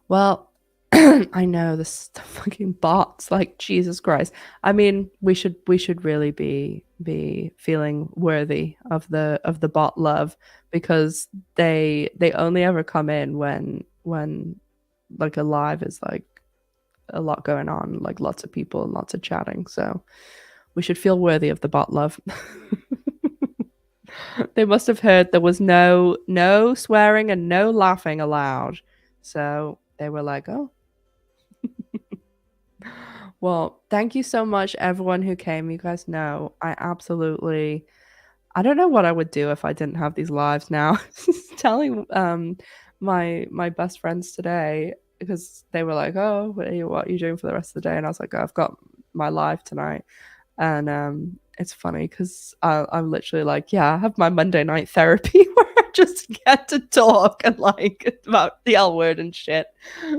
Well, I know this the fucking bots, like Jesus Christ. I mean, we should really be feeling worthy of the bot love because they only ever come in when like a live is like a lot going on, like lots of people and lots of chatting. So we should feel worthy of the bot love. They must have heard there was no swearing and no laughing allowed. So they were like, oh. Well, thank you so much, everyone who came. You guys know I don't know what I would do if I didn't have these lives now. Telling my best friends today because they were like, "Oh, what are you doing for the rest of the day?" And I was like, oh, "I've got my live tonight." And it's funny because I'm literally like, "Yeah, I have my Monday night therapy where I just get to talk and like about the L word and shit."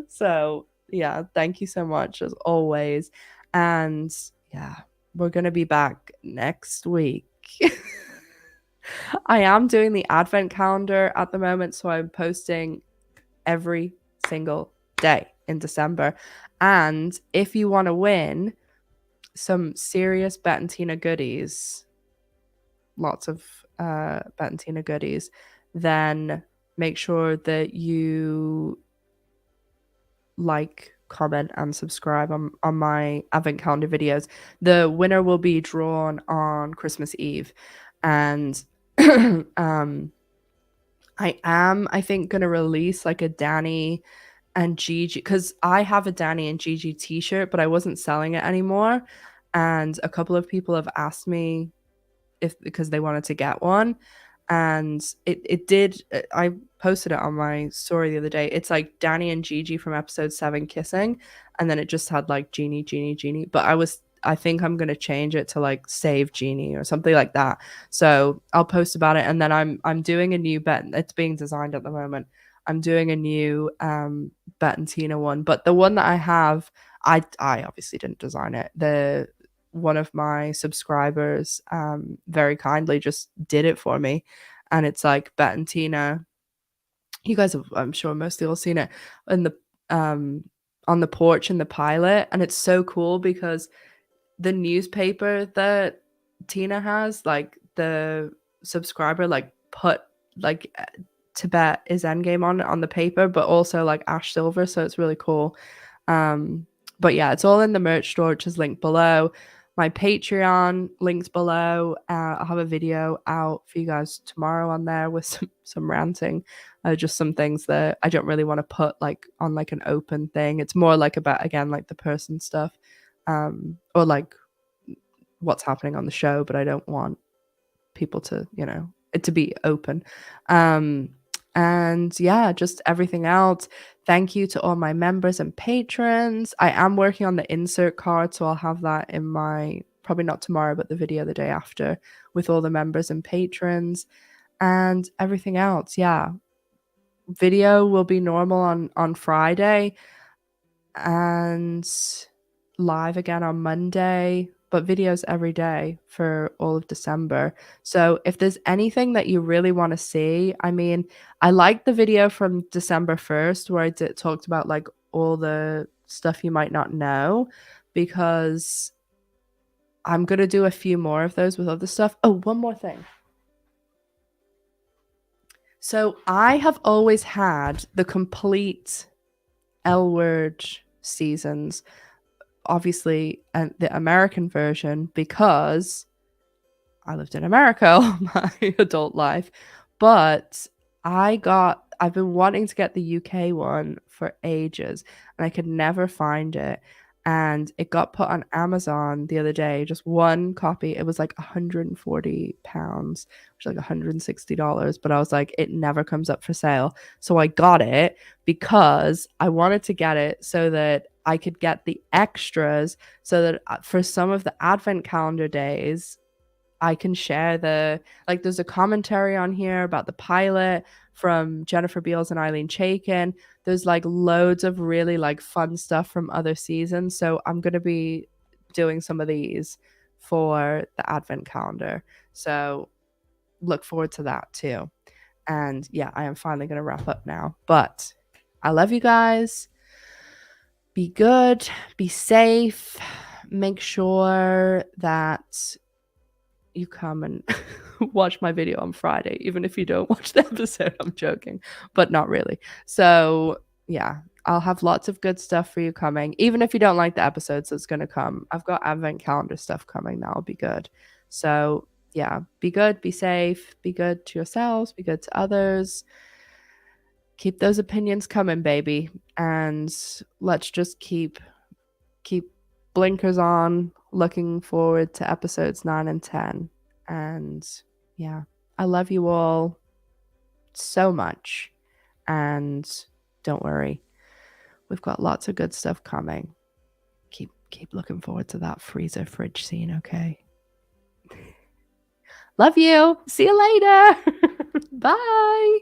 So yeah, thank you so much as always. And yeah, we're going to be back next week. I am doing the advent calendar at the moment, so I'm posting every single day in December. And if you want to win some serious Bette and Tina goodies, lots of Bette and Tina goodies, then make sure that you like, comment, and subscribe on my advent calendar videos. The winner will be drawn on Christmas Eve, and I think gonna release like a Dani and Gigi, because I have a Dani and Gigi t-shirt, but I wasn't selling it anymore, and a couple of people have asked me if because they wanted to get one, and it did. I posted it on my story the other day. It's like Dani and Gigi from episode 7 kissing, and then it just had like Genie, but I was I think I'm gonna change it to like Save Genie or something like that. So I'll post about it, and then I'm doing a new bet. It's being designed at the moment. I'm doing a new Bette and Tina one, but the one that I have, I obviously didn't design it. The one of my subscribers very kindly just did it for me, and it's like Bette and Tina. You guys have, I'm sure, mostly all seen it in the on the porch in the pilot, and it's so cool because the newspaper that Tina has, like the subscriber, like put like Tibet is Endgame on the paper, but also like Ash Silver, so it's really cool. But yeah, it's all in the merch store, which is linked below. My Patreon links below. I'll have a video out for you guys tomorrow on there with some ranting, just some things that I don't really want to put like on like an open thing. It's more like about, again, like the person stuff, or like what's happening on the show, but I don't want people to, you know, it to be open. And yeah, just everything else. Thank you to all my members and patrons. I am working on the insert card, so I'll have that in my, probably not tomorrow, but the video the day after, with all the members and patrons and everything else. Yeah, video will be normal on Friday and live again on Monday, but videos every day for all of December. So if there's anything that you really want to see, I mean, I liked the video from December 1st where I talked about like all the stuff you might not know, because I'm going to do a few more of those with other stuff. Oh, one more thing. So I have always had the complete L Word seasons, obviously the American version, because I lived in America all my adult life, but I've been wanting to get the UK one for ages, and I could never find it. And it got put on Amazon the other day, just one copy. It was like £140, which is like $160. But I was like, it never comes up for sale. So I got it because I wanted to get it so that I could get the extras, so that for some of the advent calendar days, I can share there's a commentary on here about the pilot from Jennifer Beals and Eileen Chaikin. There's like loads of really like fun stuff from other seasons. So I'm going to be doing some of these for the advent calendar. So look forward to that too. And yeah, I am finally going to wrap up now, but I love you guys. Be good, be safe. Make sure that you come and watch my video on Friday, even if you don't watch the episode. I'm joking, but not really. So yeah, I'll have lots of good stuff for you coming, even if you don't like the episodes that's going to come. I've got advent calendar stuff coming that'll be good. So yeah, be good, be safe, be good to yourselves, be good to others. Keep those opinions coming, baby. And let's just keep blinkers on, looking forward to episodes 9 and 10. And yeah, I love you all so much. And don't worry, we've got lots of good stuff coming. Keep looking forward to that freezer fridge scene, okay? Love you. See you later. Bye.